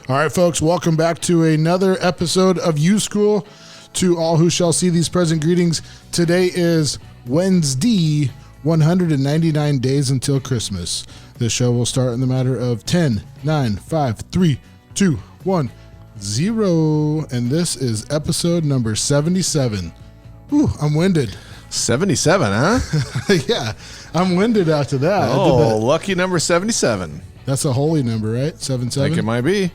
All right, folks, welcome back to another episode of YuSkool. To all who shall see these present greetings, today is Wednesday, 199 days until Christmas. This show will start in the matter of 10, 9, 5, 3, 2, 1, 0. And this is episode number 77. Whew, I'm winded. 77, huh? Yeah, I'm winded after that. Oh, lucky number 77. That's a holy number, right? 77? I think it might be.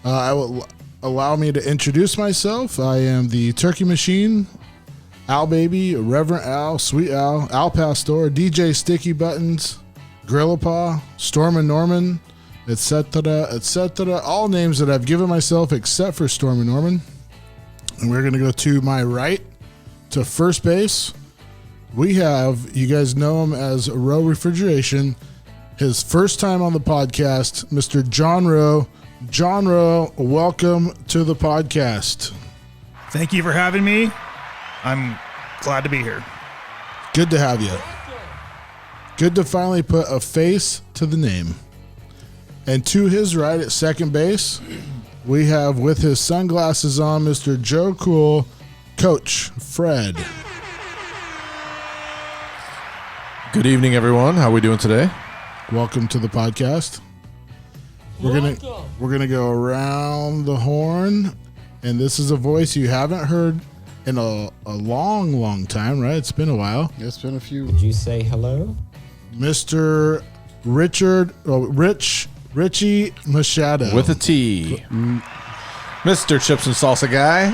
I will allow me to introduce myself. I am the Turkey Machine, Al Baby, Reverend Al, Sweet Al, Al Pastor, DJ Sticky Buttons, Grillapa, Storm and Norman, etc., etc. All names that I've given myself except for Storm and Norman. And we're going to go to my right to first base. We have, you guys know him as Roe Refrigeration. His first time on the podcast, Mr. John Roe. John Roe, welcome to the podcast. Thank you for having me. I'm glad to be here. Good to have you. Good to finally put a face to the name. And to his right at second base, we have, with his sunglasses on, Mr. Joe Cool, Coach Fred. Good evening, everyone. How are we doing today? Welcome to the podcast. We're gonna go around the horn, and this is a voice you haven't heard in a long time, right? It's been a while. It's been a few. Did you say hello? Mr. Ritchie Machado. With a T. Mr. Chips and Salsa Guy.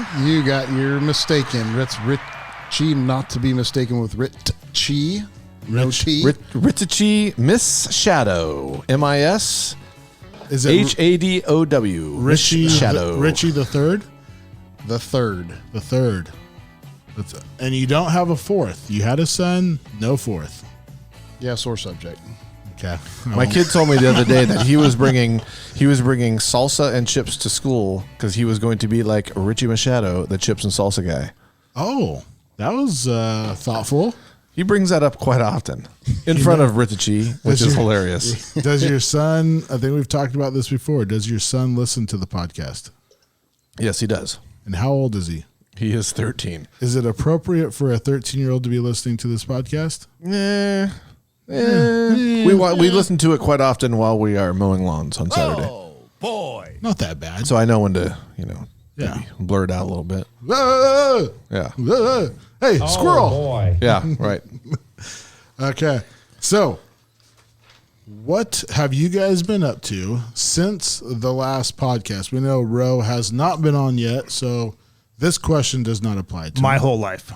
You're mistaken. That's Ritchy, not to be mistaken with Ritchie. No T. Ritchie Miss Shadow. MIS. Is it HADOW. Ritchie Shadow. Ritchie the third? The third. The third. And you don't have a fourth. You had a son, no fourth. Yeah, sore subject. Okay. My kid told me the other day that he was bringing salsa and chips to school because he was going to be like Ritchie Machado, the chips and salsa guy. Oh, that was thoughtful. He brings that up quite often in front of Ritchie, which is hilarious. Does your son, I think we've talked about this before, does your son listen to the podcast? Yes, he does. And how old is he? He is 13. Is it appropriate for a 13-year-old to be listening to this podcast? We listen to it quite often while we are mowing lawns on Saturday. Oh, boy. Not that bad. So I know when to, Yeah. maybe blur it out a little bit. Yeah. Hey, Oh, squirrel. boy. Yeah, right. Okay. So, what have you guys been up to since the last podcast? We know Roe has not been on yet, so this question does not apply to My him. whole life.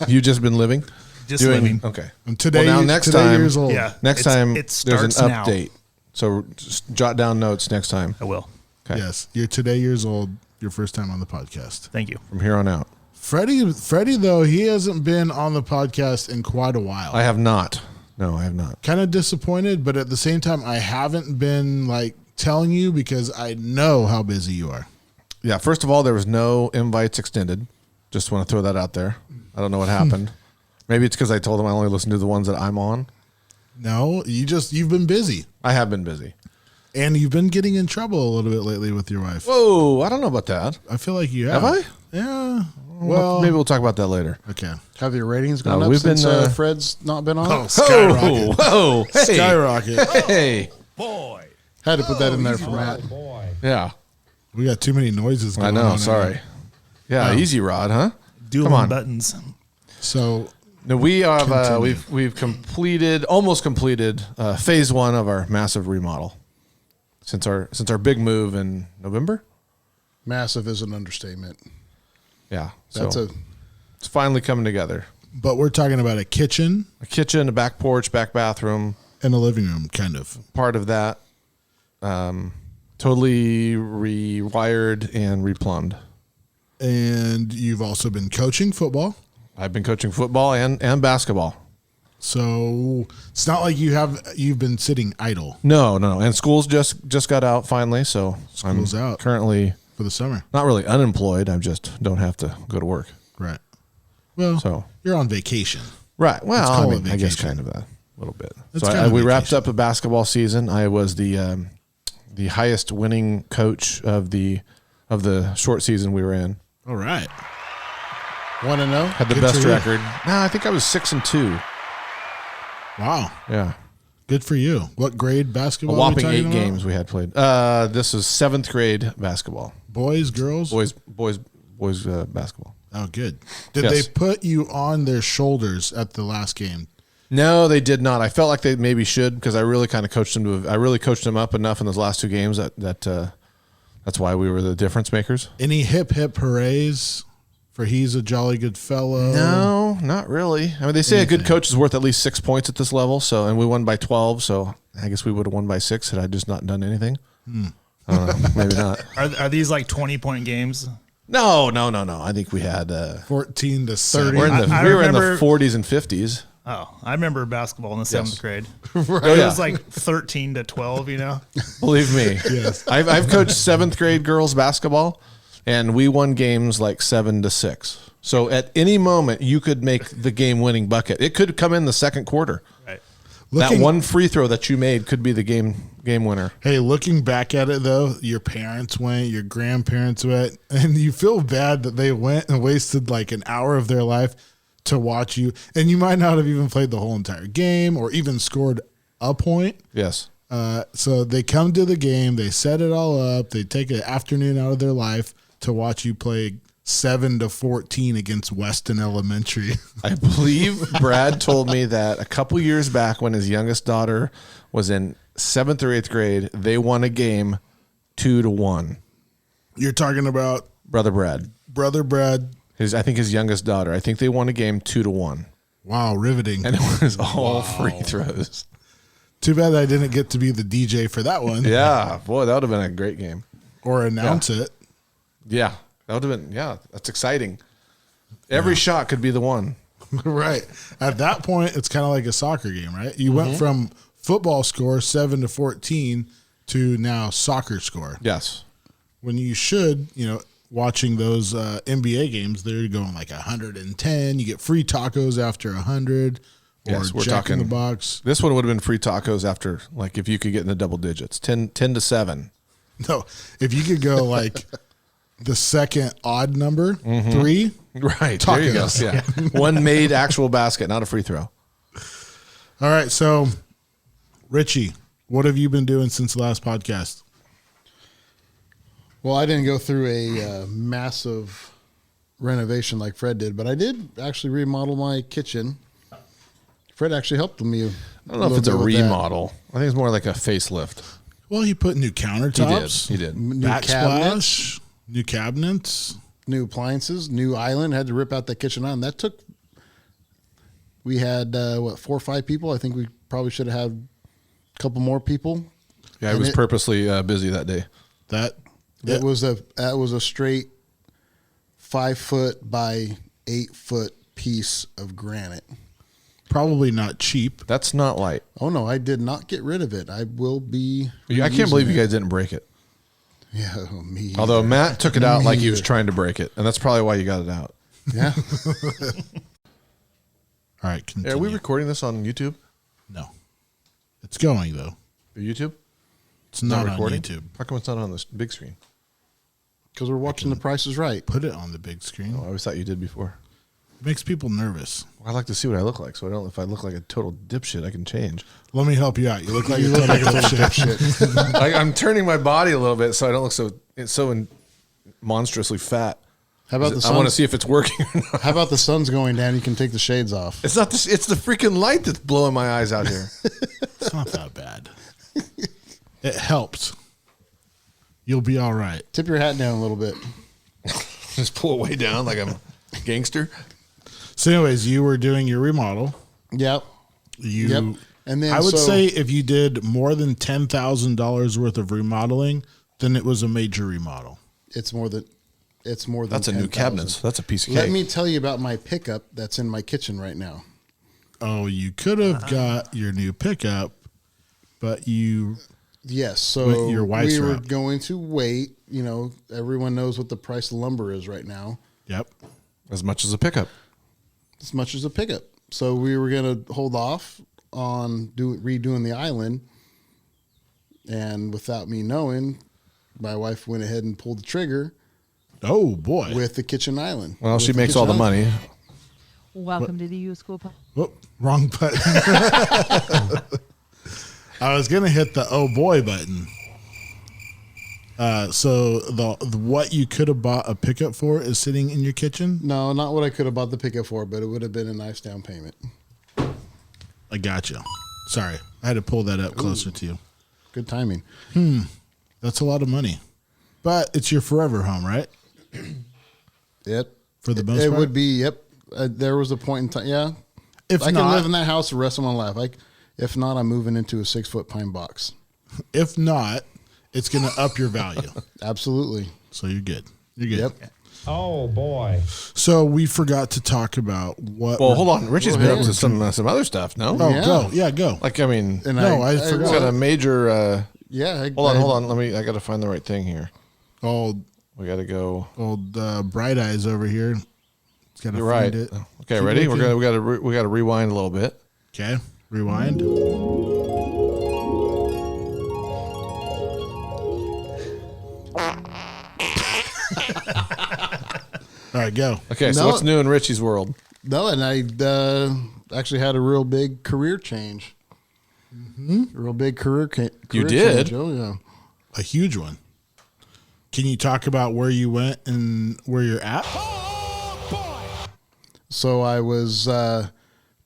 You just been living? Just living. Okay. And today, Well, now next today time- years old. Yeah. Next It's- time, it there's an starts now. update. So just jot down notes next time. I will. Okay. Yes, you're today years old. Your first time on the podcast. Thank you. From here on out. Freddie, though, he hasn't been on the podcast in quite a while. I have not. No, I have not. Kind of disappointed, but at the same time, I haven't been telling you because I know how busy you are. Yeah, first of all, there was no invites extended. Just want to throw that out there. I don't know what happened. Maybe it's because I told them I only listen to the ones that I'm on. No, you've been busy. I have been busy. And you've been getting in trouble a little bit lately with your wife. Whoa, I don't know about that. I feel like you have. Have I? Yeah. Well, maybe we'll talk about that later. Okay. Have your ratings gone No, up we've since been, Fred's not been on? Skyrocket. Whoa, hey. Skyrocket. Hey. Boy. Had to put that in there for Matt. Boy. Yeah, We got too many noises I going know. on. Sorry. Yeah, easy rod, huh? Dual Come on. buttons. So, No, we have Continue. we've almost completed phase one of our massive remodel since our big move in November. Massive is an understatement. Yeah, That's so it's finally coming together. but we're talking about a kitchen A kitchen, a back porch, back bathroom, and a living room, kind of. part of that, totally rewired and replumbed. And you've also been coaching football. I've been coaching football and basketball. So it's not like you've been sitting idle No. And school's just got out finally, so School's I'm out. currently for the summer. not really unemployed. I just don't have to go to work. Right. Well, So you're on vacation. right. Well, Let's call it I guess vacation. kind of a little bit. It's So kind of we wrapped vacation. up the basketball season. I was the the highest winning coach of the short season we were in. All right. 1-0. Had the Good best for you. record. No, I think I was 6-2. Wow. Yeah. Good for you. What grade basketball? A whopping are we 8 talking about? games we had played. This is 7th grade basketball. Boys, girls? Boys basketball. Oh, good. Did Yes. they put you on their shoulders at the last game? No, they did not. I felt like they maybe should because I really kind of coached them I really coached them up enough in those last 2 games that's why we were the difference makers. Any hip hoorays for he's a jolly good fellow? No, not really. I mean, they say a good coach is worth at least 6 points at this level. So, and we won by 12. So I guess we would have won by 6 had I just not done anything. I don't know. Maybe not. Are these like 20-point games? No. I think we had 14 to 30. we were in remember- the 40s and 50s. Oh, I remember basketball in the 7th grade. Oh, It yeah. was like 13 to 12, you know? Believe me. Yes. I've coached 7th grade girls basketball, and we won games like 7-6. So at any moment, you could make the game-winning bucket. It could come in the second quarter. Right. That one free throw that you made could be the game winner. Hey, looking back at it, though, your parents went, your grandparents went, and you feel bad that they went and wasted like an hour of their life to watch you. And you might not have even played the whole entire game or even scored a point. Yes. So they come to the game, they set it all up, they take an afternoon out of their life to watch you play 7-14 against Weston Elementary. I believe Brad told me that a couple years back when his youngest daughter was in 7th or 8th grade, they won a game 2-1. You're talking about Brother Brad. I think his youngest daughter. I think they won a game 2-1. Wow, riveting. And it was all free throws. Too bad I didn't get to be the DJ for that one. Yeah. Boy, that would have been a great game. Or announce it. Yeah. That would have been, that's exciting. Every shot could be the one. Right. At that point, it's kind of like a soccer game, right? You went from football score 7-14 to now soccer score. Yes. When you should, watching those NBA games, they're going like 110. You get free tacos after 100, or Yes, we're Jack in the talking- Box. This one would have been free tacos after, like, if you could get in the double digits, 10-7. No, if you could go like the second odd number, 3. Right. There you go. Tacos. Yeah. One made actual basket, not a free throw. All right, so Ritchie, what have you been doing since the last podcast? Well, I didn't go through a massive renovation like Fred did, but I did actually remodel my kitchen. Fred actually helped me. I don't know if it's a remodel. I think it's more like a facelift. Well, he put new countertops. He did. New cabinets, Backsplash, new cabinets. new appliances, new island. Had to rip out that kitchen island. That took. We had 4 or 5 people. I think we probably should have had a couple more people. Yeah, I was purposely busy that day. That was a straight 5 foot by 8 foot piece of granite. Probably not cheap. That's not light. Oh no, I did not get rid of it. I will be. I can't believe you guys didn't break it. Yeah, me. Although Matt took it out like he was trying to break it, and that's probably why you got it out. Yeah. All right, continue. Are we recording this on YouTube? No. It's going, though. YouTube? It's not on recording? YouTube. How come it's not on this big screen? Because we're watching The Price is Right. Put it on the big screen. Oh, I always thought you did before. It makes people nervous. I like to see what I look like, so I don't. If I look like a total dipshit, I can change. Let me help you out. You look like a total dipshit. I'm turning my body a little bit so I don't look so monstrously fat. How about the I want to sun? see if it's working or not. How about the sun's going down? You can take the shades off. It's not. It's the freaking light that's blowing my eyes out here. It's not that bad. It helps. You'll be all right. Tip your hat down a little bit. Just pull it way down like I'm a gangster. So, anyways, you were doing your remodel. Yep. You, And then I would so- say if you did more than $10,000 worth of remodeling, then it was a major remodel. It's more than. That's a new 10,000. cabinet. That's a piece of cake. Let me tell you about my pickup that's in my kitchen right now. Oh, you could have got your new pickup, but you Yes, so Went your wife's we were route. going to wait. You know, everyone knows what the price of lumber is right now, Yep. As much as a pickup. as much as a pickup. So we were going to hold off on redoing the island, And without me knowing, my wife went ahead and pulled the trigger Oh boy. with the kitchen island. Well, With she the makes all the kitchen island. money. Welcome to the YuSkool. Oh, wrong button. I was gonna hit the oh boy button. So the what you could have bought a pickup for is sitting in your kitchen. No, not what I could have bought the pickup for, but it would have been a nice down payment. I got you. Sorry, I had to pull that up closer to you. Good timing. That's a lot of money, but it's your forever home, right? Yep. For the most It part? would be, yep. There was a point in time, yeah. If I can not, live in that house the rest of my life. If not, I'm moving into a 6-foot pine box. if not, it's gonna up your value. Absolutely. So you're good. You're good. Yep. Oh boy. So we forgot to talk about what. Well, hold on. Richie's been up ahead. to some other stuff, no? Oh, Yeah. go. Yeah, go. Like, I mean, And No, I it's forgot. got a major. Yeah. Hold on. I got to find the right thing here. Old We got to go. Bright Eyes over here. It's gotta You're right. find it. Okay, Keep ready? looking. We got to rewind a little bit. Okay, rewind. All right, go. Okay, so No. what's new in Richie's world? No, and I actually had a real big career change. A real big career You did? change. Oh, yeah. A huge one. Can you talk about where you went and where you're at? So I was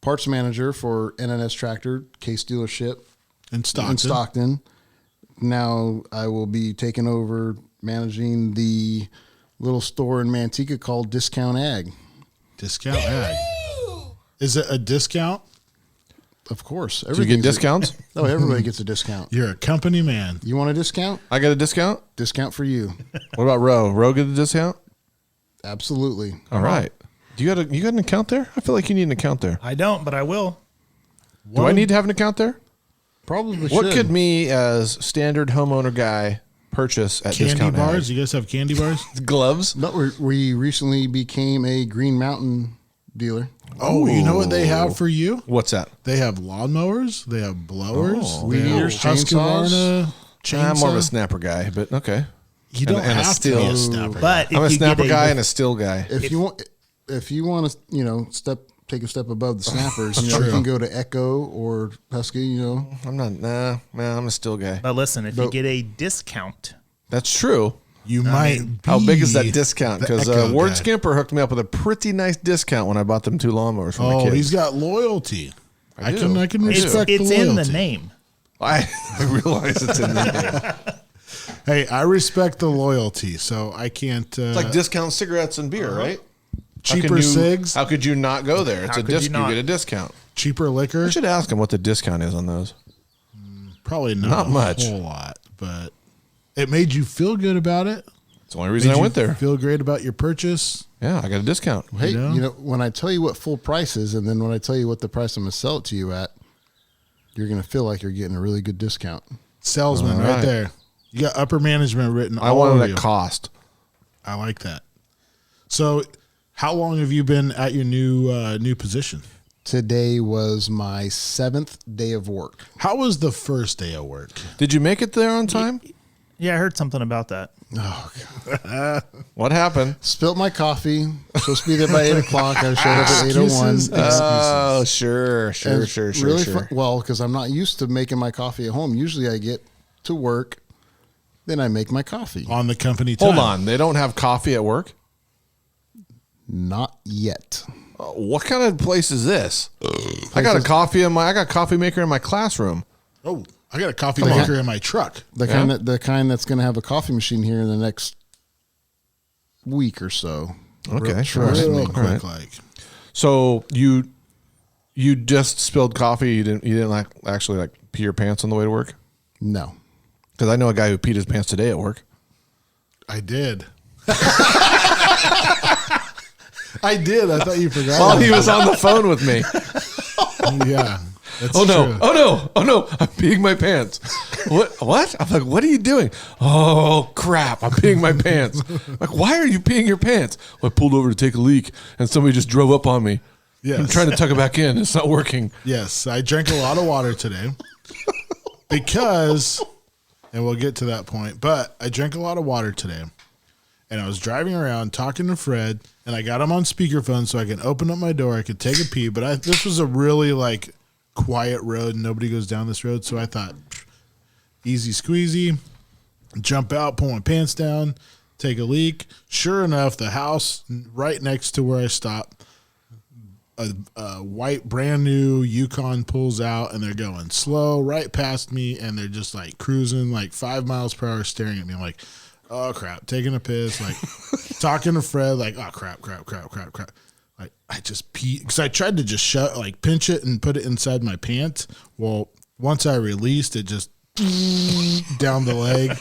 parts manager for NNS Tractor, Case dealership In Stockton. in Stockton. Now I will be taking over managing the little store in Manteca called Discount Ag. Discount Ag. Is it a discount? Of course. Do you get discounts? Oh, everybody gets a discount. You're a company man. You want a discount? I get a discount? Discount for you. What about Roe? Roe get a discount? Absolutely. All right. Do you got an account there? I feel like you need an account there. I don't, but I will. Do I need to have an account there? Probably What should. could me as standard homeowner guy purchase at Candy discount bars? Ag? You guys have candy bars? Gloves? No, we recently became a Green Mountain dealer. Oh, you know what they have for you? What's that? They have lawnmowers. They have blowers. Oh. They Weed have eaters, chainsaws. Husqvarna chainsaw. I'm more of a snapper guy, but okay. You don't and a have to be a steel. snapper. But if I'm a you snapper get guy and a steel guy. If you want to, take a step above the snappers, you true. can go to Echo or Husky. I'm not. Nah, I'm a steel guy. But listen, if you But- get a discount, That's true. you might be How big is that discount? the Because Echo Ward guy. Skimper hooked me up with a pretty nice discount when I bought them 2 lawnmowers for my Oh, kids. he's got loyalty. I do. can I it's, respect it's the in loyalty. the name. I realize it's in the name. Hey, I respect the loyalty, so I can't. It's like discount cigarettes and beer, right? cheaper cigs, How could you not go there? It's How a could you discount. not? You get a discount. cheaper liquor. I should ask him what the discount is on those. Probably Not much. a whole lot, but it made you feel good about it. It's the only reason Made I you went there. Feel great about your purchase. Yeah, I got a discount. Hey, You know? you know, when I tell you what full price is, and then when I tell you what the price I'm going to sell it to you at, you're going to feel like you're getting a really good discount. Salesman, All right right. there. You got upper management written. I all wanted over a you. cost. I like that. So, how long have you been at your new position? Today was my 7th day of work. How was the first day of work? Did you make it there on time? Yeah, I heard something about that. What happened? Spilt my coffee. Supposed to be there by 8 o'clock. I showed up at 8:01. Excuses. Oh, sure. And really well, because I'm not used to making my coffee at home. Usually I get to work, then I make my coffee. On the company time. Hold on. They don't have coffee at work? Not yet. What kind of place is this? I got coffee maker in my classroom. Oh, I got a coffee Come on. maker in my truck. The kind that's going to have a coffee machine here in the next week or so. Okay, Trust sure. me. Real quick, Alright. like. So you just spilled coffee. You didn't like actually like pee your pants on the way to work? No. Because I know a guy who peed his pants today at work. I did. I did. I thought you forgot. While he was on the phone with me. Yeah. That's Oh no! true. Oh no! I'm peeing my pants. What? I'm like, what are you doing? Oh crap! I'm peeing my pants. I'm like, why are you peeing your pants? Well, I pulled over to take a leak, and somebody just drove up on me. Yes. I'm trying to tuck it back in. It's not working. Yes, I drank a lot of water today because and we'll get to that point. But I drank a lot of water today, and I was driving around talking to Fred, and I got him on speakerphone so I can open up my door. I could take a pee, but this was a really like quiet road, and nobody goes down this road, so I thought, easy squeezy, jump out, pull my pants down, take a leak. Sure enough, the house right next to where I stopped, a white brand new Yukon pulls out, and they're going slow right past me, and they're just like cruising like 5 miles per hour, staring at me. I'm like, oh crap, taking a piss, like talking to Fred, like, oh crap. Like I just peed because I tried to just pinch it and put it inside my pants. Well, once I released it, just down the leg.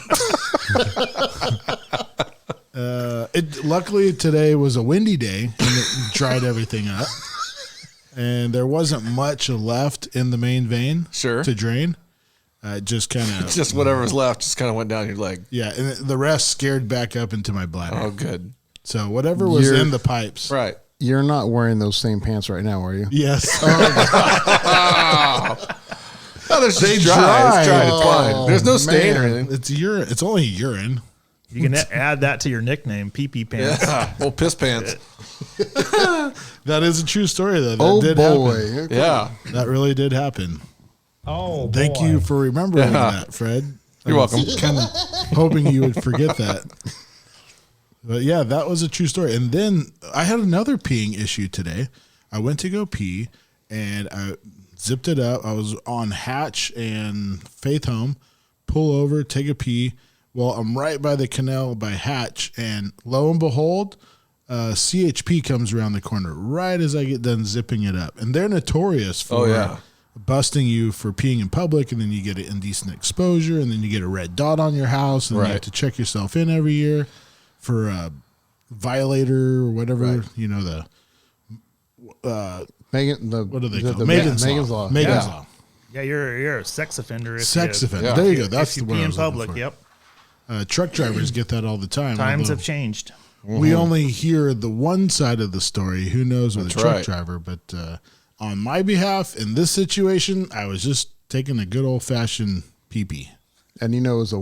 Luckily today was a windy day and it dried everything up. And there wasn't much left in the main vein to drain. Just kind of... just whatever's left just kind of went down your leg. Yeah, and the rest scared back up into my bladder. Oh, good. So whatever was in the pipes. Right. You're not wearing those same pants right now, are you? Yes. Oh, there's just dry. It's dry. It's fine. There's no stain or anything. It's urine. It's only urine. You can add that to your nickname, pee-pee pants. Yeah. Well, piss pants. That is a true story, though. That did boy. happen. Yeah. That really did happen. Oh, Thank you for remembering that, Fred. You're welcome. Kind of hoping you would forget that. But yeah, that was a true story. And then I had another peeing issue today. I went to go pee, and I zipped it up. I was on Hatch and Faith Home. Pull over, take a pee. Well, I'm right by the canal by Hatch, and lo and behold, CHP comes around the corner right as I get done zipping it up. And they're notorious for busting you for peeing in public, and then you get an indecent exposure, and then you get a red dot on your house, and you have to check yourself in every year for a violator or whatever, you know, the what do they call it? Megan's Law. Megan's Law. Yeah, you're a sex offender. Sex offender. Yeah. There you go. That's if you the word pee I in was looking public. for. Yep. Truck drivers get that all the time. Times have changed. We only hear the one side of the story. Who knows with a truck driver? But on my behalf, in this situation, I was just taking a good old-fashioned pee-pee. And you know, it was a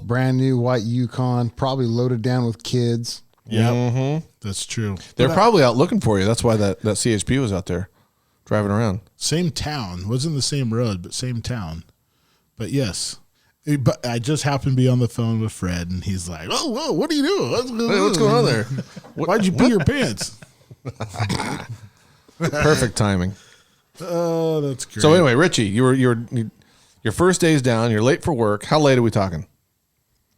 brand new white Yukon, probably loaded down with kids. Yeah, that's true. They're probably out looking for you. That's why that CHP was out there driving around. Same town. Wasn't the same road, but same town. But yes. But I just happened to be on the phone with Fred, and he's like, "Oh, whoa, what are you doing? What's going on there? Why'd you pee your pants?" Perfect timing. Oh, that's great. So anyway, Ritchie, your first day's down. You're late for work. How late are we talking?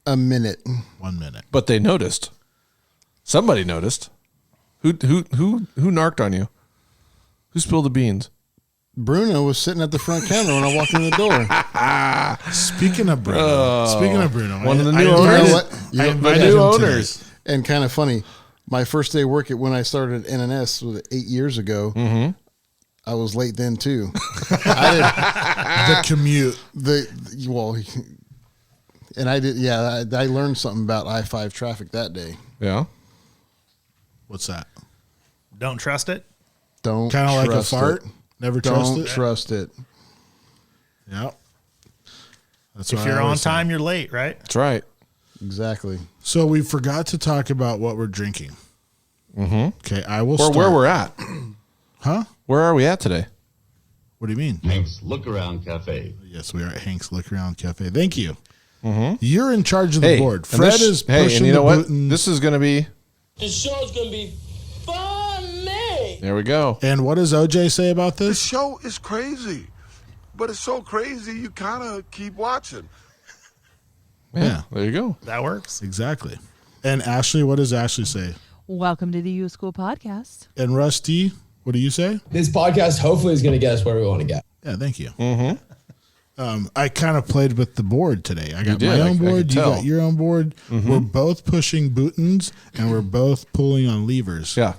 A minute. 1 minute. But they noticed. Somebody noticed. Who narked on you? Who spilled the beans? Bruno was sitting at the front counter when I walked in the door. Speaking of Bruno, one of the new owners. You know I what? new owners. And kind of funny, my first day of work when I started at NNS was 8 years ago. I was late then too. The commute. And I did. Yeah, I learned something about I-5 traffic that day. Yeah. What's that? Don't trust it. Don't kind of like a fart. It. Never trust it. Don't trust it. Yep. That's if you're on time, you're late, right? That's right. Exactly. So we forgot to talk about what we're drinking. Okay, I will start. Where we're at. Huh? Where are we at today? What do you mean? Hank's Look Around Cafe. Yes, we are at Hank's Look Around Cafe. Thank you. You're in charge of the board. and Fred is pushing and you know the what? buttons. This is going to be... This show's gonna be funny. There we go. And what does OJ say about The this? show is crazy, but it's so crazy you kind of keep watching. Yeah. There you go. That works. Exactly. And Ashley, what does Ashley say? Welcome to the YuSkool podcast. And Rusty, what do you say? This podcast hopefully is gonna get us where we want to get. Yeah, thank you. I kind of played with the board today. I got did. my own I could board. You tell. got your own board. We're both pushing buttons, and we're both pulling on levers. Yeah.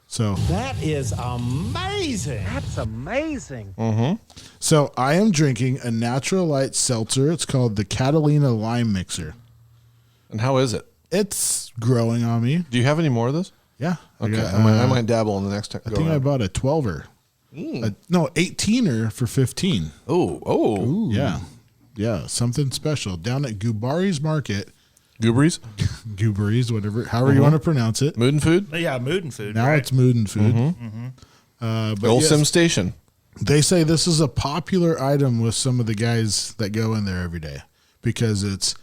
So That is amazing. That's amazing. So I am drinking a natural light seltzer. It's called the Catalina Lime Mixer. And how is it? It's growing on me. Do you have any more of this? Yeah. Okay. I might dabble in the next time. I think I bought a 12er. No, 18er for 15. Oh. Yeah. Yeah, something special down at Gubari's Market. Gooberies? Gubari's, whatever, however you want to pronounce it. Mood and food? Yeah, mood and food. Now right? it's Mood and Food. But Old yes, Sim Station. they say this is a popular item with some of the guys that go in there every day because it's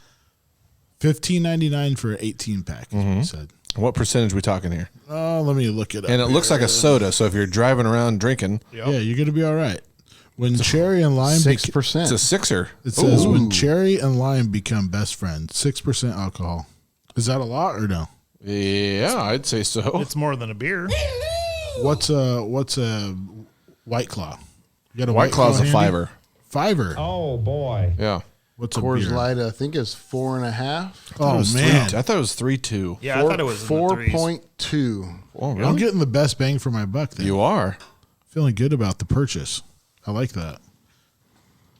$15.99 for an 18-pack. He said. What percentage we talking here? Let me look it up. And it looks like a soda, so if you're driving around drinking, Yeah, you're going to be all right. When cherry and lime... 6%. it's a sixer. It says when cherry and lime become best friends, 6% alcohol. Is that a lot or no? Yeah, I'd say so. It's more than a beer. What's a White Claw? You got a White Claw's a handy? fiver. Fiver. Oh boy. Yeah. What's a Coors beer? Light, I think, is 4.5. Oh, It man. was I thought it was 3.2. Yeah, I thought it was in the threes. 4.2. Oh, really? I'm getting the best bang for my buck then. You are. Feeling good about the purchase. I like that.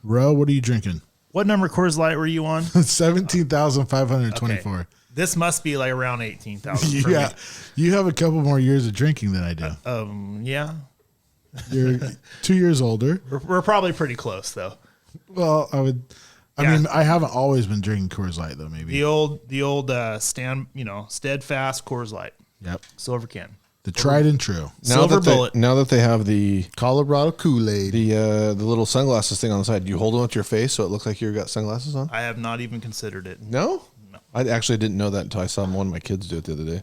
Ro, what are you drinking? What number Coors Light were you on? 17,524. Okay. This must be like around 18,000. for Yeah. You have a couple more years of drinking than I do. me. Yeah. You're 2 years older. We're probably pretty close though. Well, I Yeah. mean, I haven't always been drinking Coors Light though, maybe. The old steadfast Coors Light, Yep. silver can. The tried and true. Silver bullet. Now that they have the Colorado Kool-Aid. the little sunglasses thing on the side, you hold them up to your face so it looks like you've got sunglasses on? I have not even considered it. No? I actually didn't know that until I saw one of my kids do it the other day.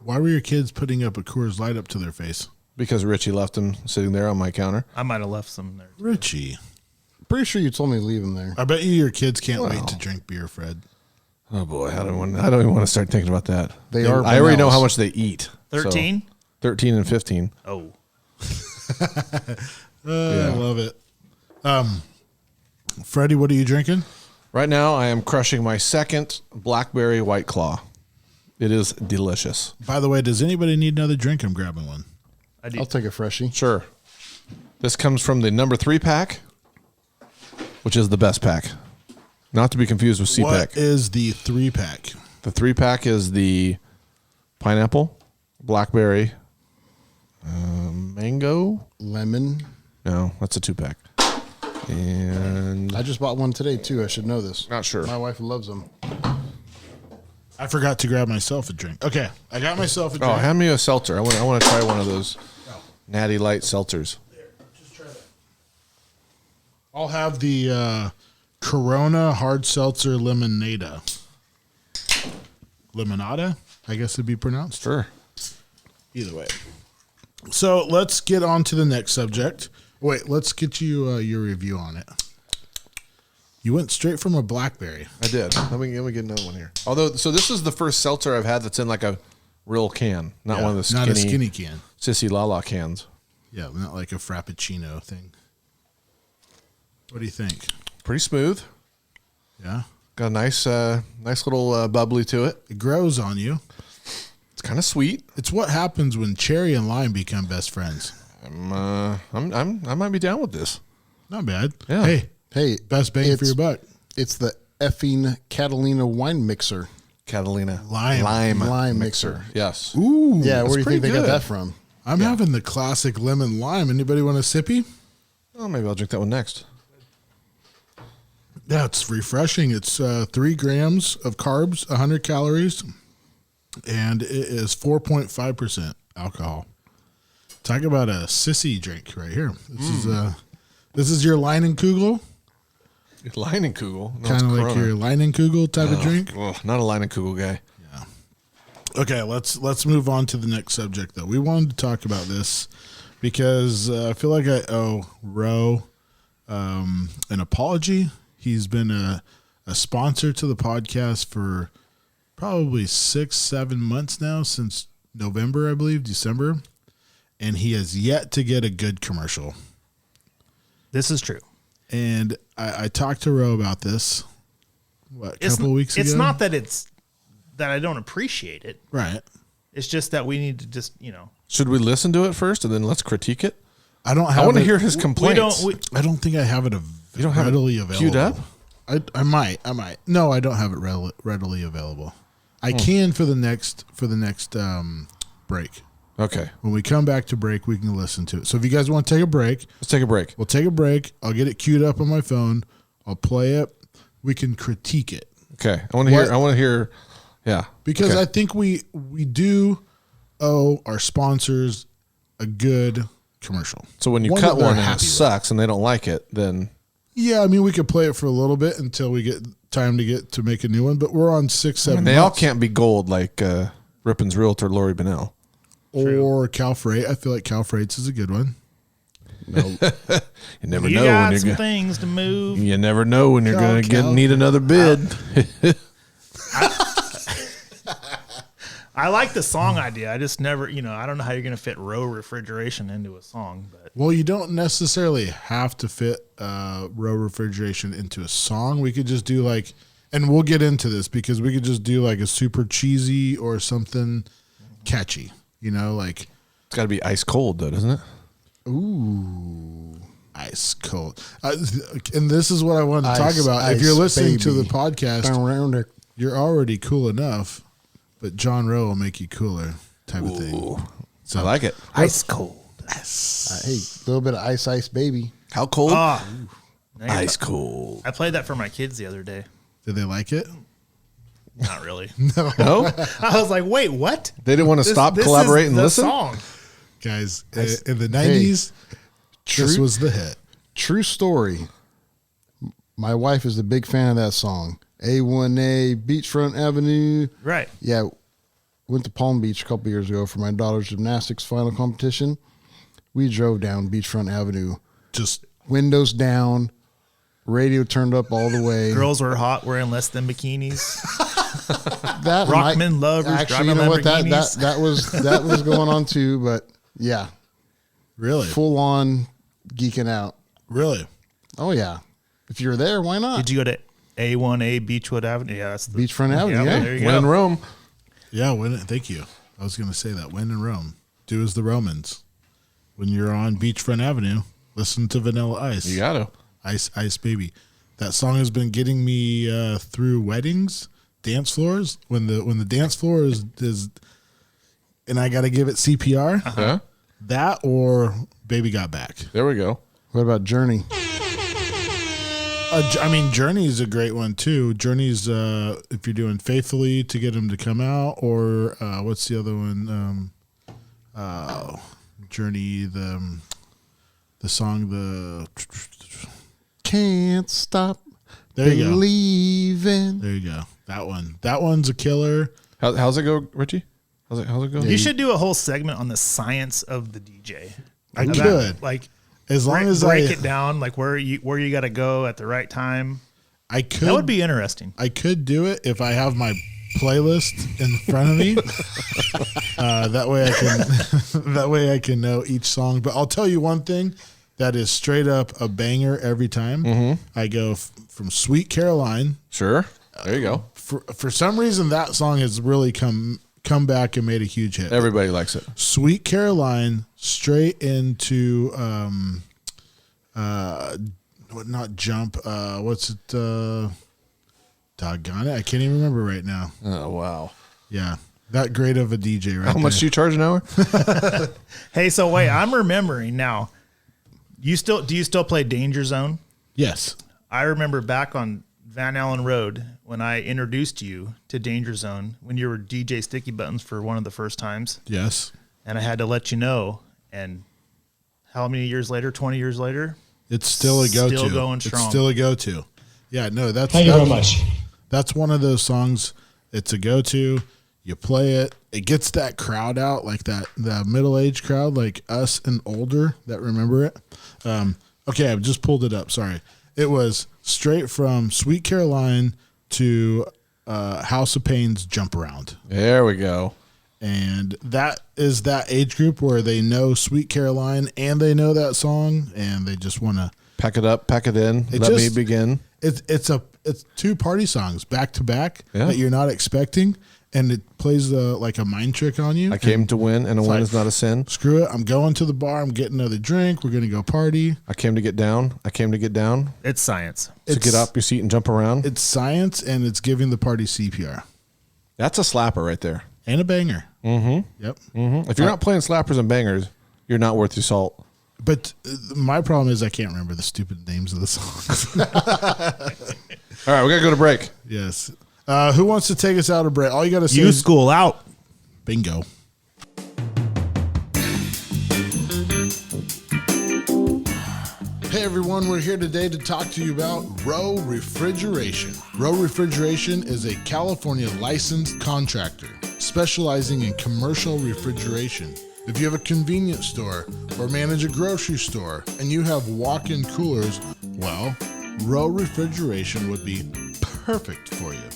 Why were your kids putting up a Coors Light up to their face? Because Ritchie left them sitting there on my counter. I might have left some there. Ritchie. Pretty sure you told me to leave them there. I bet you your kids can't wait to drink beer, Fred. Oh boy, I don't even want to start thinking about that. They are I already know vanillas. how much they eat. 13? 13 and 15. Oh. I love it. Freddie, what are you drinking? Right now, I am crushing my second Blackberry White Claw. It is delicious. By the way, does anybody need another drink? I'm grabbing one. I do. I'll take a freshie. Sure. This comes from the number 3 pack, which is the best pack. Not to be confused with CPAC. What is the 3-pack? The 3 pack is the pineapple, blackberry, mango. Lemon. No, that's a 2 pack. And I just bought one today, too. I should know this. Not sure. My wife loves them. I forgot to grab myself a drink. Okay, I got myself a drink. hand me a seltzer. I want to try one of those Natty Light seltzers. Just try that. I'll have the Corona hard seltzer limonada. Limonada, I guess it'd be pronounced. Sure. Either way. So let's get on to the next subject. Wait, let's get you your review on it. You went straight from a blackberry. I did. Let me get another one here. Although, so this is the first seltzer I've had that's in like a real can, not one of the skinny, not a skinny can. sissy lala cans. Yeah, not like a frappuccino thing. What do you think? Pretty smooth. Yeah, Got a nice little bubbly to it. it grows on you. It's kind of sweet. It's what happens when cherry and lime become best friends. I might be down with this. Not bad. Yeah. Hey, Hey, best bang for your buck. It's the effing Catalina wine mixer. Catalina Lime mixer. Yes. Ooh, Yeah, where do you pretty think they got good. that from? I'm having the classic lemon lime. Anybody want a sippy? Oh, maybe I'll drink that one next. Yeah, it's refreshing. It's 3 grams of carbs, 100 calories, and it is 4.5% alcohol. Talk about a sissy drink right here. This is your Leinenkugel, Leinenkugel. No, kind of it's like Corona. your Leinenkugel type of drink. Ugh, not a Leinenkugel guy. Okay, let's move on to the next subject though. We wanted to talk about this because I feel like I owe Roe an apology. He's been a sponsor to the podcast for probably 6-7 months now, since November, I believe, December, and he has yet to get a good commercial. This is true. And I talked to Roe about this, a couple of weeks ago. It's not that that I don't appreciate it. Right. It's just that we need to just, Should we listen to it first and then let's critique it? I don't have I want to it- hear his complaints. I don't think I have it You don't have it readily available. queued up? I might. No, I don't have it readily available. I can for the next break. Okay. When we come back to break, we can listen to it. So if you guys want to take a break, Let's take a break. we'll take a break. I'll get it queued up on my phone. I'll play it. We can critique it. Okay. I want to hear. Yeah. Because okay. I think we do owe our sponsors a good commercial. So when you One cut that they're one and it happy with. sucks and they don't like it, then Yeah, I mean, we could play it for a little bit until we get time to make a new one, but we're on 6-7 they all months. can't be gold like Rippon's Realtor Lori Bennell. Or Cal Freight. I feel like Cal Freight's is a good one. You never You know got when some you're things to move. You never know when you're going to Cal. need another bid. I like the song idea. I just never, I don't know how you're going to fit Roe Refrigeration into a song, but Well, you don't necessarily have to fit Roe Refrigeration into a song. We could just do like, and we'll get into this because we could just do like a super cheesy or something catchy, like. It's got to be ice cold, though, doesn't it? Ooh, ice cold. And this is what I wanted to talk Ice, about. If ice, you're listening to the baby. podcast, you're already cool enough, but John Rowe will make you cooler type of thing. So I like it. ice cold. Hey, a little bit of ice, baby. How cold? Ah, Ice cold. I played that for my kids the other day. Did they like it? Not really. No? I was like, wait, what? They didn't want to stop, collaborate, and the listen? Song. Guys, in the 90s, this was the hit. True story. My wife is a big fan of that song. A1A, Beachfront Avenue. Right. Yeah, went to Palm Beach a couple years ago for my daughter's gymnastics final competition. We drove down Beachfront Avenue, Just windows down, radio turned up all the way. Girls were hot wearing less than bikinis. That Rockman lovers actually, driving that Lamborghinis. that was going on too. But yeah, really, full on geeking out. really. Oh yeah, if you're there, why not? Did you go to A1A Beachwood Avenue? Yeah, that's the Beachfront Avenue? Yeah. there you When in go. Rome. Yeah, thank you. I was going to say that. When in Rome, do as the Romans. When you're on Beachfront Avenue, listen to Vanilla Ice. You got to. Ice, Ice Baby. That song has been getting me through weddings, dance floors. When the dance floor is and I got to give it CPR. Yeah. That or Baby Got Back. There we go. What about Journey? I mean, Journey is a great one too. Journey's if you're doing Faithfully to get him to come out, or what's the other one? Journey, the song, Can't stop there you go. believing. There you go. That one. That one's a killer. How's it go, Richie? How's it go? You should do a whole segment on the science of the DJ. I About, could. like As long as break I it down, like where you got to go at the right time. I could. That would be interesting. I could do it if I have my playlist in front of me. That way I can. That way I can know each song. But I'll tell you one thing that is straight up a banger every time. Mm-hmm. I go from Sweet Caroline. Sure. There you go. For some reason, that song has really come back and made a huge hit. Everybody likes it. Sweet Caroline straight into not Jump. What's it? Doggone it! I can't even remember right now. Oh, wow. Yeah, that great of a DJ, right? How much do you charge an hour? Hey, so wait, I'm remembering now. Do you still play Danger Zone? Yes. I remember back on Van Allen Road when I introduced you to Danger Zone when you were DJ Sticky Buttons for one of the first times, Yes. and I had to let you know. And how many years later? 20 years later, It's still a go-to. Still going It's strong. still a go-to. Yeah, no, that's Thank you very much. That's one of those songs. It's a go-to. You play it. It gets that crowd out, like that middle-aged crowd, like us and older that remember it. Okay, I've just pulled it up. Sorry. It was straight from Sweet Caroline to House of Pain's Jump Around. There we go. And that is that age group where they know Sweet Caroline and they know that song and they just want to Pack it up, pack it in. It Let me just- begin. it's two party songs back to back Yeah. that you're not expecting, and it plays like a mind trick on you. I came to win, and a win like- is not a sin. Screw it! I'm going to the bar. I'm getting another drink. We're gonna go party. I came to get down. I came to get down. it's science. So get up your seat and jump around. It's science, and it's giving the party CPR That's a slapper right there. and a banger. Mm-hmm. Yep. If you're not playing slappers and bangers, you're not worth your salt. But my problem is I can't remember the stupid names of the songs. All right, we got to go to break. Yes. Who wants to take us out of break? All you got to say is YuSkool out. bingo. Hey everyone, we're here today to talk to you about Roe Refrigeration. Roe Refrigeration is a California licensed contractor specializing in commercial refrigeration. If you have a convenience store or manage a grocery store and you have walk-in coolers, well, Roe Refrigeration would be perfect for you.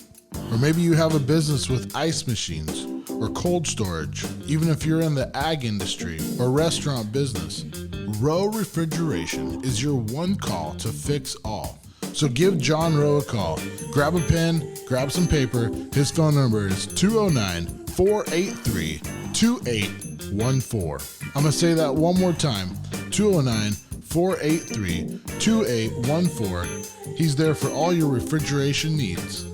Or maybe you have a business with ice machines or cold storage, even if you're in the ag industry or restaurant business. Roe Refrigeration is your one call to fix all. So give John Rowe a call. Grab a pen, grab some paper. His phone number is 209-483-2814. I'm going to say that one more time. 209-483-2814. He's there for all your refrigeration needs.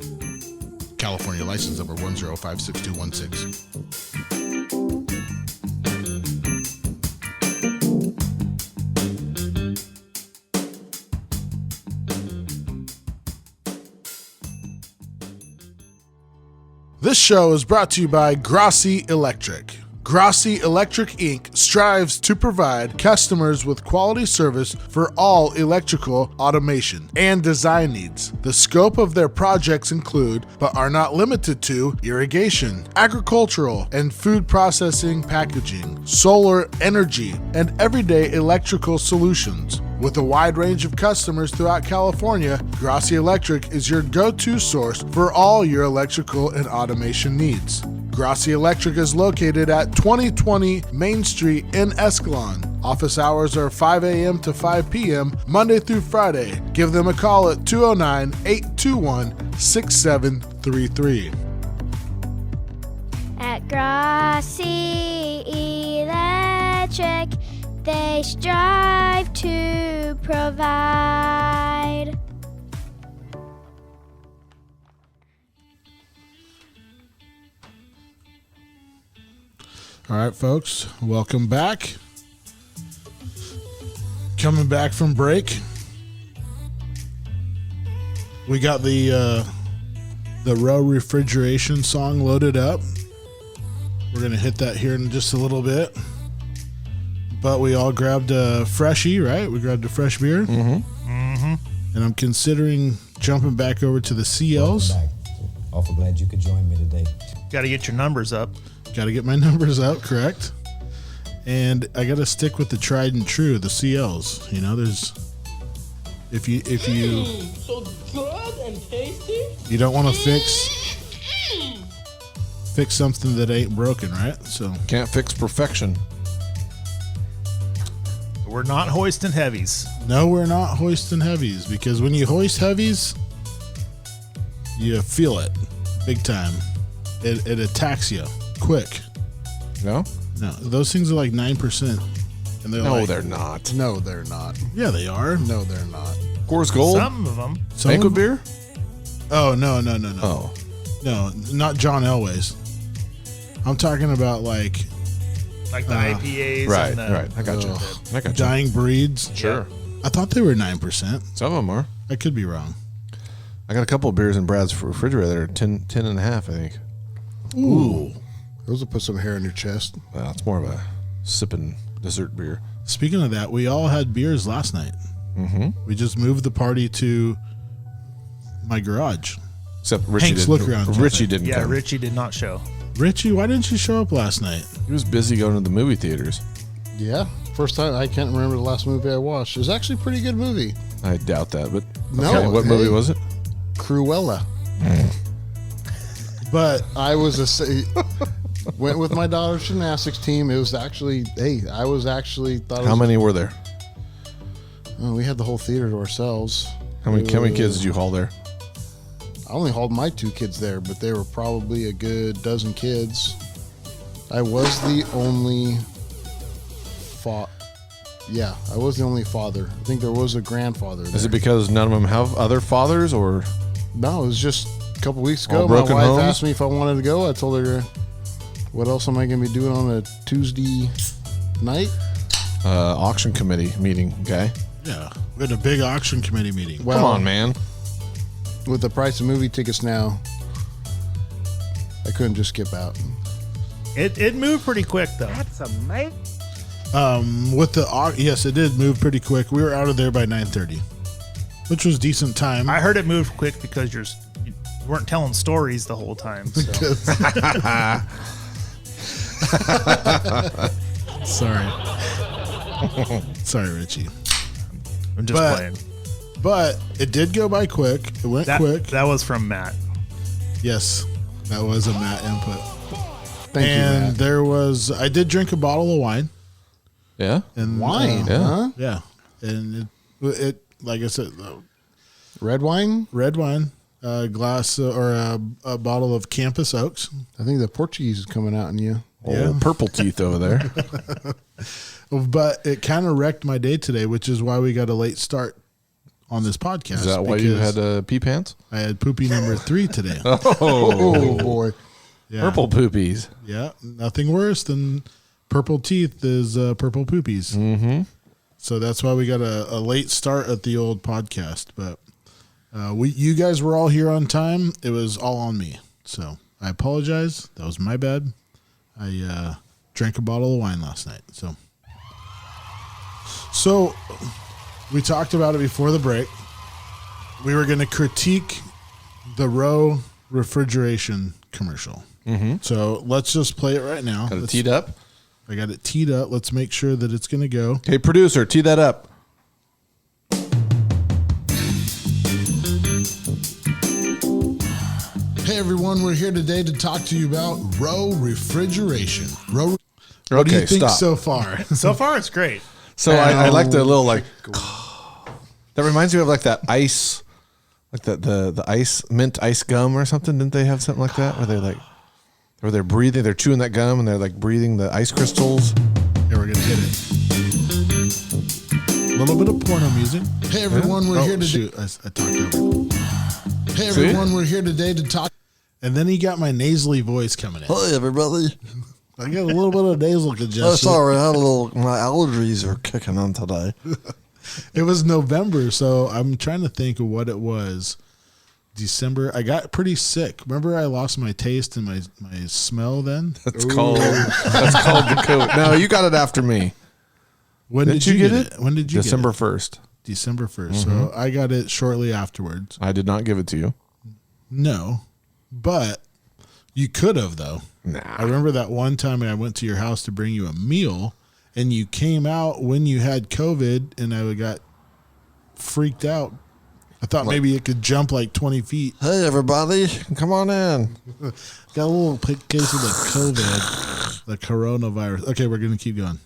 California license number 1056216. This show is brought to you by Grossi Electric. Grossi Electric Inc. strives to provide customers with quality service for all electrical automation and design needs. The scope of their projects include, but are not limited to, irrigation, agricultural and food processing, packaging, solar energy, and everyday electrical solutions. With a wide range of customers throughout California, Grossi Electric is your go-to source for all your electrical and automation needs. Grossi Electric is located at 2020 Main Street in Escalon. Office hours are 5 a.m. to 5 p.m. Monday through Friday. Give them a call at 209-821-6733. At Grossi Electric, they strive to provide. All right, folks, welcome back. Coming back from break, we got the Roe Refrigeration song loaded up. We're gonna hit that here in just a little bit. But we all grabbed a freshie, right? We grabbed a fresh beer. Mm-hmm. Mm-hmm. And I'm considering jumping back over to the CLs. Awful glad you could join me today. Got to get your numbers up. Got to get my numbers up, correct? And I got to stick with the tried and true, the CLs. You know, there's if you So good and tasty. you don't want to fix something that ain't broken, right? So Can't fix perfection. We're not hoisting heavies. no, we're not hoisting heavies, because when you hoist heavies, you feel it big time. It attacks you quick. No? No, those things are like 9%. And they're No, like, they're not. No, they're not. yeah, they are. No, they're not. Coors Gold? Some of them. Some Banquet of- beer? Oh, no. Oh. No, not John Elway's. I'm talking about like Like the IPAs. Right, and the, right. I got you. I got you. Dying Breeds. Sure. I thought they were 9%. Some of them are. I could be wrong. I got a couple of beers in Brad's refrigerator that are 10 and a half, I think. Ooh. Those will put some hair in your chest. Well, it's more of a sipping dessert beer. Speaking of that, we all had beers last night. Mm-hmm. We just moved the party to my garage. Except Ritchie Hank's didn't. look around Ritchie cafe. didn't Yeah, come. Ritchie did not show. Richie, why didn't you show up last night? He was busy going to the movie theaters. Yeah. First time, I can't remember the last movie I watched. It was actually a pretty good movie. I doubt that, but No, okay, what hey. movie was it? Cruella. But I was went with my daughter's gymnastics team. It was actually, I was actually thought it How was, many were there? Oh, we had the whole theater to ourselves. How many kids did you haul there? I only hauled my 2 kids there, but there were probably a good dozen kids. I was the only I was the only father. I think there was a grandfather there. Is it because none of them have other fathers, or No, it was just a couple weeks All ago. My broken wife homes? asked me if I wanted to go. I told her, what else am I going to be doing on a Tuesday night? auction committee meeting guy. Yeah, we had a big auction committee meeting. Well, Come on, man. With the price of movie tickets now, I couldn't just skip out. It moved pretty quick though. That's amazing. With the yes, it did move pretty quick. We were out of there by 9:30, which was decent time. I heard it moved quick because you weren't telling stories the whole time. So. Sorry, Ritchie. I'm just playing. But it did go by quick. It went quick. That was from Matt. Yes, that was a Matt input. Thank you, Matt. There was, I did drink a bottle of wine. Yeah. And Wine, huh? Yeah. And it like I said, Red wine? red wine, a glass or a bottle of Campus Oaks. I think the Portuguese is coming out in you. Old purple teeth over there. But it kind of wrecked my day today, which is why we got a late start on this podcast. Is that why you because had pee pants? I had poopy number 3 today. Oh, boy. Yeah. Purple poopies. Yeah, nothing worse than purple teeth is purple poopies. Mm-hmm. So that's why we got a late start at the old podcast. But you guys were all here on time. It was all on me. So I apologize. That was my bad. I drank a bottle of wine last night. So we talked about it before the break. We were going to critique the Roe Refrigeration Commercial. Mm-hmm. So let's just play it right now. Got it teed up? I got it teed up. Let's make sure that it's going to go. Hey, producer, tee that up. Hey, everyone. We're here today to talk to you about Roe Refrigeration. What do Okay, you think stop. so far? So far, it's great. So I like the little like that reminds me of like that ice, like the ice mint ice gum or something. Didn't they have something like that where they're breathing, they're chewing that gum and they're like breathing the ice crystals? Here, we're going to hit it. A little bit of porno music. Hey, everyone. We're here to do. I talked over. Hey, everyone. We're here today to talk. And then he got my nasally voice coming in. Hey, everybody. I got a little bit of nasal congestion. Oh, sorry. My allergies are kicking in today. It was November, so I'm trying to think of what it was. December. I got pretty sick. Remember I lost my taste and my smell then? That's called the COVID. No, you got it after me. When did you get it? When did you December get it? 1st. December 1st. So I got it shortly afterwards. I did not give it to you. No. But you could have, though. Nah. I remember that one time I went to your house to bring you a meal, and you came out when you had COVID, and I got freaked out. I thought maybe it could jump like 20 feet. Hey, everybody. Come on in. Got a little case of the COVID, the coronavirus. Okay, we're going to keep going.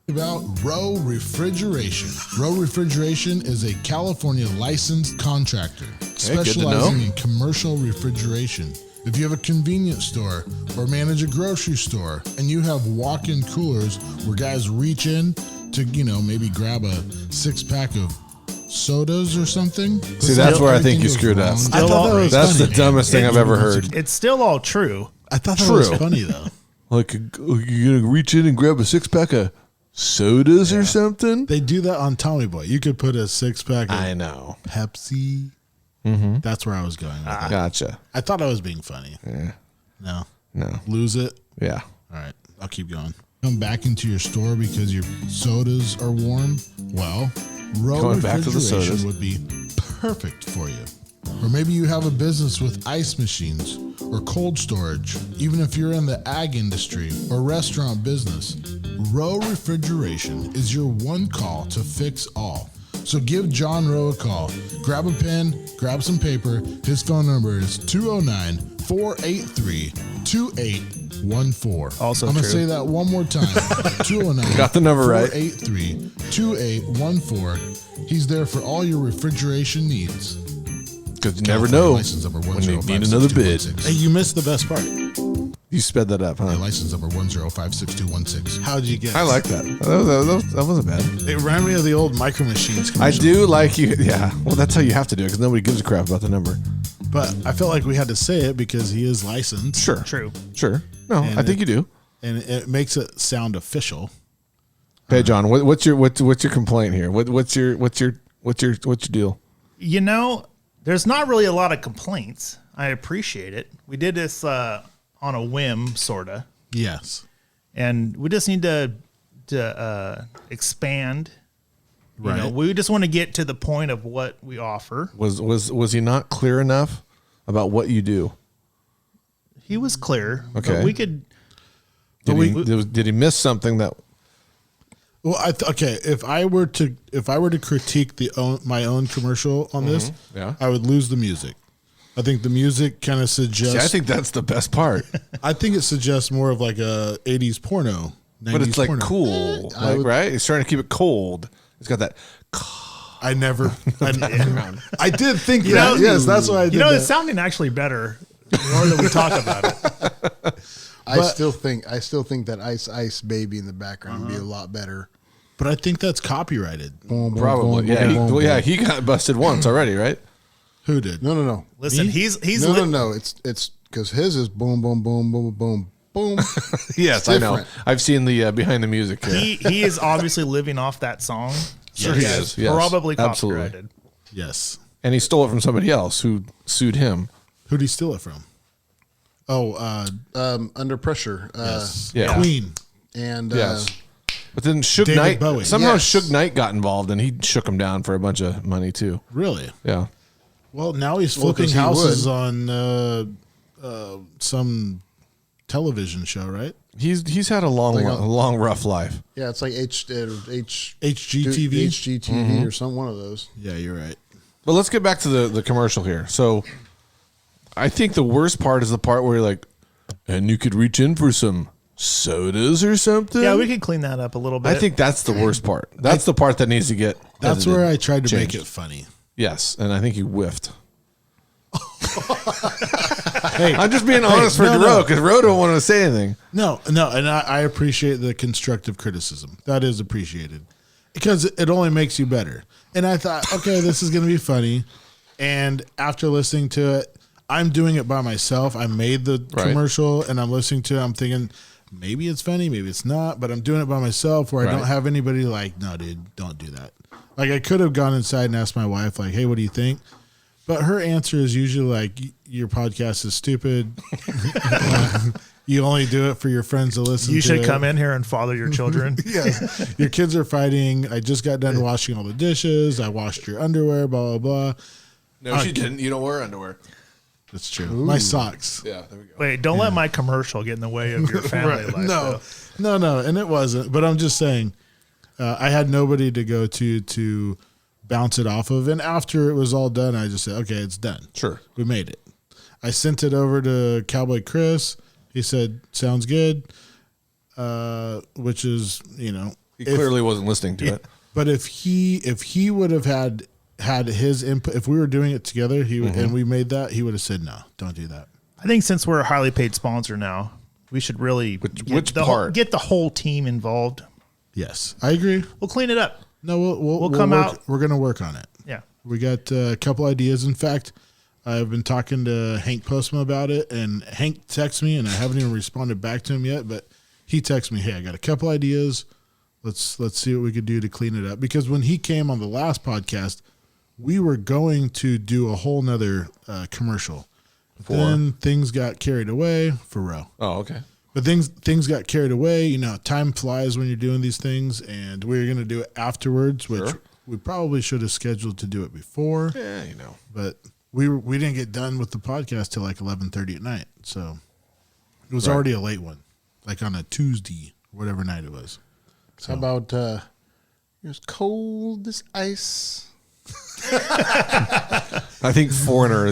About Roe Refrigeration. Roe Refrigeration is a California licensed contractor specializing in commercial refrigeration. If you have a convenience store or manage a grocery store and you have walk-in coolers where guys reach in to, maybe grab a 6-pack of sodas or something. See, that's where I think you screwed up. That's the dumbest thing I've ever heard. It's still all true. I thought that was funny, though. Like, you're going to reach in and grab a 6-pack of sodas or something? They do that on Tommy Boy. You could put a 6-pack of Pepsi. Mm-hmm. That's where I was going with it. Gotcha. I thought I was being funny. Yeah. No. No. Lose it? Yeah. All right. I'll keep going. Come back into your store because your sodas are warm? Well, Roe Going back to the Refrigeration sodas. would be perfect for you. Or maybe you have a business with ice machines or cold storage. Even if you're in the ag industry or restaurant business, Roe Refrigeration is your one call to fix all. So give John Rowe a call. Grab a pen, grab some paper. His phone number is 209-483-2814. Also I'm going to true. say that one more time. 209 Got the number right. 483-2814. He's there for all your refrigeration needs. Because you never know License number when you need another bid. 1056216. Hey, you missed the best part. You sped that up, huh? License number 1056216. How'd you get? I like that. That wasn't bad. It reminded me of the old Micro Machines I commercial. do like you. Yeah. Well, that's how you have to do it because nobody gives a crap about the number. But I felt like we had to say it because he is licensed. Sure. True. Sure. No, And I think you do. And it makes it sound official. Hey, John, what's your complaint here? What's your deal? You know, there's not really a lot of complaints. I appreciate it. We did this on a whim, sorta. Yes. And we just need to expand. Right. You know, we just want to get to the point of what we offer. Was he not clear enough about what you do? He was clear. Okay. But we could. Did he miss something that? Well, okay. If I were to critique my own commercial on this, yeah. I would lose the music. I think the music kind of suggests. See, I think that's the best part. I think it suggests more of like a 80s porno. 90s But it's like porno. cool, right? It's trying to keep it cold. It's got that. I did think You that. know, Yes, that's why I did. it's sounding actually better the more that we talk about it. I still think that Ice Baby in the background would be a lot better. But I think that's copyrighted. Probably, yeah. He got busted once already, right? Who did? No. Listen, he's no. It's because his is boom, boom, boom, boom, boom, boom. Yes, I know. I've seen the behind the music. Here. He is obviously living off that song. Sure, he is. Yes, probably absolutely. copyrighted. Yes. And he stole it from somebody else who sued him. Who'd he steal it from? Oh, Under Pressure. Yeah. Queen. And yes. But then Suge David Knight, Bowie. somehow Yes. Suge Knight got involved and he shook him down for a bunch of money too. Really? Yeah. Well, now he's 'cause flipping he houses would. on some television show, right? He's had a long rough life. yeah, it's like HGTV? HGTV or some one of those. Yeah, you're right. But let's get back to the commercial here. So I think the worst part is the part where you're like, and you could reach in for some sodas or something. Yeah, we could clean that up a little bit. I think that's the worst part. That's the part that needs to get That's edited, where I tried to changed. make it funny. Yes, and I think you whiffed. Hey, I'm just being honest for Ro, because Ro don't want to say anything. No, and I appreciate the constructive criticism. That is appreciated because it only makes you better. And I thought, okay, this is going to be funny. And after listening to it, I'm doing it by myself. I made the commercial and I'm listening to it. I'm thinking maybe it's funny, maybe it's not, but I'm doing it by myself where I don't have anybody like, no, dude, don't do that. Like I could have gone inside and asked my wife, like, hey, what do you think? But her answer is usually like, your podcast is stupid. You only do it for your friends to listen to. You should come in here and father your children. Yeah. Your kids are fighting. I just got done washing all the dishes. I washed your underwear, blah, blah, blah. No, she didn't. You don't wear underwear. That's true. Ooh. My socks. Yeah, there we go. Wait, don't let my commercial get in the way of your family life. No. And it wasn't. But I'm just saying, I had nobody to go to bounce it off of. And after it was all done, I just said, okay, it's done. Sure. We made it. I sent it over to Cowboy Chris. He said, sounds good. Which is, you know. He clearly wasn't listening to it. But if he would have had his input, if we were doing it together, and we made that, he would have said, no, don't do that. I think since we're a highly paid sponsor now, we should really get the whole team involved. Yes, I agree. We'll clean it up. No, we'll come out. We're going to work on it. Yeah. We got a couple ideas. In fact, I've been talking to Hank Postma about it, and Hank texted me, and I haven't even responded back to him yet, but he texted me, hey, I got a couple ideas. Let's see what we could do to clean it up. Because when he came on the last podcast, we were going to do a whole nother commercial. Then things got carried away for Roe. Oh, okay. But things got carried away. You know, time flies when you're doing these things, and we were going to do it afterwards, which we probably should have scheduled to do it before. Yeah, you know. But we didn't get done with the podcast till like 11:30 at night, so it was already a late one, like on a Tuesday, whatever night it was. So. How about you're as cold as ice? I think Foreigner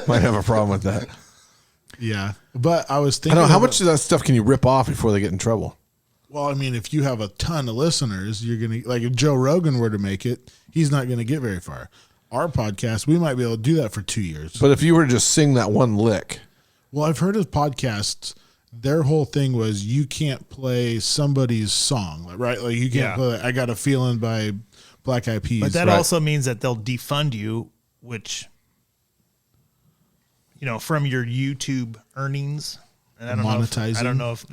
might have a problem with that. Yeah, but I was thinking, I know how much of that stuff can you rip off before they get in trouble? Well, I mean, if you have a ton of listeners, you're gonna, like, if Joe Rogan were to make it, he's not gonna get very far. Our podcast, we might be able to do that for 2 years. But if you were to just sing that one lick, well, I've heard of podcasts. Their whole thing was you can't play somebody's song, right? Like you can't play "I Got a Feeling" by Black Eyed Peas. But that also means that they'll defund you, which, you know, from your YouTube earnings. And I don't know if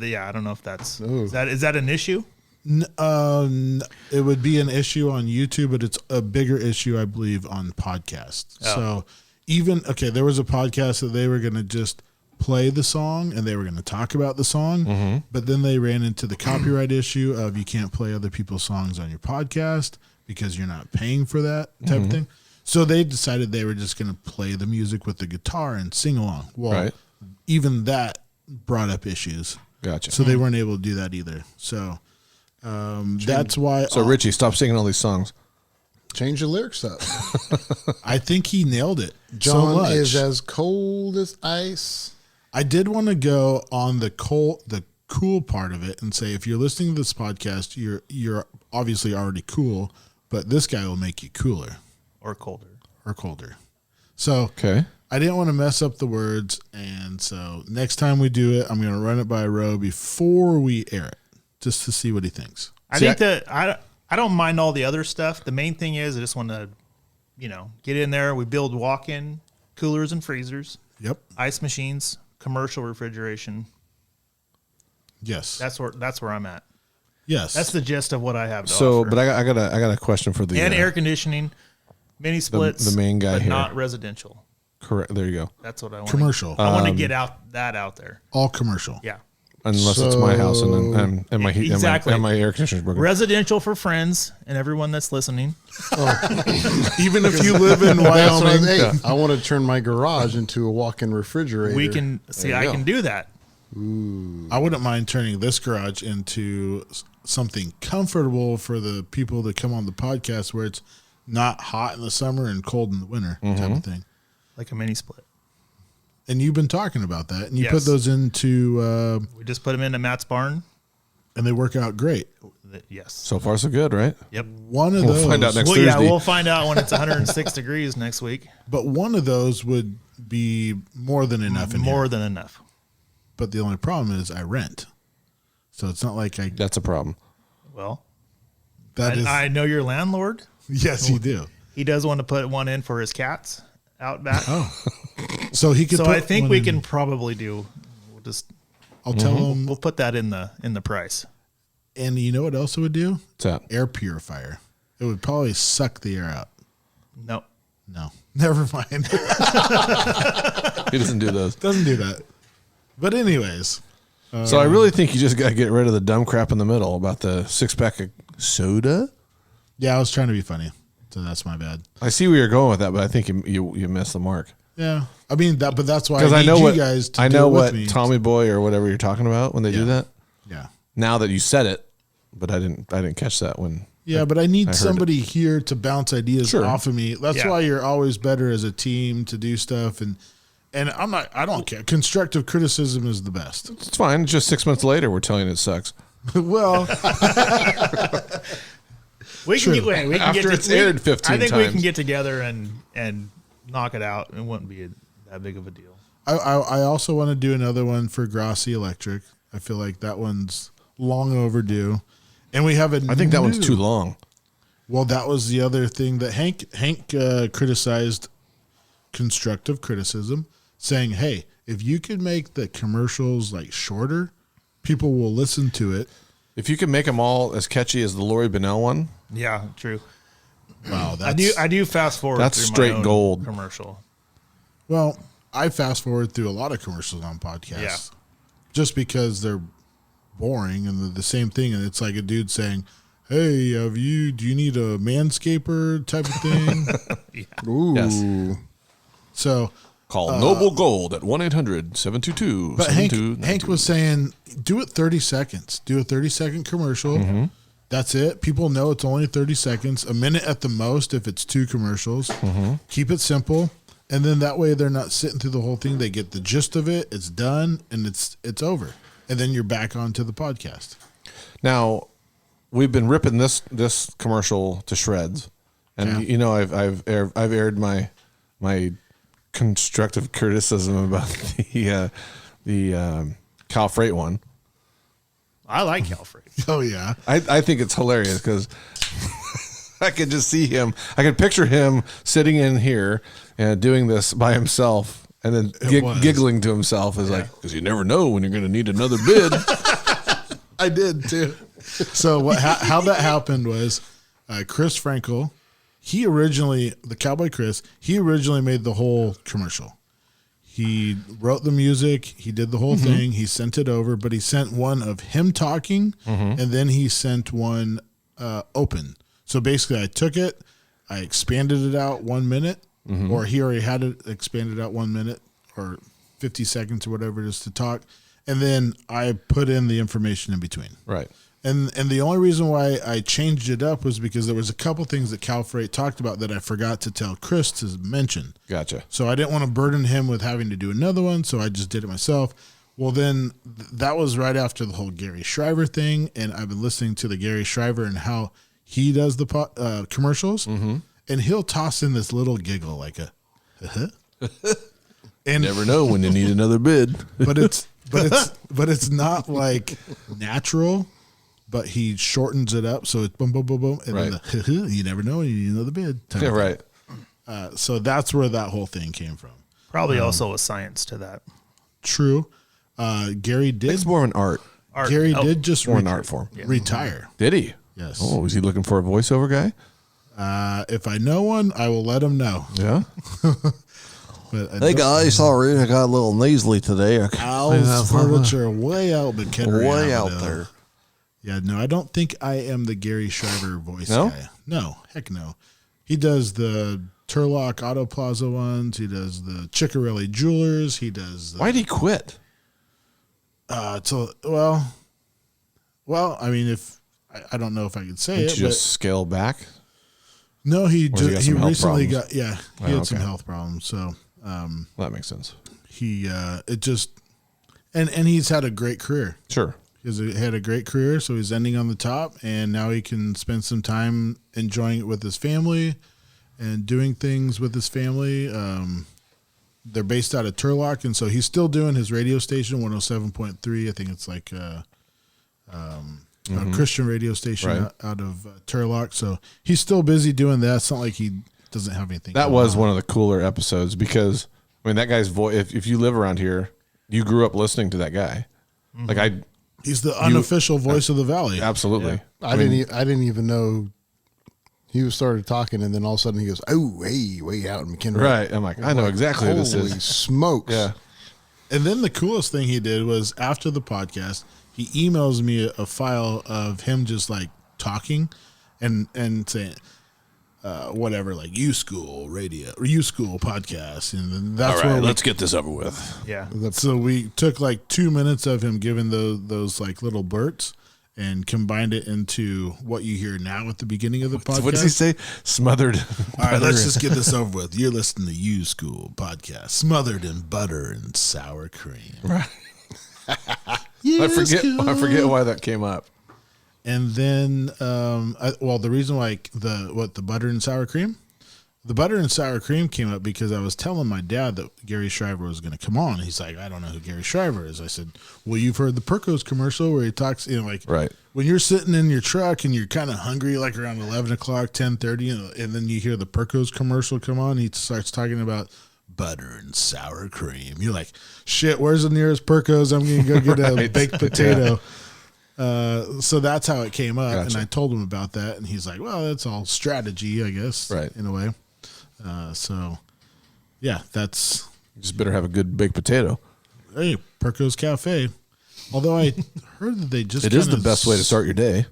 that's is that an issue? It would be an issue on YouTube, but it's a bigger issue, I believe, on podcasts. So there was a podcast that they were going to just play the song and they were going to talk about the song, but then they ran into the copyright issue of you can't play other people's songs on your podcast because you're not paying for that type of thing. So they decided they were just going to play the music with the guitar and sing along. Well, even that brought up issues. Gotcha. So they weren't able to do that either. So that's why. So Ritchie, stop singing all these songs. Change the lyrics up. I think he nailed it. John so much. is as cold as ice. I did want to go on the cool part of it and say, if you're listening to this podcast, you're obviously already cool, but this guy will make you cooler or colder. So I didn't want to mess up the words, and so next time we do it, I'm going to run it by Roe before we air it, just to see what he thinks. I don't mind all the other stuff. The main thing is I just want to, get in there. We build walk-in coolers and freezers. Yep. Ice machines, commercial refrigeration. Yes. That's where I'm at. Yes. That's the gist of what I have to So, offer. but I got a question for the air conditioning, mini splits, the main guy but here. Not residential. Correct. There you go. That's what I want. Commercial. I want to get that out there. All commercial. Yeah. Unless it's my house and my heat and my air conditioner's broken. Residential for friends and everyone that's listening. Even if you live in Wyoming. I want to turn my garage into a walk-in refrigerator. We can see. I can do that. Ooh. I wouldn't mind turning this garage into something comfortable for the people that come on the podcast, where it's not hot in the summer and cold in the winter type of thing. Like a mini split. And you've been talking about that, and you put those into. We just put them into Matt's barn, and they work out great. Yes. So far, so good, right? Yep. One of those. We'll find out next Thursday. Thursday. Yeah, we'll find out when it's 106 degrees next week. But one of those would be more than enough. Than enough. But the only problem is I rent, so it's not like I. That's a problem. Well, I know your landlord. Yes, you do. He does want to put one in for his cats out back. Oh, so he could. So put I think one we in. can probably do. We'll just. I'll tell him. We'll put that in the price. And you know what else it would do? What's that? Air purifier. It would probably suck the air out. No. Never mind. He doesn't do those. Doesn't do that. But anyways. So I really think you just got to get rid of the dumb crap in the middle about the 6-pack of soda. Yeah, I was trying to be funny, so that's my bad. I see where you're going with that, but I think you missed the mark. Yeah, I mean that, but that's why Because I know need what you guys to I do know it with what me. Tommy Boy or whatever you're talking about when they do that. Yeah. Now that you said it, but I didn't catch that when. Yeah, but I need heard somebody here to bounce ideas off of me. That's why you're always better as a team to do stuff, and I don't care. Constructive criticism is the best. It's fine. Just 6 months later, we're telling you it sucks. Well, we can After it's aired 15 I think times. we can get together and knock it out. It wouldn't be that big of a deal. I also want to do another one for Grossi Electric. I feel like that one's long overdue, and we have I think that one's too long. Well, that was the other thing that Hank criticized. Constructive criticism, saying, "Hey, if you could make the commercials like shorter, people will listen to it. If you can make them all as catchy as the Lori Bennell one, Yeah, true. Wow, I do fast forward. That's through straight my own gold. commercial. Well, I fast forward through a lot of commercials on podcasts, just because they're boring and they're the same thing, and it's like a dude saying." Hey, do you need a manscaper type of thing? Ooh. Yes. So call Noble Gold at 1-800-722. But Hank was saying, do it 30 seconds. Do a 30-second commercial. That's it. People know it's only 30 seconds, a minute at the most if it's 2 commercials. Keep it simple. And then that way they're not sitting through the whole thing. They get the gist of it. It's done and it's over. And then you're back onto the podcast. Now, we've been ripping this commercial to shreds. And you know I've aired my constructive criticism about the Cal Freight one. I like Cal Freight. Oh yeah, I think it's hilarious because I could just see him. I could picture him sitting in here and doing this by himself, and then giggling to himself, like, because you never know when you're going to need another bid. I did too. So how that happened was Chris Frankel, the Cowboy Chris, he originally made the whole commercial. He wrote the music. He did the whole thing. He sent it over, but he sent one of him talking, and then he sent one open. So basically, I took it, I expanded it out 1 minute, or he already had it expanded out 1 minute or 50 seconds or whatever it is to talk, and then I put in the information in between. Right. And the only reason why I changed it up was because there was a couple things that Cal Freight talked about that I forgot to tell Chris to mention. Gotcha. So I didn't want to burden him with having to do another one, so I just did it myself. Well, then that was right after the whole Gary Shriver thing, and I've been listening to the Gary Shriver and how he does the commercials, and he'll toss in this little giggle like a, and never know when you need another bid. But it's not like natural. But he shortens it up, so it's boom, boom, boom, boom, and then you never know, you know the bid. Yeah, right. So that's where that whole thing came from. Probably also a science to that. True. Gary did. It's more of an art. Gary did just more an art form. Retire. Did he? Yes. Oh, is he looking for a voiceover guy? If I know one, I will let him know. Yeah. But hey guys, sorry, I got a little nasally today. Al's furniture way out, but way out there. Yeah, no, I don't think I am the Gary Shriver voice No? guy. No, heck no. He does the Turlock Auto Plaza ones. He does the Ciccarelli Jewelers. He does. Why'd he quit? Well, I mean, if I don't know if I could say Did it, you but just scale back? no, he some health recently problems? he had some health problems. So that makes sense. It just and he's had a great career. Sure. He had a great career, so he's ending on the top, and now he can spend some time enjoying it with his family and doing things with his family. They're based out of Turlock, and so he's still doing his radio station, 107.3. I think it's like a Christian radio station out of Turlock. So he's still busy doing that. It's not like he doesn't have anything. That was one of the cooler episodes because, I mean, that guy's voice, if you live around here, you grew up listening to that guy. Like he's the unofficial voice of the Valley. Absolutely. Yeah. I didn't even know he started talking, and then all of a sudden he goes, "Oh, hey, way out in McKinley." Right. I'm like, I know exactly who this is. Holy smokes! Yeah. And then the coolest thing he did was after the podcast, he emails me a file of him just like talking and saying whatever, like YuSkool radio or YuSkool podcast, and then that's all right, where let's get this over with. Yeah. So we took like 2 minutes of him giving those like little blurts and combined it into what you hear now at the beginning of the podcast. What does he say? Smothered. All right, let's just get this over with. You're listening to YuSkool podcast, smothered in butter and sour cream. Right. I forget why that came up. And then, the reason why the butter and sour cream, the butter and sour cream came up because I was telling my dad that Gary Shriver was going to come on. He's like, I don't know who Gary Shriver is. I said, well, you've heard the Perco's commercial where he talks, right. When you're sitting in your truck and you're kind of hungry, like around 11 o'clock, 10:30, and then you hear the Perco's commercial come on, he starts talking about butter and sour cream. You're like, shit, where's the nearest Perco's? I'm going to go get a baked potato. So that's how it came up. Gotcha. And I told him about that. And he's like, well, that's all strategy, I guess, right, in a way. So, yeah, that's... You just better have a good baked potato. Hey, Perco's Cafe. Although I heard that they just... It is the best way to start your day.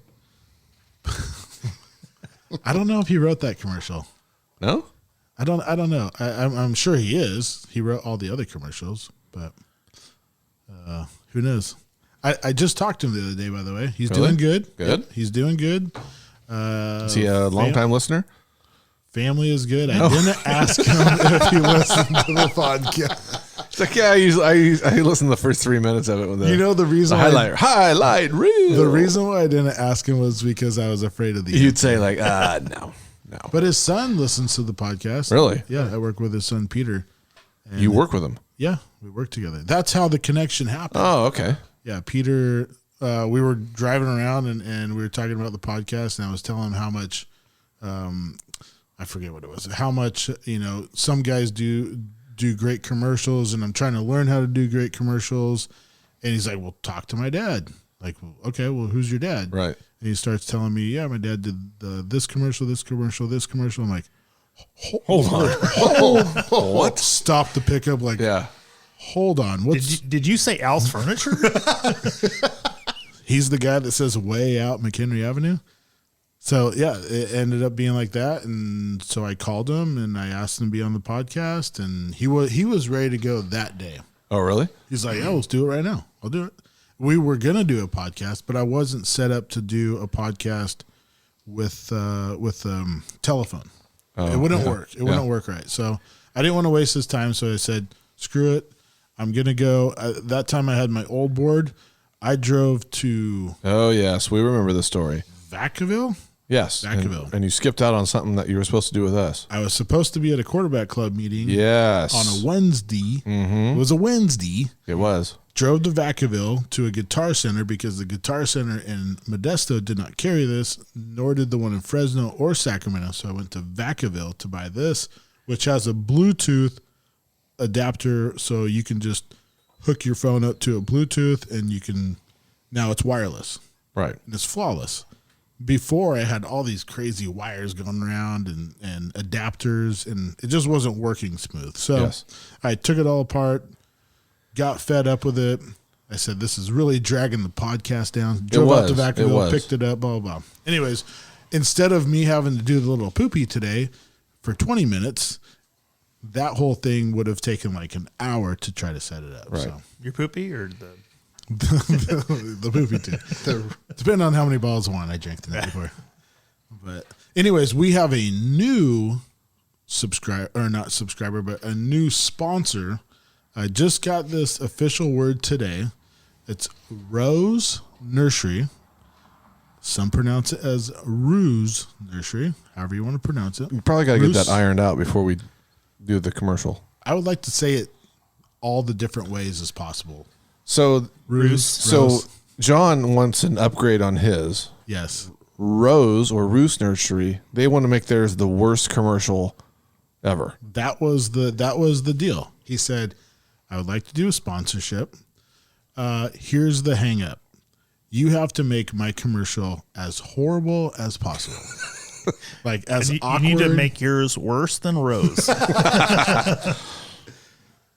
I don't know if he wrote that commercial. No? I don't know. I'm sure he is. He wrote all the other commercials, but who knows? I just talked to him the other day, by the way. He's doing good. Good. Yep, he's doing good. Is he a long-time listener? Family is good. I didn't ask him if he listened to the podcast. It's like, yeah, I listened to the first 3 minutes of it. With the reason highlight reel. The reason why I didn't ask him was because I was afraid of the. You'd say like, no. But his son listens to the podcast. Really? Yeah, I work with his son Peter. You work with him? Yeah, we work together. That's how the connection happened. Oh, okay. Yeah, Peter. We were driving around and we were talking about the podcast, and I was telling him how much. I forget what it was. How much some guys do great commercials, and I'm trying to learn how to do great commercials. And he's like, "Well, talk to my dad." Like, okay, well, who's your dad? Right. And he starts telling me, yeah, my dad did this commercial, this commercial, this commercial. I'm like, Hold on. What? Stop the pickup. Like, Yeah. hold on. What's Did you say Al's Furniture? He's the guy that says way out McHenry Avenue. So yeah, it ended up being like that, and so I called him and I asked him to be on the podcast, and he was ready to go that day. Oh, really? He's like, "Yeah, let's do it right now. I'll do it." We were gonna do a podcast, but I wasn't set up to do a podcast with telephone. Oh, it wouldn't yeah. work. It wouldn't work right. So I didn't want to waste his time. So I said, "Screw it. I'm gonna go." That time I had my old board. I drove to Oh, yes. We remember the story. Vacaville. Yes. Vacaville. And you skipped out on something that you were supposed to do with us. I was supposed to be at a quarterback club meeting. Yes. On a Wednesday. Mm-hmm. It was a Wednesday. It was. Drove to Vacaville to a guitar center because the guitar center in Modesto did not carry this, nor did the one in Fresno or Sacramento. So I went to Vacaville to buy this, which has a Bluetooth adapter, so you can just hook your phone up to a Bluetooth, and you can now it's wireless. Right. And it's flawless. Before, I had all these crazy wires going around and adapters, and it just wasn't working smooth. So Yes. I took it all apart, got fed up with it. I said, this is really dragging the podcast down. Drove out to Vacaville, picked it up, blah, blah, blah. Anyways, instead of me having to do the little poopy today for 20 minutes, that whole thing would have taken like an hour to try to set it up. Right. So. Your poopy or the the poopy too. Depending on how many bottles of wine I drank the night before. But anyways, we have a new not subscriber, but a new sponsor. I just got this official word today. It's Roos Nursery. Some pronounce it as Roos Nursery, however you want to pronounce it. You probably got to get Roos. that ironed out before we do the commercial. I would like to say it all the different ways as possible. So, Roos. John wants an upgrade on his. Yes. Roos Roos Nursery, they want to make theirs the worst commercial ever. That was the deal. He said, I would like to do a sponsorship. Here's the hang up. You have to make my commercial as horrible as possible. Like as awkward. You need to make yours worse than Rose.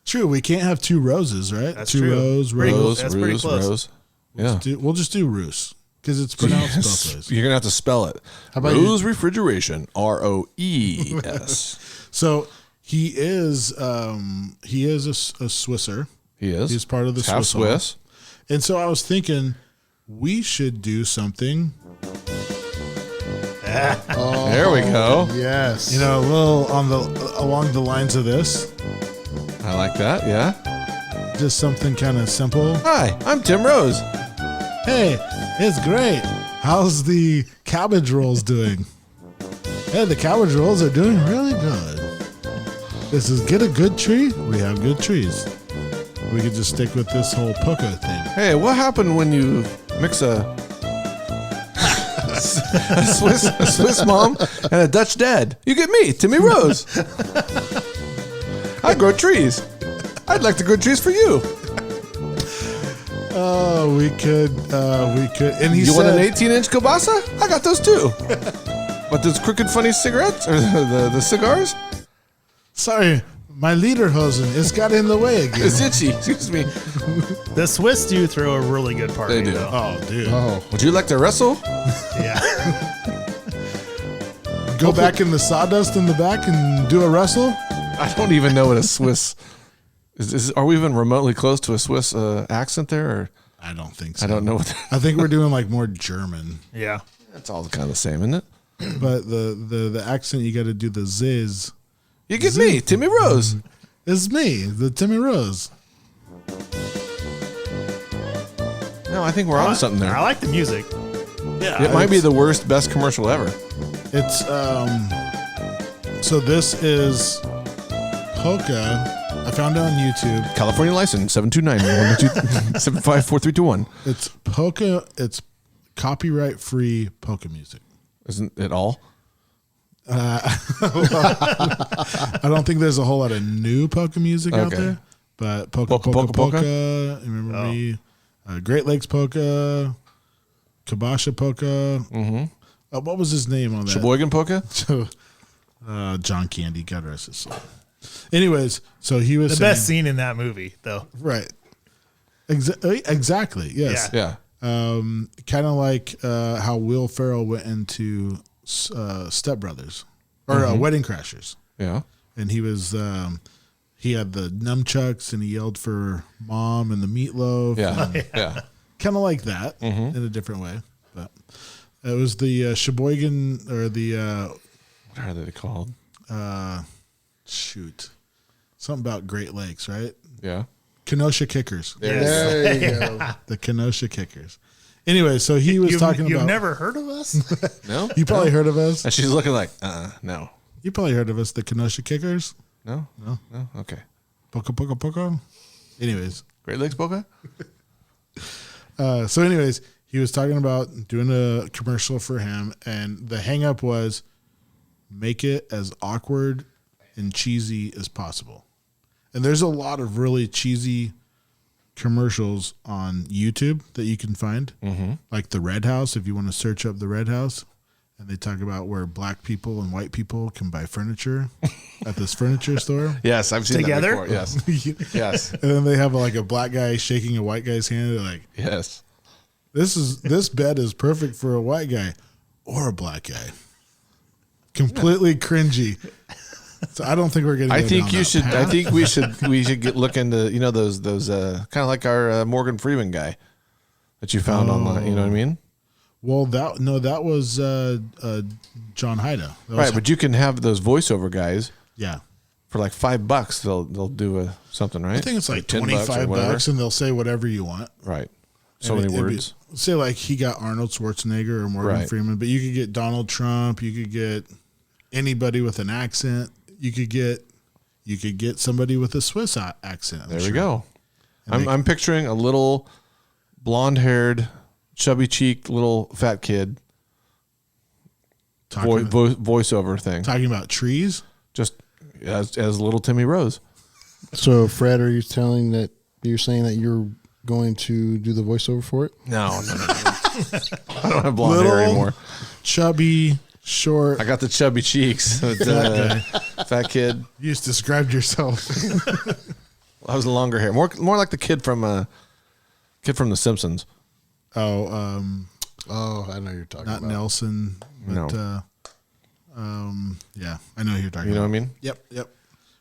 True, we can't have two roses, right? That's two true. Rose. That's pretty close. Rose. Yeah. We'll just do Roos because it's pronounced both ways. You're gonna have to spell it. How about Roos Refrigeration, ROES. So he is a Swisser. He is. He's part of the half Swiss. Swiss. And so I was thinking we should do something. There we go. Yes. You know, a little along the lines of this. I like that. Yeah. Just something kind of simple. Hi, I'm Tim Rose. Hey, it's great. How's the cabbage rolls doing? Hey, the cabbage rolls are doing really good. This is get a good tree. We have good trees. We could just stick with this whole poker thing. Hey, what happened when you mix a Swiss mom and a Dutch dad? You get me, Timmy Rose. I grow trees. I'd like to grow trees for you. Oh, we could. And he You said, want an 18-inch kielbasa? I got those too. What, those crooked funny cigarettes or the cigars? Sorry, my lederhosen. It's got in the way again. It's itchy. Excuse me. The Swiss do throw a really good party. They do. Though. Oh, dude. Oh, Would you like to wrestle? Yeah. Go back in the sawdust in the back and do a wrestle? I don't even know what a Swiss is. Are we even remotely close to a Swiss accent there? Or? I don't think so. I don't know what. I think we're doing like more German. Yeah. It's all kind of the same, isn't it? But the accent, you got to do the ziz. You get me, Timmy Rose. It's me, the Timmy Rose. No, I think we're on something there. I like the music. Yeah, It might be the worst, best commercial ever. It's so this is polka. I found it on YouTube. California license 729-112-754321. It's polka. It's copyright free polka music. Isn't it all? I don't think there's a whole lot of new polka music out Okay. there, but polka. You remember me? Great Lakes Polka, Kabasha Polka. Mm-hmm. What was his name on that? Sheboygan Polka? John Candy, God rest his soul. Anyways, so he was the best scene in that movie, though. Right. Exactly. Yes. Yeah. Kind of like how Will Ferrell went into Step Brothers or Wedding Crashers. Yeah. And he was he had the nunchucks and he yelled for mom and the meatloaf. Yeah. Kind of like that in a different way. But it was the Sheboygan or the what are they called? Something about Great Lakes, right? Yeah. Kenosha Kickers. There you go. The Kenosha Kickers. Anyway, so he was talking about. You've never heard of us? No. You probably heard of us. And she's looking like, no. You probably heard of us, the Kenosha Kickers. No. Okay. Poco. Anyways. Great Lakes Polka? So anyways, he was talking about doing a commercial for him, and the hang up was make it as awkward and cheesy as possible. And there's a lot of really cheesy commercials on YouTube that you can find, like the Red House. If you want to search up the Red House, and they talk about where black people and white people can buy furniture at this furniture store. Yes, I've seen Together? that before. Yes. Yes. And then they have like a black guy shaking a white guy's hand. They're like, Yes. this bed is perfect for a white guy or a black guy. Completely cringy. So I don't think we're getting. I think you should. I think we should look into those kind of like our Morgan Freeman guy that you found online. You know what I mean? Well, that was John Haida. Right, but you can have those voiceover guys. Yeah. For like $5, they'll do something, right? I think it's like $10 $25, and they'll say whatever you want. Right. So many words. Say like he got Arnold Schwarzenegger or Morgan Freeman, but you could get Donald Trump. You could get anybody with an accent. You could get somebody with a Swiss accent. There we go. I'm picturing a little blonde-haired, chubby-cheeked, little fat kid. Voiceover thing. Talking about trees. Just as little Timmy Rose. So, Fred, are you saying that you're going to do the voiceover for it? No. I don't have blonde hair anymore. Chubby, short. I got the chubby cheeks. Fat kid. You just described yourself. I was longer hair. More like the kid from The Simpsons. Oh, I know you're talking about. Not Nelson. But, No. Yeah, I know who you're talking about. You know what I mean? Yep.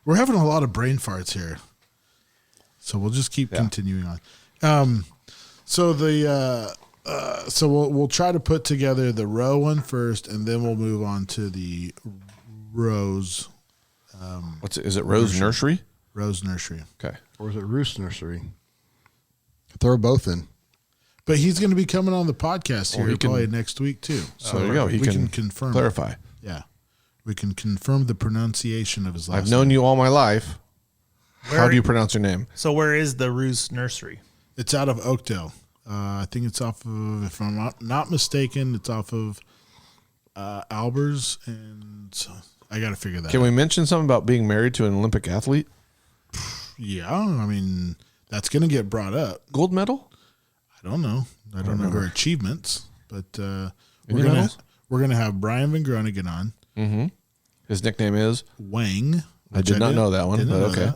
We're having a lot of brain farts here. So we'll just keep continuing on. So we'll try to put together the Roe one first, and then we'll move on to the Rose. Is it Roos Nursery? Roos Nursery. Okay. Or is it Roos Nursery? Throw both in. But he's going to be coming on the podcast here probably next week too. So there you go. He can confirm. Clarify. Yeah. We can confirm the pronunciation of his last name. I've known you all my life. How do you pronounce your name? So where is the Roos Nursery? It's out of Oakdale. I think it's off of, if I'm not mistaken, it's off of Albers, and I got to figure that Can out. we mention something about being married to an Olympic athlete? Yeah, I mean, that's going to get brought up. Gold medal? I don't know. I don't know her achievements, but we're gonna have Brian Van Groningen on. Mm-hmm. His nickname is Wang. I did not know that one, but okay.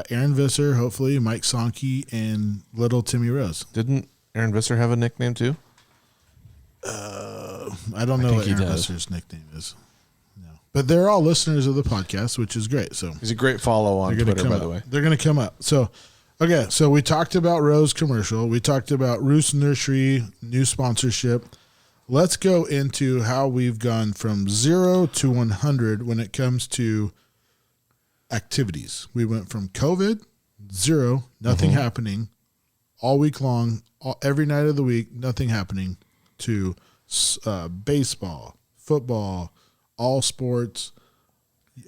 Aaron Visser, hopefully, Mike Sonke, and little Timmy Rose. Didn't Aaron Visser have a nickname too? I don't know what Aaron Visser's nickname is. No, but they're all listeners of the podcast, which is great. So he's a great follow on Twitter, by the way. They're going to come up. So, okay, so we talked about Roe's commercial. We talked about Roos Nursery, new sponsorship. Let's go into how we've gone from 0 to 100 when it comes to activities. We went from COVID, 0, nothing happening, all week long, every night of the week, nothing happening, to baseball, football, all sports.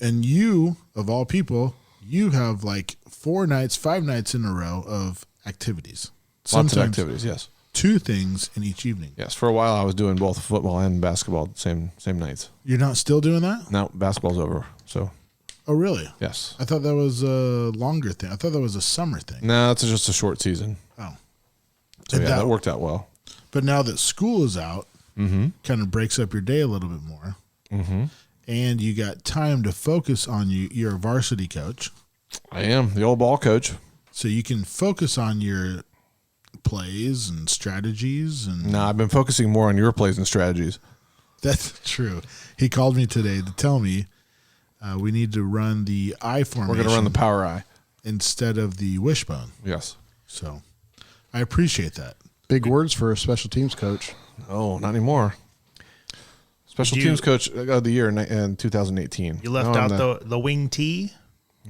And you, of all people, you have like 4 nights, 5 nights in a row of activities. Lots of activities, yes. 2 things in each evening. Yes, for a while I was doing both football and basketball same nights. You're not still doing that? No, basketball's over. So. Oh, really? Yes. I thought that was a longer thing. I thought that was a summer thing. No, it's just a short season. Oh. So yeah, that worked out well. But now that school is out, Mm-hmm. kind of breaks up your day a little bit more. Mm-hmm. And you got time to focus on you. You're a varsity coach. I am the old ball coach. So you can focus on your plays and strategies. And No, I've been focusing more on your plays and strategies. That's true. He called me today to tell me we need to run the I formation. We're going to run the power I instead of the wishbone. Yes. So I appreciate that. Big words for a special teams coach. Oh, not anymore. Special teams coach of the year in 2018. You left out the wing tee.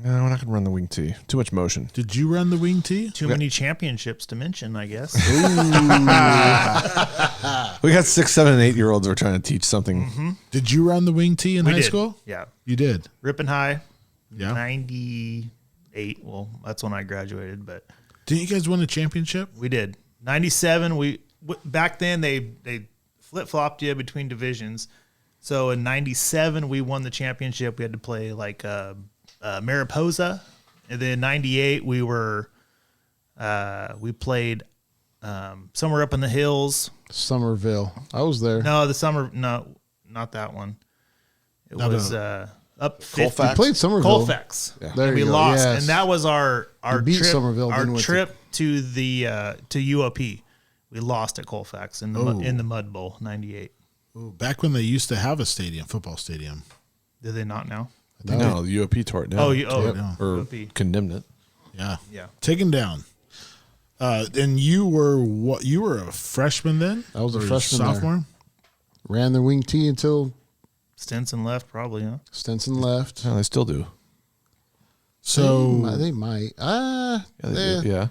No, we're not going to run the wing tee. Too much motion. Did you run the wing tee? Too many championships to mention, I guess. We got 6, 7, and 8-year-olds we're trying to teach something. Mm-hmm. Did you run the wing tee in high school? Yeah. You did? Ripping high. Yeah. 98. Well, that's when I graduated, but. Didn't you guys win a championship? We did. 97, back then they flip-flopped you between divisions. So in 97, we won the championship. We had to play like Mariposa. And then 98, we played somewhere up in the hills. Somerville. I was there. No, not that one. It was up 50. We played Somerville. Colfax. Yeah. And we lost. Yes. And that was our beat trip, Somerville, our trip to the to UOP. We lost at Colfax in the Mud Bowl, 98. Ooh, back when they used to have a football stadium. Do they not now? No, the UOP tore it down. Or UOP. Condemned it. Yeah. Yeah. Taken down. And you were what? You were a freshman then? I was a freshman. Sophomore? There. Ran the wing tee until Stinson left, probably, huh? Stinson left. No, they still do. So they might. Yeah, they do. Yeah.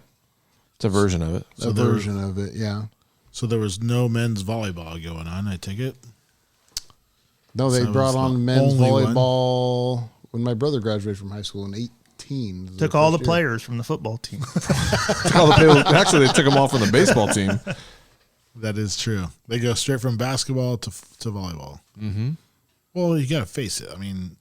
It's a version of it. A version of it, yeah. So there was no men's volleyball going on, I take it? No, they So brought it's on the men's only volleyball when my brother graduated from high school in 18. Took all the players from the football team. Actually, they took them all from the baseball team. That is true. They go straight from basketball to volleyball. Mm-hmm. Well, you got to face it. I mean,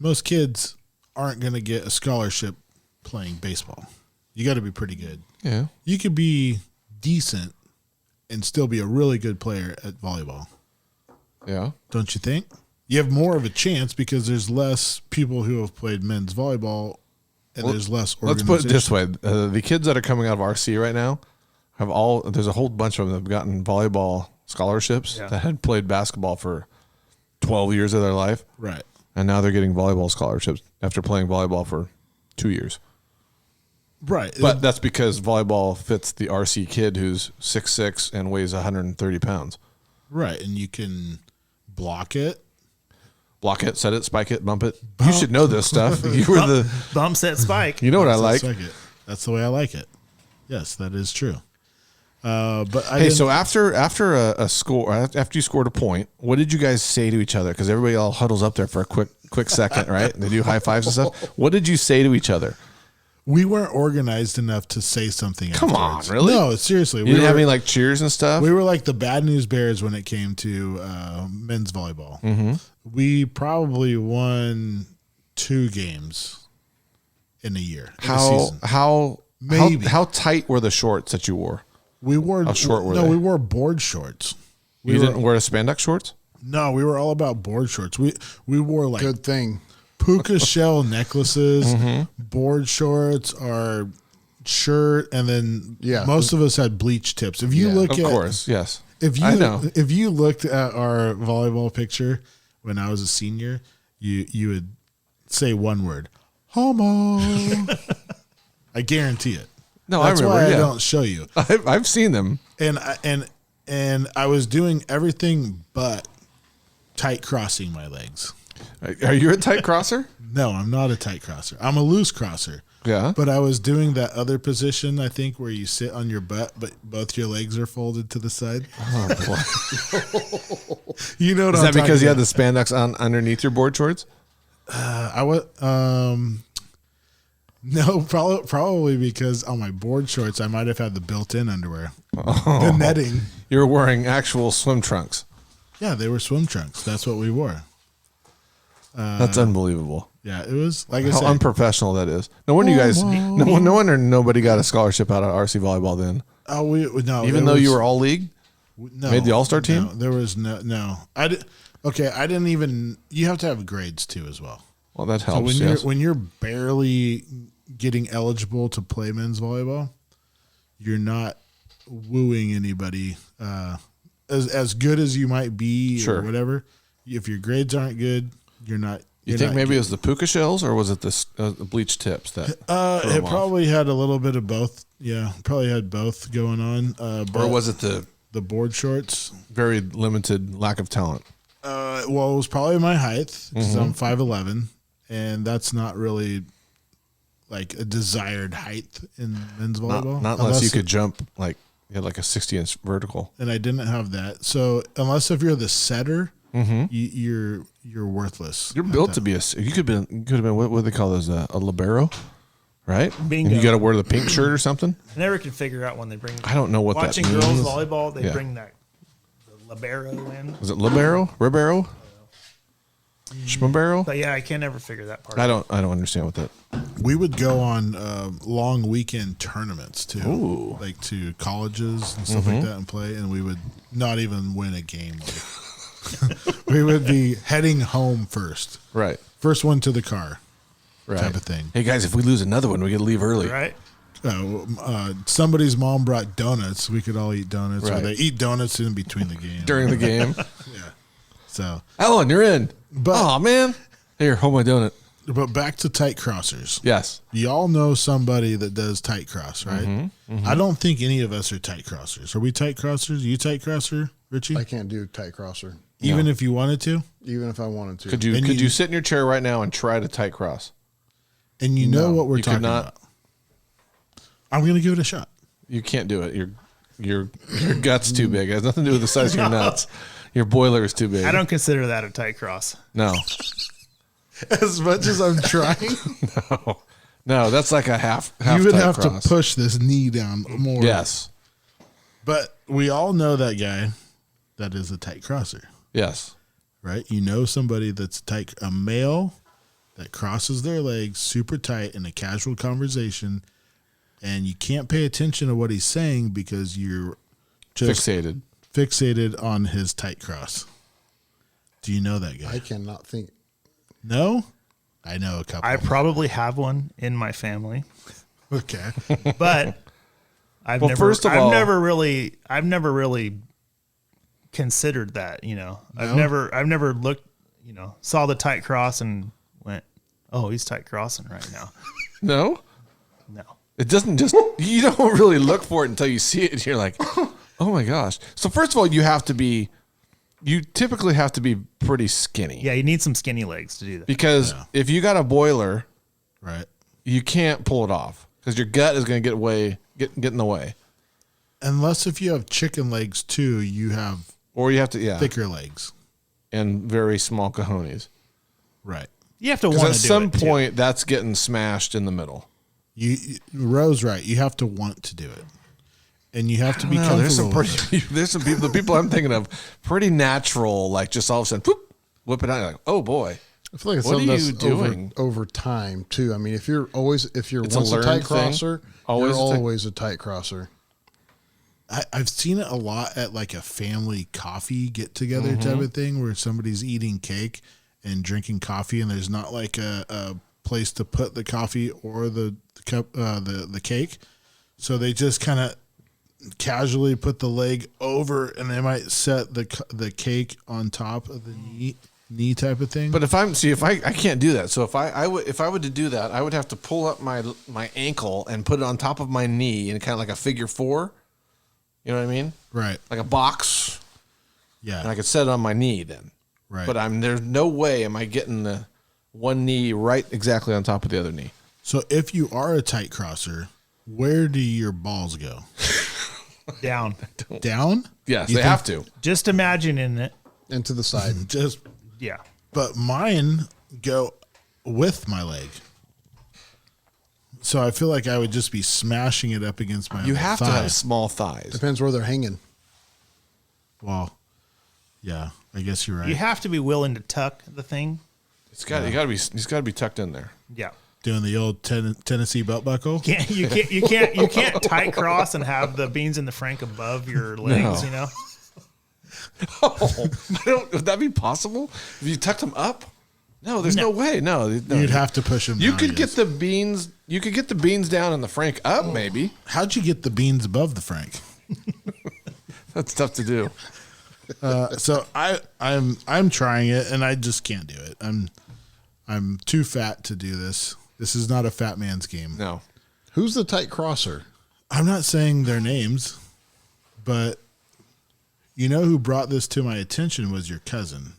most kids aren't going to get a scholarship playing baseball. You got to be pretty good. Yeah. You could be decent and still be a really good player at volleyball. Yeah. Don't you think? You have more of a chance because there's less people who have played men's volleyball and there's less organization. Let's put it this way. The kids that are coming out of RC right now there's a whole bunch of them that have gotten volleyball scholarships that had played basketball for 12 years of their life. Right. And now they're getting volleyball scholarships after playing volleyball for 2 years. Right. But that's because volleyball fits the RC kid who's 6'6" and weighs 130 pounds. Right. And you can block it, set it, spike it, bump it. You should know this stuff. You were the bump, set, spike. You know what I like. That's the way I like it. Yes, that is true. But so after a score, after you scored a point, what did you guys say to each other? Because everybody all huddles up there for a quick second, right? They do high fives and stuff. What did you say to each other? We weren't organized enough to say something. Come afterwards. on, really? No, seriously. You didn't have any like cheers and stuff? We were like the Bad News Bears when it came to men's volleyball. Mm-hmm. We probably won 2 games in a year. How tight were the shorts that you wore? We wore how short were they? We wore board shorts. You didn't wear spandex shorts? No, we were all about board shorts. We wore like good thing. Puka shell necklaces, board shorts, our shirt, and then most of us had bleach tips. If you look of course, yes. If you looked at our volleyball picture when I was a senior, you would say one word, homo. I guarantee it. No, that's I remember. Why I don't show you. I've seen them, and I was doing everything but tight crossing my legs. Are you a tight crosser? No, I'm not a tight crosser. I'm a loose crosser. Yeah. But I was doing that other position, I think, where you sit on your butt, but both your legs are folded to the side. Oh, boy. You know what Is I'm that because you had about. the spandex on underneath your board shorts? I was no, probably because on my board shorts I might have had the built-in underwear, the netting. You were wearing actual swim trunks. Yeah, they were swim trunks. That's what we wore. That's unbelievable. Yeah, it was like I how said, unprofessional that is. No wonder you guys. No wonder nobody got a scholarship out of RC volleyball then. Oh, no. Even though you were all league, made the all-star team. No, there was no. I didn't even. You have to have grades too as well. Well, that So helps. when you're barely getting eligible to play men's volleyball, you're not wooing anybody. As good as you might be, or whatever. If your grades aren't good, you're not. You think maybe it was the puka shells, or was it the bleach tips that? It probably had a little bit of both. Yeah, probably had both going on. Or was it the board shorts? Very limited lack of talent. Well, it was probably my height because I'm 5'11", and that's not really like a desired height in men's volleyball. Not unless you could jump like you had like a 60-inch vertical. And I didn't have that. So unless if you're the setter, you're worthless. You're built to be you could have been what do they call those a libero, right? Bingo. And you got to wear the pink shirt or something. I never could figure out when they bring. I don't know what that watching means. girls volleyball. They bring that the libero in. Is it libero? Ribero? Schmabero? But yeah, I can't ever figure that part. I don't understand what that. We would go on long weekend tournaments too, Ooh. like to colleges and stuff like that, and play. And we would not even win a game. We would be heading home first, right? First one to the car, right? Type of thing. Hey guys, if we lose another one, we got to leave early, right? Somebody's mom brought donuts. We could all eat donuts, or Right. they eat donuts in between the game during the game. Yeah. So, Alan, you're in. But, oh man, here, hold my donut. But back to tight crossers. Yes. Y'all know somebody that does tight cross, right? I don't think any of us are tight crossers. Are we tight crossers? Are you tight crosser, Ritchie? I can't do tight crosser. Even if you wanted to? Even if I wanted to. Could you sit in your chair right now and try to tight cross? And you know what we're you could talking not. about. I'm going to give it a shot. You can't do it. Your gut's too big. It has nothing to do with the size of your nuts. Your boiler is too big. I don't consider that a tight cross. No. As much as I'm trying. No, that's like a half you would tight have cross. to push this knee down more. Yes. But we all know that guy that is a tight crosser. Yes. Right? You know somebody that's tight, a male that crosses their legs super tight in a casual conversation, and you can't pay attention to what he's saying because you're just fixated on his tight cross. Do you know that guy? I cannot think. No? I know a couple. I probably have one in my family. Okay. But I've never really considered that, you know. No? I've never looked, you know, saw the tight cross and went, "Oh, he's tight crossing right now." No? No. It doesn't just you don't really look for it until you see it and you're like, "Oh my gosh." So first of all, you typically have to be pretty skinny. Yeah, you need some skinny legs to do that. Because if you got a boiler, right, you can't pull it off because your gut is going to get in the way. Unless if you have chicken legs too, you have thicker legs and very small cojones. Right. You have to want to do it. At some point, that's getting smashed in the middle. Roe's right. You have to want to do it. And you have to be comfortable. There's some people, the people I'm thinking of, pretty natural, like just all of a sudden, whoop, whip it out. You're like, oh boy. I feel like it's what something are that's you doing over time too. I mean, if you're once a learned tight thing. crosser, you're always a tight crosser. I've seen it a lot at like a family coffee get together type of thing where somebody's eating cake and drinking coffee, and there's not like a place to put the coffee or the cup, the cake. So they just kind of casually put the leg over, and they might set the cake on top of the knee type of thing. But I can't do that. So if I were to do that, I would have to pull up my ankle and put it on top of my knee in kind of like a figure four. You know what I mean? Right. Like a box. Yeah. And I could set it on my knee then. Right. But there's no way am I getting the one knee right exactly on top of the other knee. So if you are a tight crosser, where do your balls go? Down. Down? Yes, they have to. Just imagine in it. And to the side. Yeah. But mine go with my leg. So I feel like I would just be smashing it up against my You have thigh. to have small thighs. Depends where they're hanging. Well, yeah, I guess you're right. You have to be willing to tuck the thing. He's got to be tucked in there. Yeah. Doing the old Tennessee belt buckle. You can't tight cross and have the beans in the frank above your legs. No. You know. Would that be possible? If you tucked them up? No, there's no way. No, You'd have to push them. You down, could get the beans. You could get the beans down and the frank up, maybe. How'd you get the beans above the frank? That's tough to do. So I'm trying it, and I just can't do it. I'm too fat to do this. This is not a fat man's game. No. Who's the tight crosser? I'm not saying their names, but you know who brought this to my attention was your cousin,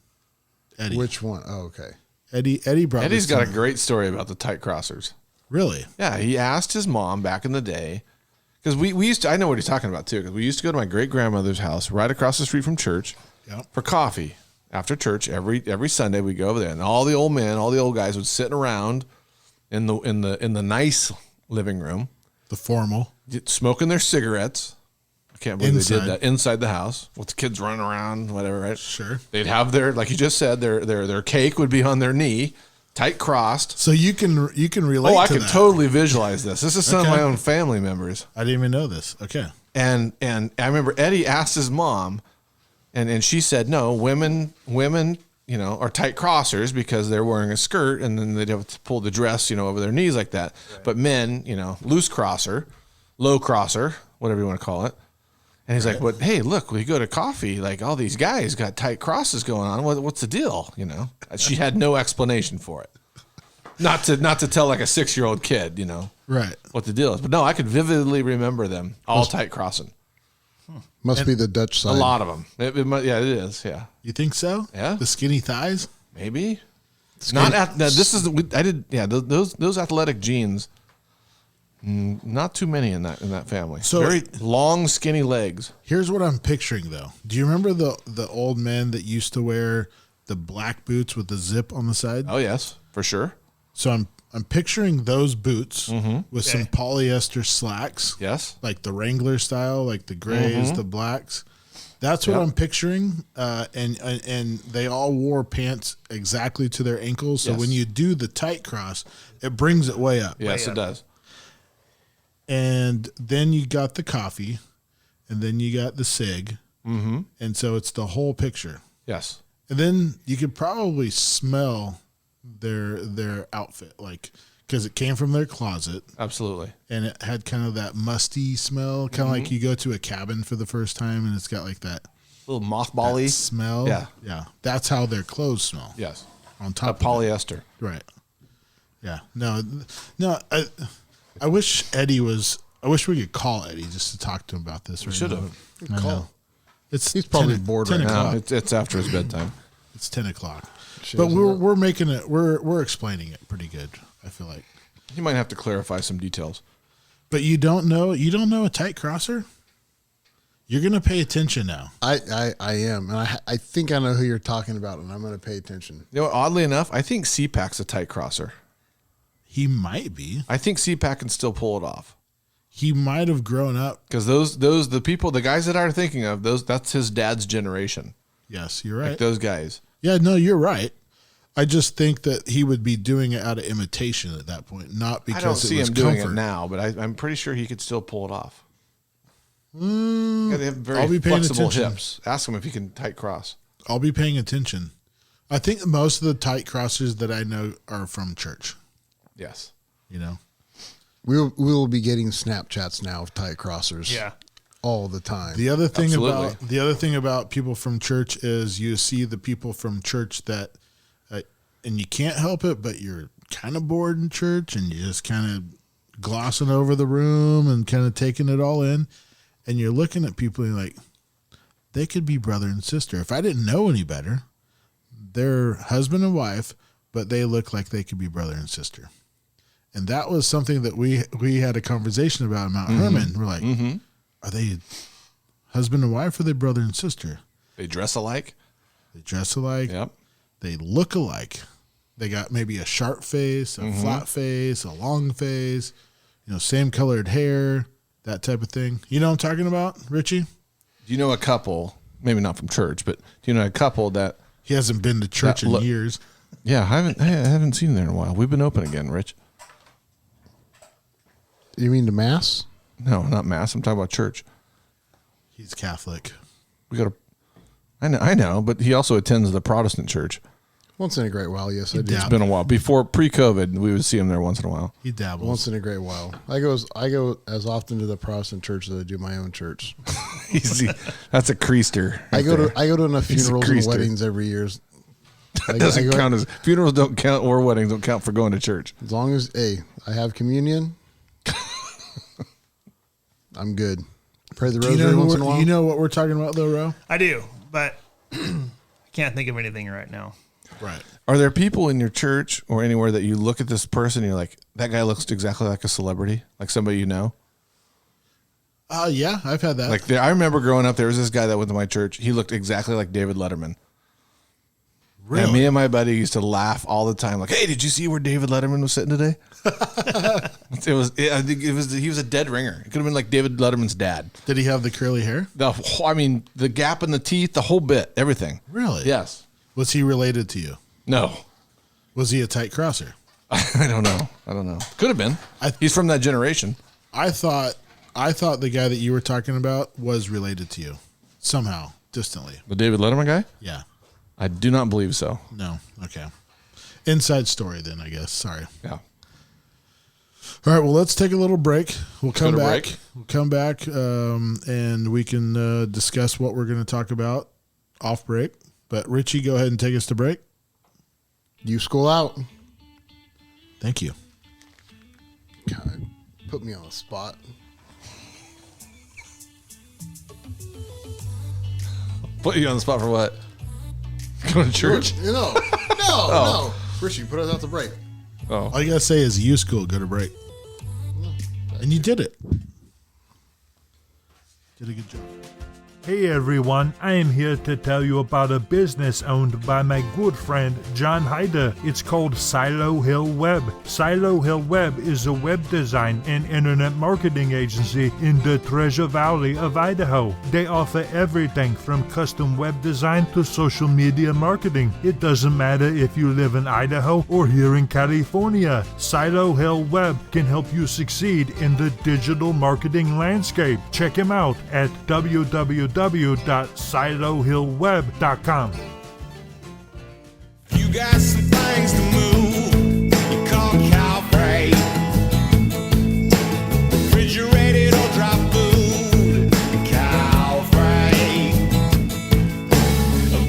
Eddie. Which one? Oh, okay. Eddie brought. Eddie's this got to a me. great story about the tight crossers. Really? Yeah, he asked his mom back in the day, because we used to. I know what he's talking about too, because we used to go to my great grandmother's house right across the street from church for coffee after church every Sunday. We go over there, and all the old men, all the old guys would sit around in the nice living room, the formal, smoking their cigarettes. I can't believe Inside. they did that inside the house with the kids running around, whatever. Right? Sure. They'd have their, like you just said, their cake would be on their knee, tight crossed. So you can relate. Oh, I to can that. totally visualize this. This is some of Okay. my own family members. I didn't even know this. Okay. And I remember Eddie asked his mom, and she said, no, women, are tight crossers because they're wearing a skirt, and then they'd have to pull the dress, over their knees like that. Right. But men, loose crosser, low crosser, whatever you want to call it. And he's like, "But hey, look, we go to coffee. Like all these guys got tight crosses going on. What's the deal?" She had no explanation for it. Not to tell like a 6-year-old kid, Right. what the deal is. But no, I could vividly remember them all tight crossing. Must be the Dutch side. A lot of them. It is. Yeah. You think so? Yeah. The skinny thighs? Maybe. Not at this is I did those athletic genes. Not too many in that family. So- very long, skinny legs. Here's what I'm picturing though. Do you remember the old men that used to wear the black boots with the zip on the side? Oh yes, for sure. So I'm picturing those boots with some polyester slacks. Yes. Like the Wrangler style, like the grays, the blacks. That's what Yep. I'm picturing. And they all wore pants exactly to their ankles. So Yes. when you do the tight cross, it brings it way up. Yes, it does. And then you got the coffee, and then you got the cig. Mm-hmm. And so it's the whole picture. Yes. And then you could probably smell their outfit, like, because it came from their closet. Absolutely. And it had kind of that musty smell, kind of like you go to a cabin for the first time and it's got like that little mothball-y smell. Yeah. Yeah. That's how their clothes smell. Yes. On top of polyester. Right. Yeah. No, I wish Eddie was, I wish we could call Eddie just to talk to him about this. We should have. I know. He's probably bored 10 right now. o'clock. It's after his bedtime. It's 10 o'clock. But we're making it, we're explaining it pretty good, I feel like. You might have to clarify some details. But you don't know a tight crosser? You're going to pay attention now. I am. And I think I know who you're talking about, and I'm going to pay attention. You know, oddly enough, I think CPAC's a tight crosser. He might be. I think CPAC can still pull it off. He might have grown up. Because the guys that I'm thinking of, that's his dad's generation. Yes, you're right. Like those guys. Yeah, no, you're right. I just think that he would be doing it out of imitation at that point, not because I don't see it was him doing comfort. it now, but I'm pretty sure he could still pull it off. They have I'll be very paying flexible attention. hips. Ask him if he can tight cross. I'll be paying attention. I think most of the tight crossers that I know are from church. Yes. You know? We will be getting Snapchats now of tight crossers. Yeah. All the time. The other thing Absolutely. about people from church is you see the people from church that, and you can't help it, but you're kind of bored in church and you're just kind of glossing over the room and kind of taking it all in. And you're looking at people and you're like, they could be brother and sister. If I didn't know any better, they're husband and wife, but they look like they could be brother and sister. And that was something that we had a conversation about in Mount Hermon. We're like, are they husband and wife or are they brother and sister? They dress alike. They dress alike. Yep. They look alike. They got maybe a sharp face, a flat face, a long face, same colored hair, that type of thing. You know what I'm talking about, Ritchie? Do you know a couple, maybe not from church, but do you know a couple that... He hasn't been to church in years. Yeah, I haven't seen him there in a while. We've been open again, Rich. You mean the mass? No, not mass. I'm talking about church. He's Catholic. We got to. I know, but he also attends the Protestant church. Once in a great while, yes, I do. It's been a while. Before pre-COVID, we would see him there once in a while. He dabbles. Once in a great while. I go as often to the Protestant church as I do my own church. That's a creaster. I go to enough funerals and weddings every year. That doesn't count as funerals don't count, or weddings don't count for going to church. As long as I have communion, I'm good. Pray the rosary once in a while. You know what we're talking about, though, Ro? I do, but I can't think of anything right now. Right. Are there people in your church or anywhere that you look at this person and you're like, that guy looks exactly like a celebrity, like somebody you know? Yeah, I've had that. Like I remember growing up, there was this guy that went to my church. He looked exactly like David Letterman. Really? And me and my buddy used to laugh all the time. Like, hey, did you see where David Letterman was sitting today? I think he was a dead ringer. It could have been like David Letterman's dad. Did he have the curly hair? The gap in the teeth, the whole bit, everything. Really? Yes. Was he related to you? No. Was he a tight crosser? I don't know. Could have been. He's from that generation. I thought the guy that you were talking about was related to you somehow, distantly. The David Letterman guy? Yeah. I do not believe so. No. Okay. Inside story then, I guess. Sorry. Yeah. All right. Well, let's take a little break. We'll come back. Break. We'll come back, and we can discuss what we're going to talk about off break. But Ritchie, go ahead and take us to break. YuSkool out. Thank you. God, put me on the spot. Put you on the spot for what? Going to church? No. Ritchie, put us out to break. Oh. All you got to say is YuSkool, go to break. And you did it. Did a good job. Hey everyone, I am here to tell you about a business owned by my good friend John Hyder. It's called Silo Hill Web. Silo Hill Web is a web design and internet marketing agency in the Treasure Valley of Idaho. They offer everything from custom web design to social media marketing. It doesn't matter if you live in Idaho or here in California. Silo Hill Web can help you succeed in the digital marketing landscape. Check him out at www.silohillweb.com. You got some things to move, you call Cal Freight. Refrigerated or dry food, Cal Freight.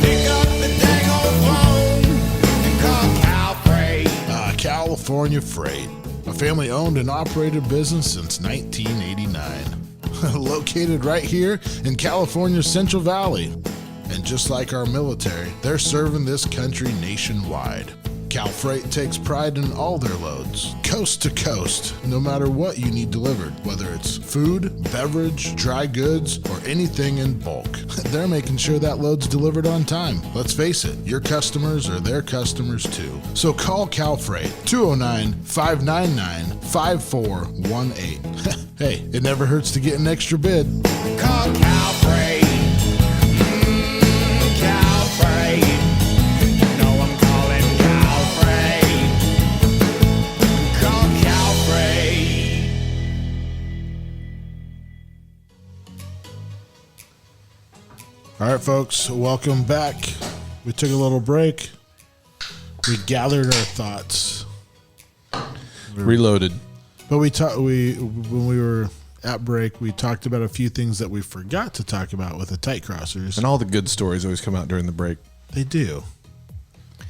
Pick up the dang old phone and call Cal Freight. California Freight, a family-owned and operated business since 1989. Located right here in California's Central Valley. And just like our military, they're serving this country nationwide. Cal Freight takes pride in all their loads, coast to coast, no matter what you need delivered, whether it's food, beverage, dry goods, or anything in bulk. They're making sure that load's delivered on time. Let's face it, your customers are their customers too. So call Cal Freight, 209-599-5418. Hey, it never hurts to get an extra bid. Call Cal Freight. Cal Freight. You know I'm calling Cal Freight. Call Cal Freight. All right, folks, welcome back. We took a little break. We gathered our thoughts. Reloaded. But when we were at break, we talked about a few things that we forgot to talk about with the tight crossers. And all the good stories always come out during the break. They do.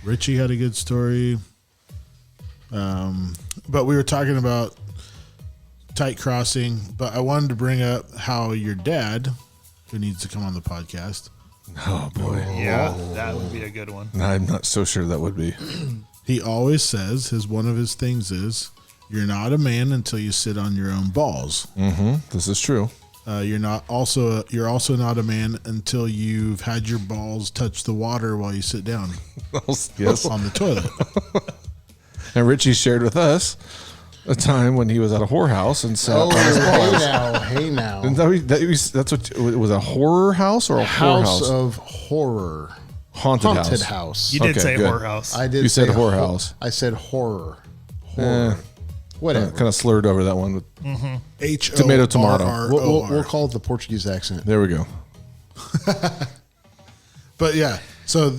Ritchie had a good story. But we were talking about tight crossing. But I wanted to bring up how your dad, who needs to come on the podcast. Oh, boy. Yeah, that would be a good one. I'm not so sure that would be. He always says one of his things is, you're not a man until you sit on your own balls. Mm-hmm. This is true. You're also not a man until you've had your balls touch the water while you sit down. Yes. On the toilet. And Ritchie shared with us a time when he was at a whorehouse and sat on his balls. Hey now. And that's what it was, a horror house or a house whorehouse? of horror. Haunted house. You did say good. whorehouse. I did. You said whorehouse. I said horror. Horror. Whatever. Kind of slurred over that one with H-O-R-R-O-R. tomato. We'll call it the Portuguese accent. There we go. But yeah, so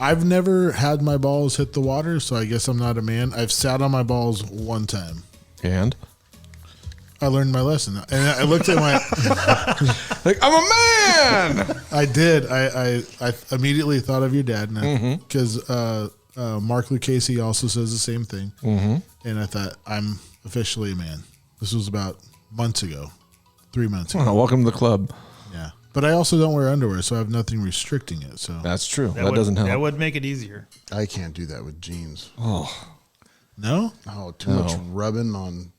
I've never had my balls hit the water, so I guess I'm not a man. I've sat on my balls one time. And I learned my lesson. And I looked at my... like, I'm a man! I did. I immediately thought of your dad. Because Mark Lucchese also says the same thing. And I thought, I'm officially a man. This was about months ago. 3 months ago. Oh, welcome to the club. Yeah. But I also don't wear underwear, so I have nothing restricting it. So that's true. That doesn't help. That would make it easier. I can't do that with jeans. Oh. No? Oh, too much rubbing on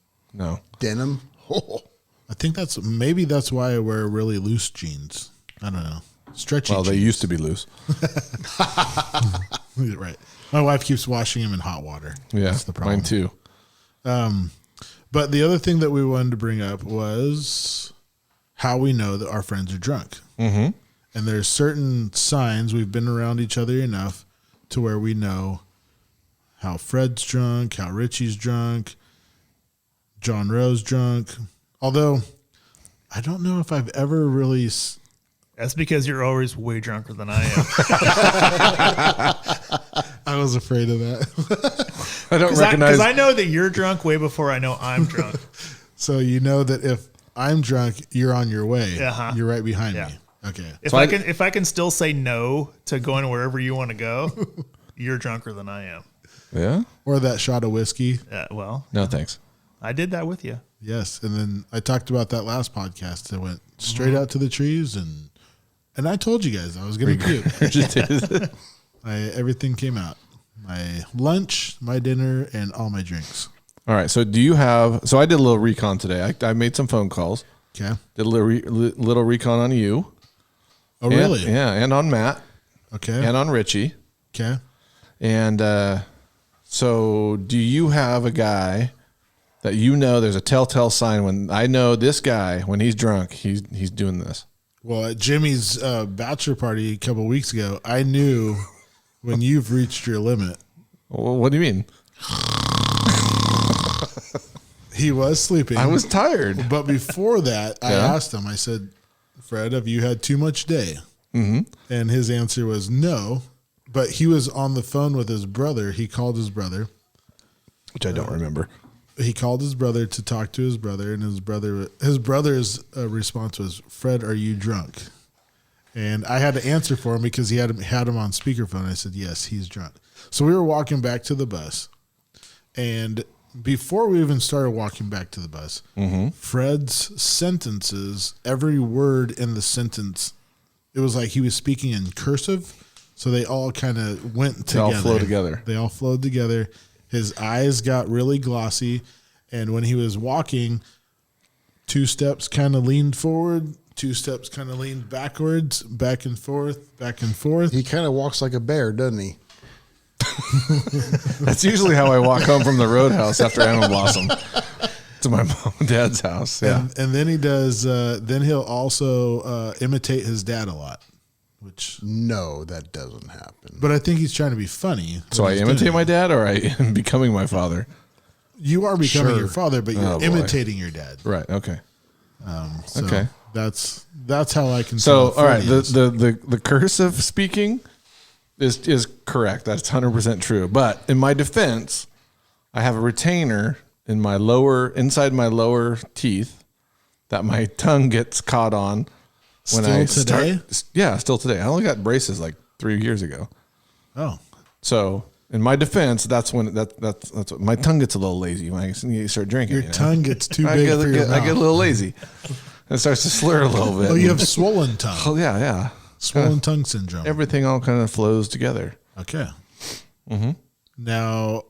denim. Oh. I think maybe that's why I wear really loose jeans. I don't know. Stretchy Well, they jeans. used to be loose. Right. My wife keeps washing them in hot water. Yeah, That's the problem. mine too. But the other thing that we wanted to bring up was how we know that our friends are drunk. And there's certain signs. We've been around each other enough to where we know how Fred's drunk, how Ritchie's drunk, John Roe's drunk. Although, I don't know if I've ever really... That's because you're always way drunker than I am. I was afraid of that. I don't recognize... Because I know that you're drunk way before I know I'm drunk. So you know that if I'm drunk, you're on your way. Uh-huh. You're right behind Yeah. me. Okay. If I can still say no to going wherever you want to go, you're drunker than I am. Yeah? Or that shot of whiskey. Well. No, thanks. I did that with you. Yes. And then I talked about that last podcast. I went straight out to the trees and I told you guys I was going to puke. Everything came out. My lunch, my dinner, and all my drinks. All right. So do you have... So I did a little recon today. I made some phone calls. Okay. Did a little recon on you. Oh, really? Yeah. And on Matt. Okay. And on Ritchie. Okay. And so do you have a guy that you know there's a telltale sign when I know this guy, when he's drunk, he's doing this? Well, at Jimmy's bachelor party a couple of weeks ago, I knew when you've reached your limit. Well, what do you mean? He was sleeping. I was tired. But before that, I asked him, I said, Fred, have you had too much day? And his answer was no. But he was on the phone with his brother. He called his brother. Which I don't remember. He called his brother to talk to his brother. And his brother's response was, Fred, are you drunk? And I had to answer for him because he had him on speakerphone. I said, yes, he's drunk. So we were walking back to the bus. And before we even started walking back to the bus, Fred's sentences, every word in the sentence, it was like he was speaking in cursive. So they all kind of went together. They all flow together. They all flowed together. His eyes got really glossy. And when he was walking, 2 steps kind of leaned forward, 2 steps kind of leaned backwards, back and forth, back and forth. He kind of walks like a bear, doesn't he? That's usually how I walk home from the Roadhouse after Animal Blossom to my mom and dad's house. Yeah. And then he does, then he'll also imitate his dad a lot. Which no, that doesn't happen. But I think he's trying to be funny. So I imitate my dad, or I am becoming my father? You are becoming your father, but you're imitating your dad. Right. Okay. So okay. That's how I can. So tell all right, Freddie is. the cursive speaking is correct. That's 100% true. But in my defense, I have a retainer in my inside my lower teeth that my tongue gets caught on. When Still today? Still today. I only got braces like 3 years ago. Oh. So in my defense, that's when that's what, my tongue gets a little lazy when you start drinking. Your tongue gets too big for your mouth. I get a little lazy. It starts to slur a little bit. Oh, you have swollen tongue. Oh yeah. Swollen tongue syndrome. Everything all kind of flows together. Okay. Now,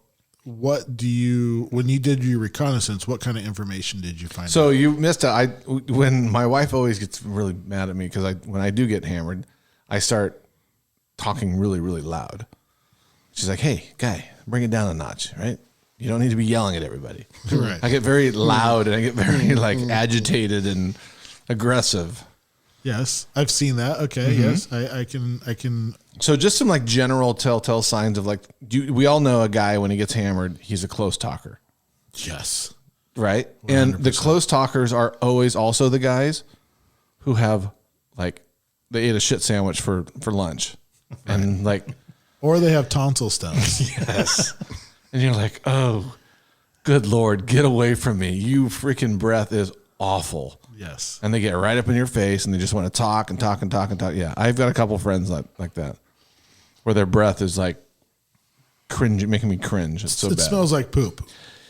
when you did your reconnaissance, what kind of information did you find out? So you missed it. When my wife always gets really mad at me because when I do get hammered, I start talking really, really loud. She's like, "Hey, guy, bring it down a notch, right? You don't need to be yelling at everybody." Right. I get very loud and I get very agitated and aggressive. Yes, I've seen that. Okay, yes, I can. So just some general telltale signs of we all know a guy when he gets hammered, he's a close talker. Yes. Right? 100%. And the close talkers are always also the guys who have, like, they ate a shit sandwich for lunch. Right. And, like... Or they have tonsil stones. Yes. And you're like, oh, good Lord, get away from me. You freaking breath is awful. Yes. And they get right up in your face and they just want to talk and talk and talk and talk. Yeah, I've got a couple friends like that, where their breath is like cringe, making me cringe. It's so bad. It smells like poop.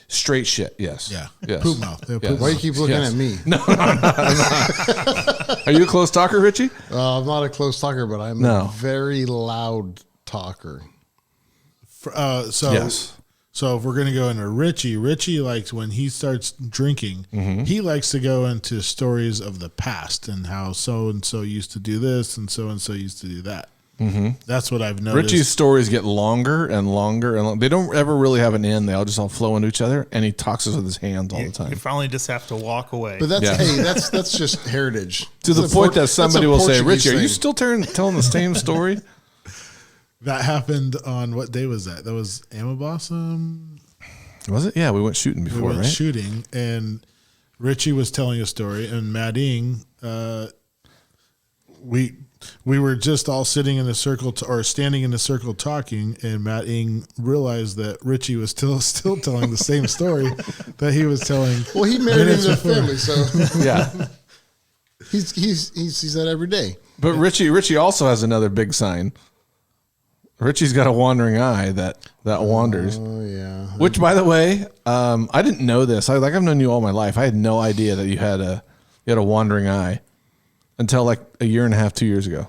Straight shit. Yes. Yeah. Yes. Poop mouth. Yes. Poop Why do you keep looking at me? No. Are you a close talker, Ritchie? I'm not a close talker, but I'm a very loud talker. Yes. So if we're going to go into Ritchie likes when he starts drinking, he likes to go into stories of the past and how so-and-so used to do this and so-and-so used to do that. That's what I've noticed. Ritchie's stories get longer and longer. And they don't ever really have an end. They all just all flow into each other. And he talks with his hands all the time. You finally just have to walk away. But that's that's just heritage. To the point that somebody will say, Ritchie, are you still telling the same story? That happened on what day was that? That was Blossom. Was it? Yeah, we went shooting before, we went right? Shooting, and Ritchie was telling a story, and Madding, we were just all sitting in a circle or standing in a circle talking, and Madding realized that Ritchie was still telling the same story that he was telling. Well, he married into a family, so yeah, he sees that every day. But Ritchie also has another big sign. Ritchie's got a wandering eye that wanders. Oh yeah. Which, by the way, I didn't know this. I've known you all my life. I had no idea that you had a wandering eye until like a year and a half, 2 years ago.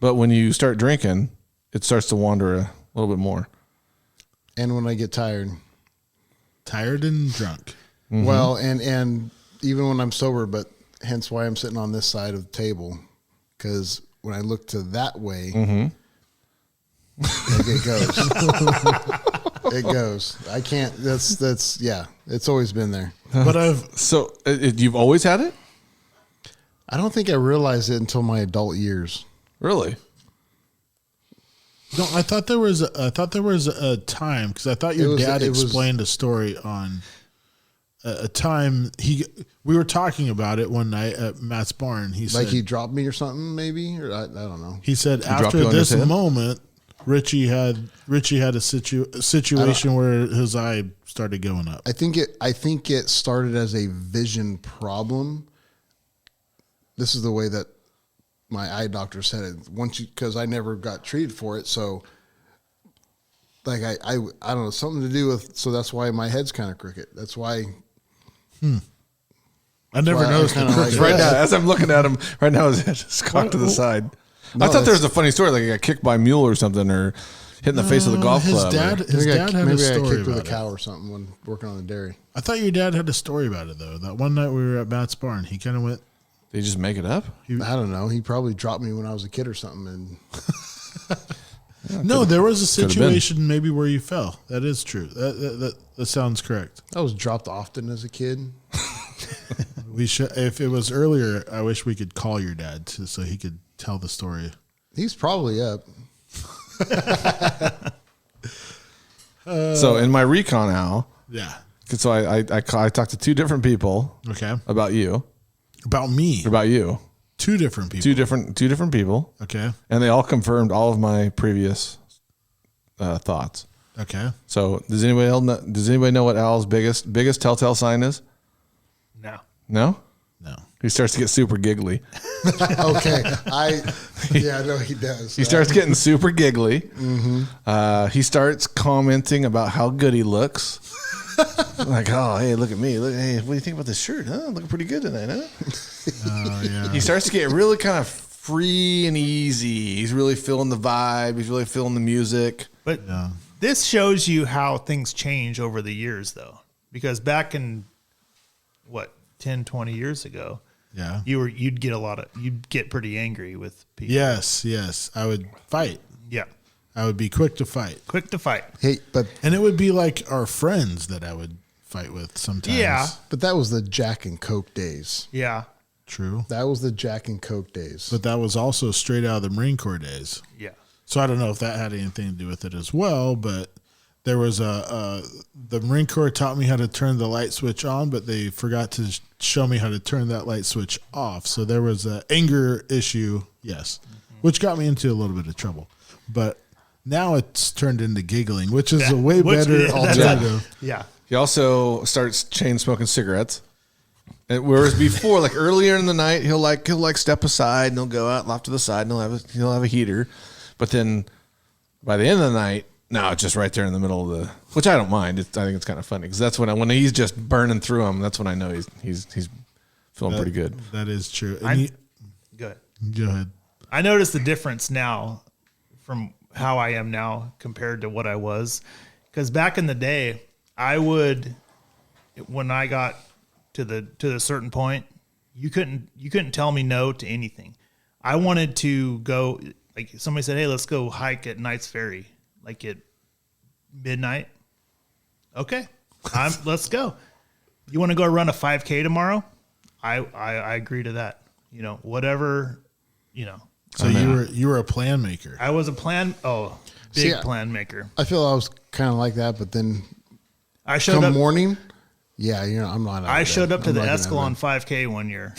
But when you start drinking, it starts to wander a little bit more. And when I get tired and drunk. Well, and even when I'm sober, but hence why I'm sitting on this side of the table, because when I look to that way. It goes. It goes. I can't. That's yeah. It's always been there. But you've always had it? I don't think I realized it until my adult years. Really? No, I thought there was a time because I thought your dad explained a story on a time we were talking about it one night at Matt's barn. He said he dropped me or something, maybe, or I don't know. He said after this moment. Ritchie had a situation where his eye started going up. I think it started as a vision problem. This is the way that my eye doctor said it. Because I never got treated for it, so like I don't know, something to do with. So that's why my head's kind of crooked. That's why. I never noticed kind of like right now as I'm looking at him right now. His head is cocked to the side. No, I thought there was a funny story, like he got kicked by a mule or something, or hit in the face of the golf club. His dad had a story I kicked about with a it. cow or something when working on the dairy. I thought your dad had a story about it though. That one night we were at Matt's barn, he kind of went. Did he just make it up? I don't know. He probably dropped me when I was a kid or something. And no, there was a situation maybe where you fell. That is true. That sounds correct. I was dropped often as a kid. We should. If it was earlier, I wish we could call your dad so he could tell the story. He's probably up. So in my recon, Al. Yeah. So I talked to two different people. Okay. About you. About me. About you. Two different people. Two different people. Okay. And they all confirmed all of my previous thoughts. Okay. So does anybody know what Al's biggest telltale sign is? No. No? No. He starts to get super giggly. Okay. No, he does. He starts getting super giggly. Mm-hmm. He starts commenting about how good he looks. Like, oh, hey, look at me. Look, hey, what do you think about this shirt? Huh? Looking pretty good tonight, huh? Oh, yeah. He starts to get really kind of free and easy. He's really feeling the vibe. He's really feeling the music. But this shows you how things change over the years, though. Because back in, 10, 20 years ago, yeah, you'd get pretty angry with people. Yes, I would fight. Yeah, I would be quick to fight. Hey, and it would be like our friends that I would fight with sometimes. Yeah, but that was the Jack and Coke days. Yeah, true. That was the Jack and Coke days. But that was also straight out of the Marine Corps days. Yeah. So I don't know if that had anything to do with it as well, but there was the Marine Corps taught me how to turn the light switch on, but they forgot to show me how to turn that light switch off. So there was an anger issue, yes, which got me into a little bit of trouble. But now it's turned into giggling, which is a way better alternative. Yeah. He also starts chain smoking cigarettes. And whereas before, like earlier in the night, he'll step aside and he'll go out off to the side and he'll have a heater. But then by the end of the night, no, it's just right there in the middle of the, which I don't mind. I think it's kind of funny because that's when he's just burning through them. That's when I know he's feeling pretty good. That is true. Go ahead. I noticed the difference now from how I am now compared to what I was. Because back in the day, I would, when I got to the certain point, you couldn't tell me no to anything. I wanted to go, like somebody said, hey, let's go hike at Knight's Ferry, like at midnight. Okay, let's go. You want to go run a 5K tomorrow? I agree to that. You know, whatever, you know. So you were a plan maker. I was a plan plan maker. I feel I was kind of like that, but then I showed up morning. Yeah, you know, I'm not. I showed up to the Escalon 5K one year,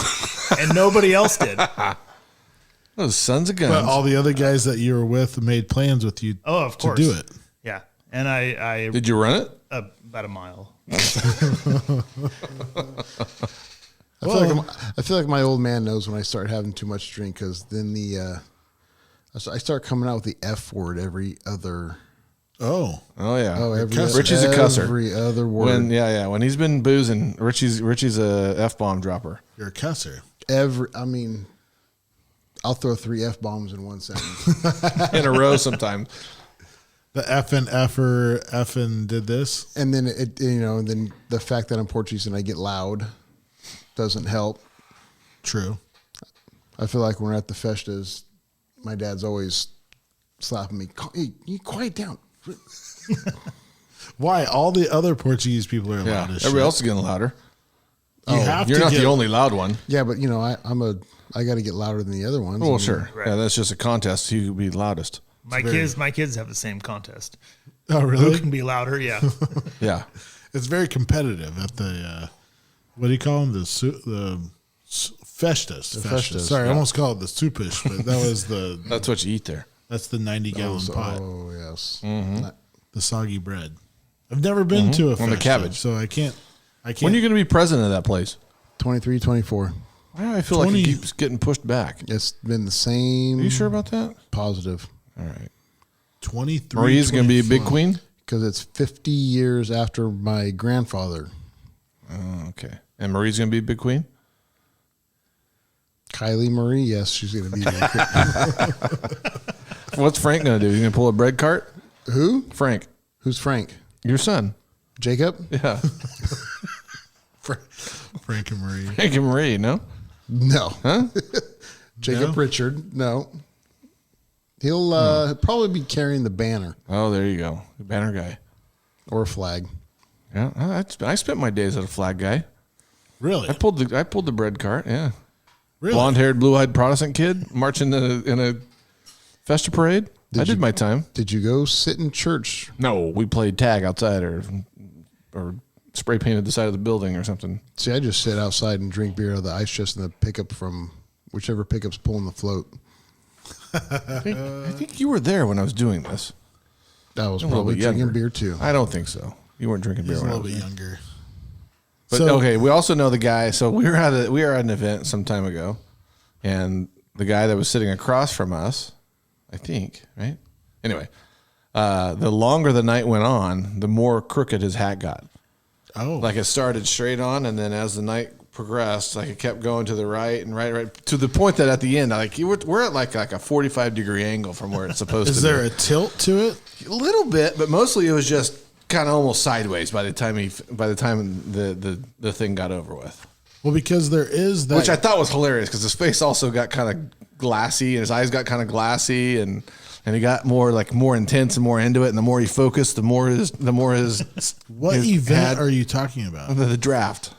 and nobody else did. Those sons of guns. But all the other guys that you were with made plans with you. Oh, of course. To do it. Yeah, and I did you run it? About a mile. I feel like my old man knows when I start having too much drink, because then I start coming out with the F word every other. Oh yeah. Richie's a cusser. Every other word. When he's been boozing, Richie's a F-bomb dropper. You're a cusser. I'll throw 3 F-bombs in one sentence. In a row sometimes. The effing did this. And then then the fact that I'm Portuguese and I get loud doesn't help. True. I feel like when we're at the festas, my dad's always slapping me. Hey, you quiet down. Why? All the other Portuguese people are loud as shit. Everybody else is getting louder. You're not the only loud one. Yeah, but I got to get louder than the other ones. Well, sure. Right. Yeah, that's just a contest. Who can be loudest? My kids have the same contest. Oh, really? Who can be louder? Yeah. Yeah. It's very competitive at the what do you call them? The festas. Festas. Sorry, I almost called it the soupish, but that was the. That's what you eat there. That's the 90-gallon pot. Oh yes. Mm-hmm. The soggy bread. I've never been to a festa, on the cabbage, so I can't. When are you going to be president of that place? 23, 24. Why do I feel like it keeps getting pushed back? It's been the same. Are you sure about that? Positive. All right. 23. Marie's going to be a big queen? Because it's 50 years after my grandfather. Oh, okay. And Marie's going to be a big queen? Kylie Marie, yes, she's going to be big. What's Frank going to do? He's going to pull a bread cart? Who? Frank. Who's Frank? Your son. Jacob? Yeah. Frank and Marie. Frank and Marie, no? No. Huh? Jacob Richard, no. He'll probably be carrying the banner. Oh, there you go. The banner guy. Or a flag. Yeah, I spent my days as a flag guy. Really? I pulled the bread cart, yeah. Really? Blonde-haired, blue-eyed Protestant kid marching in a Festa parade. I did my time. Did you go sit in church? No, we played tag outside or spray painted the side of the building or something. See, I just sit outside and drink beer out of the ice chest in the pickup from whichever pickup's pulling the float. I think you were there when I was doing this. I was probably drinking beer too. I don't think so. You weren't drinking beer. He's a when little I was bit there. younger. But okay, we also know the guy. So we were at an event some time ago, and the guy that was sitting across from us, I think, right? Anyway, the longer the night went on, the more crooked his hat got. Oh, like it started straight on, and then as the night progressed, like it kept going to the right and right to the point that at the end, we're at like a 45-degree angle from where it's supposed to be. Is there a tilt to it? A little bit, but mostly it was just kind of almost sideways by the time the thing got over with. Well, because there is that, which I thought was hilarious because his face also got kind of glassy and his eyes got kind of glassy and he got more intense and more into it. And the more he focused, the more his what his event are you talking about? The draft.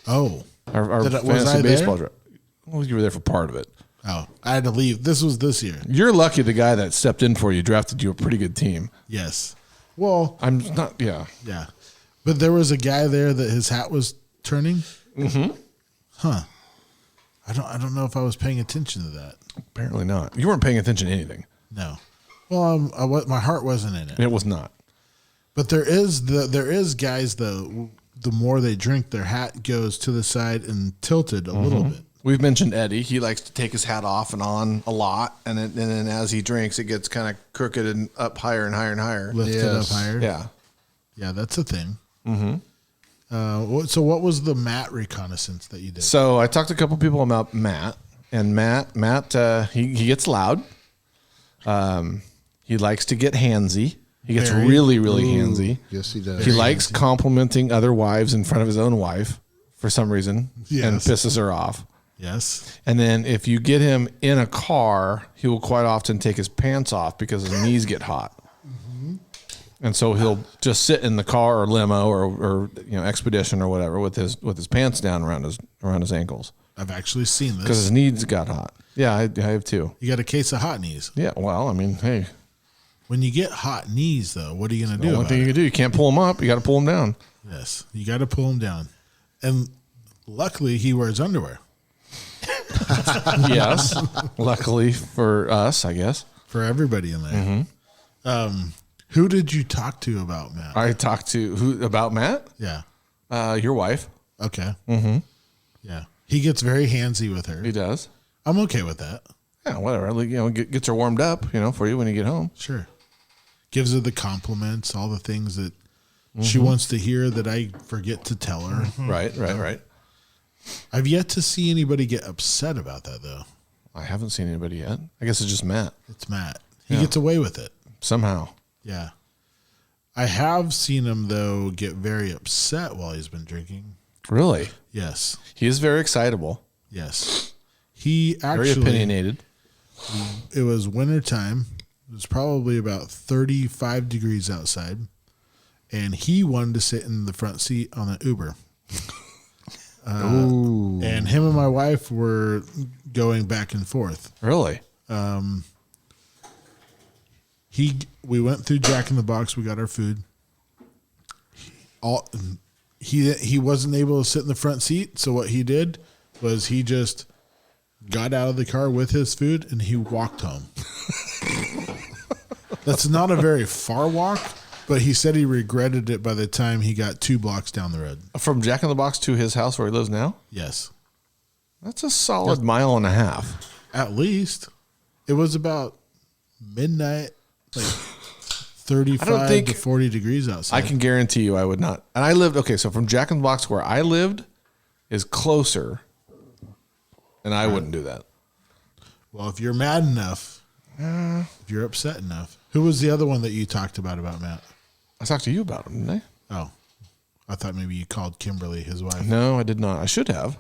Oh, our fantasy baseball draft. Well, you were there for part of it. Oh, I had to leave. This was this year. You're lucky the guy that stepped in for you drafted you a pretty good team. Yes. Well, I'm not. Yeah. Yeah. But there was a guy there that his hat was turning. Mm-hmm. Huh. I don't know if I was paying attention to that. Apparently not. You weren't paying attention to anything. No. Well, my heart wasn't in it. It was not. But there is guys though. The more they drink, their hat goes to the side and tilted a little bit. We've mentioned Eddie. He likes to take his hat off and on a lot, and then as he drinks, it gets kind of crooked and up higher and higher and higher. Lifted up higher. Yeah. Yeah, that's a thing. Mm-hmm. So what was the Matt reconnaissance that you did? So I talked to a couple people about Matt, and Matt, he gets loud. He likes to get handsy. He gets really, really handsy. Yes, he does. He likes complimenting other wives in front of his own wife for some reason, and pisses her off. Yes. And then if you get him in a car, he will quite often take his pants off because his knees get hot. And so he'll just sit in the car or limo or expedition or whatever with his pants down around his ankles. I've actually seen this because his knees got hot. Yeah, I have too. You got a case of hot knees. Yeah, well, I mean, hey, when you get hot knees, though, what are you going to do? One thing you can do, you can't pull them up. You got to pull them down. Yes, you got to pull them down. And luckily, he wears underwear. Yes, luckily for us, I guess. For everybody in there. Mm-hmm. Who did you talk to about Matt? I talked to who about Matt? Yeah. Your wife. Okay. Mm-hmm. Yeah. He gets very handsy with her. He does. I'm okay with that. Yeah, whatever. Gets her warmed up, for you when you get home. Sure. Gives her the compliments, all the things that she wants to hear that I forget to tell her. Right. I've yet to see anybody get upset about that, though. I haven't seen anybody yet. I guess it's just Matt. It's Matt. He gets away with it. Somehow. Yeah. I have seen him, though, get very upset while he's been drinking. Really? Yes. He is very excitable. Yes. He actually... Very opinionated. It was wintertime. It was probably about 35 degrees outside. And he wanted to sit in the front seat on an Uber. And him and my wife were going back and forth. Really? We went through Jack in the Box. We got our food. He wasn't able to sit in the front seat. So what he did was he just got out of the car with his food and he walked home. That's not a very far walk, but he said he regretted it by the time he got 2 blocks down the road. From Jack in the Box to his house where he lives now? Yes. That's a solid mile and a half. At least. It was about midnight, like 35 to 40 degrees outside. I can guarantee you I would not. And I lived, so from Jack in the Box where I lived is closer, and I wouldn't do that. Well, if you're mad enough, if you're upset enough. Who was the other one that you talked about Matt? I talked to you about him, didn't I? Oh. I thought maybe you called Kimberly, his wife. No, I did not. I should have.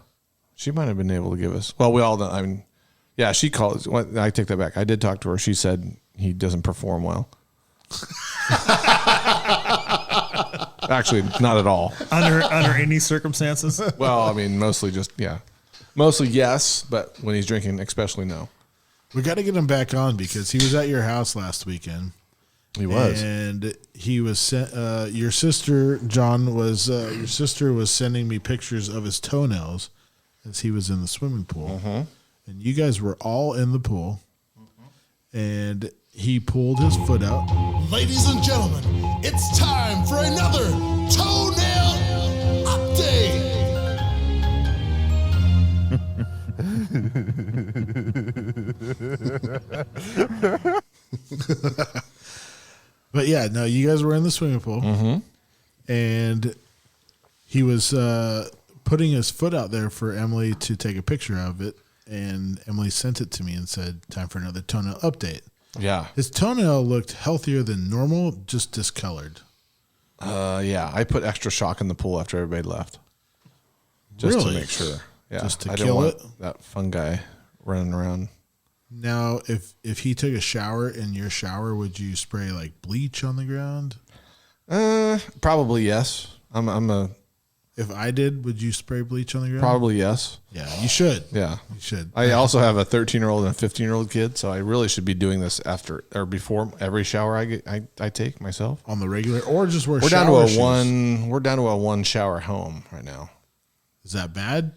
She might have been able to give us. Well, we all know. I mean, yeah, she called. I take that back. I did talk to her. She said he doesn't perform well. Actually, not at all. Under any circumstances? Well, I mean, mostly just, Mostly yes, but when he's drinking, especially no. We got to get him back on because he was at your house last weekend. He was. And he was your sister, John, your sister was sending me pictures of his toenails as he was in the swimming pool. Mm-hmm. And you guys were all in the pool. And he pulled his foot out. Ladies and gentlemen, it's time for another toenail update. But yeah, no, you guys were in the swimming pool, and he was putting his foot out there for Emily to take a picture of it, and Emily sent it to me and said, "Time for another toenail update." Yeah, his toenail looked healthier than normal, just discolored. Yeah, I put extra shock in the pool after everybody left, just to make sure. Yeah, just to I kill it. That fun guy running around. Now, if he took a shower in your shower, would you spray like bleach on the ground? Probably yes. I'm a If I did, would you spray bleach on the ground? Probably yes. Yeah, you should. Yeah, you should. I also have a 13-year-old and a 15-year-old kid, so I really should be doing this after or before every shower I take myself on the regular, or just wear. We're shower down to We're down to a 1 shower home right now. Is that bad?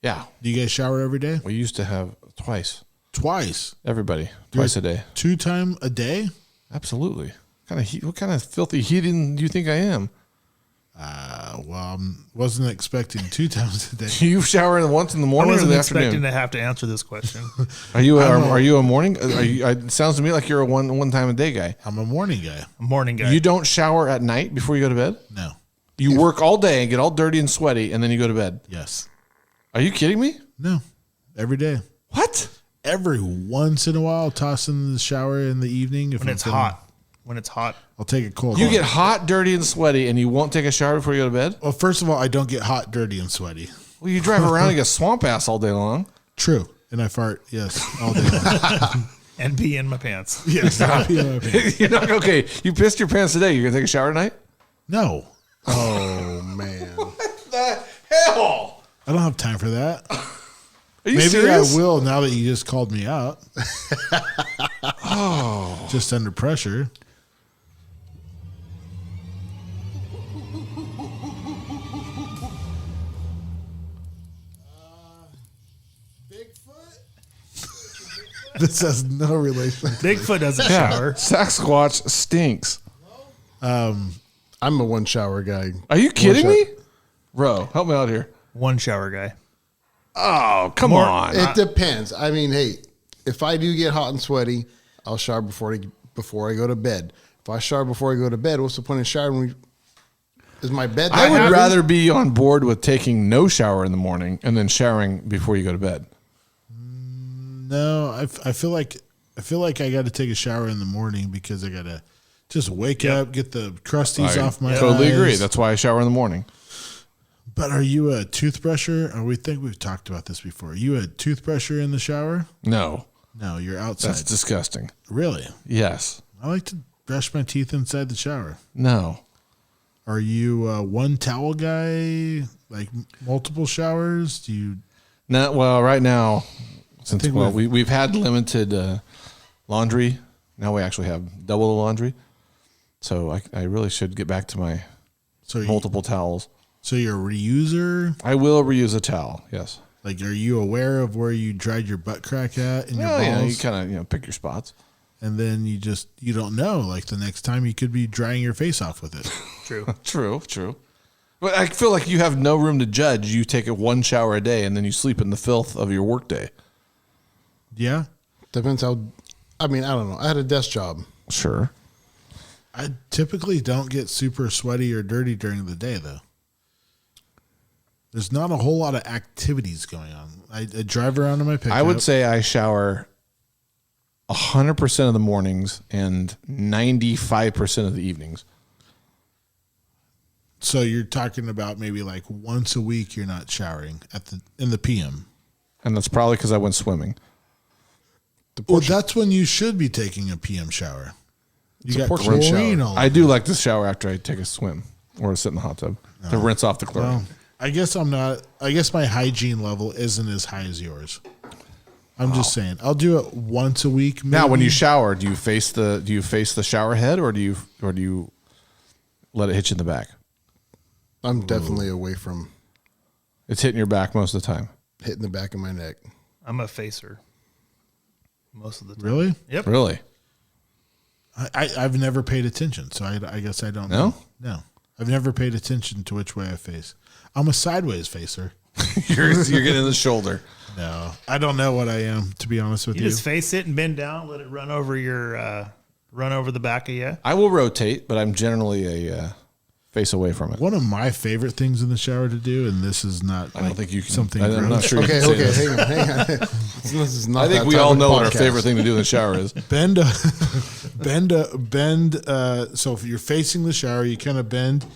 Yeah. Do you guys shower every day? We used to have twice. Twice. Everybody twice a day. 2 times a day? Absolutely. What kind of filthy heathen do you think I am? Well, I wasn't expecting 2 times a day. You shower once in the morning or the afternoon? Expecting to have to answer this question. Are you a morning? It sounds to me like you're a one time a day guy. I'm a morning guy. Morning guy. You don't shower at night before you go to bed? No. You work all day and get all dirty and sweaty, and then you go to bed? Yes. Are you kidding me? No. Every day. What? Every once in a while, I'll toss in the shower in the evening. When it's hot. When it's hot. I'll take a cold. You get hot, dirty, and sweaty, and you won't take a shower before you go to bed? Well, first of all, I don't get hot, dirty, and sweaty. Well, you drive around and get swamp ass all day long. True. And I fart, yes, all day long. And pee in my pants. Yes, I pee in my pants. You're not okay. You pissed your pants today. You're gonna take a shower tonight? No. Oh man. What the hell? I don't have time for that. Are you Maybe serious? I will now that you just called me out. Oh. Just under pressure. This has no relation. Bigfoot doesn't shower. Sasquatch stinks. I'm a 1 shower guy. Are you kidding me? Ro, help me out here. 1 shower guy. Oh, come on. It depends. I mean, hey, if I do get hot and sweaty, I'll shower before I go to bed. If I shower before I go to bed, what's the point of showering? Is my bed? I would rather be on board with taking no shower in the morning and then showering before you go to bed. No, I feel like I got to take a shower in the morning because I got to just wake up, get the crusties off my totally eyes. agree. That's why I shower in the morning. But are you a toothbrusher? Or we think we've talked about this before. Are you a toothbrusher in the shower? No. No, you're outside. That's disgusting. Really? Yes. I like to brush my teeth inside the shower. No. Are you a 1 towel guy? Like multiple showers? Do you? Not well. Right now, since we've had limited laundry, now we actually have double the laundry. So I really should get back to my multiple towels. So you're a reuser? I will reuse a towel. Yes. Like, are you aware of where you dried your butt crack at in your balls? Yeah, you kind of pick your spots. And then you don't know. Like the next time you could be drying your face off with it. True. But I feel like you have no room to judge. You take 1 shower a day and then you sleep in the filth of your workday. Yeah. Depends how. I mean, I don't know. I had a desk job. Sure. I typically don't get super sweaty or dirty during the day, though. There's not a whole lot of activities going on. I drive around in my pickup. I would say I shower 100% of the mornings and 95% of the evenings. So you're talking about maybe like once a week you're not showering in the PM. And that's probably because I went swimming. Well, that's when you should be taking a PM shower. You got chlorine chlorine all over. I do like to shower after I take a swim or sit in the hot tub to rinse off the chlorine. Well, I guess I'm not. I guess my hygiene level isn't as high as yours. I'm just saying. I'll do it once a week. Maybe. Now, when you shower, do you face the shower head or do you let it hit you in the back? I'm definitely away from. It's hitting your back most of the time. Hitting the back of my neck. I'm a facer. Most of the time. Really? Yep. Really? I've never paid attention, so I guess I don't know. No. I've never paid attention to which way I face. I'm a sideways facer. You're getting in the shoulder. No, I don't know what I am, to be honest with you. You just face it and bend down, let it run over the back of you. I will rotate, but I'm generally a face away from it. One of my favorite things in the shower to do, and this is not. I don't think you can. Something. I'm not sure. Okay, you can say this. hang on. This is not. I think we all know what our favorite thing to do in the shower is. Bend. So if you're facing the shower, you kind of bend,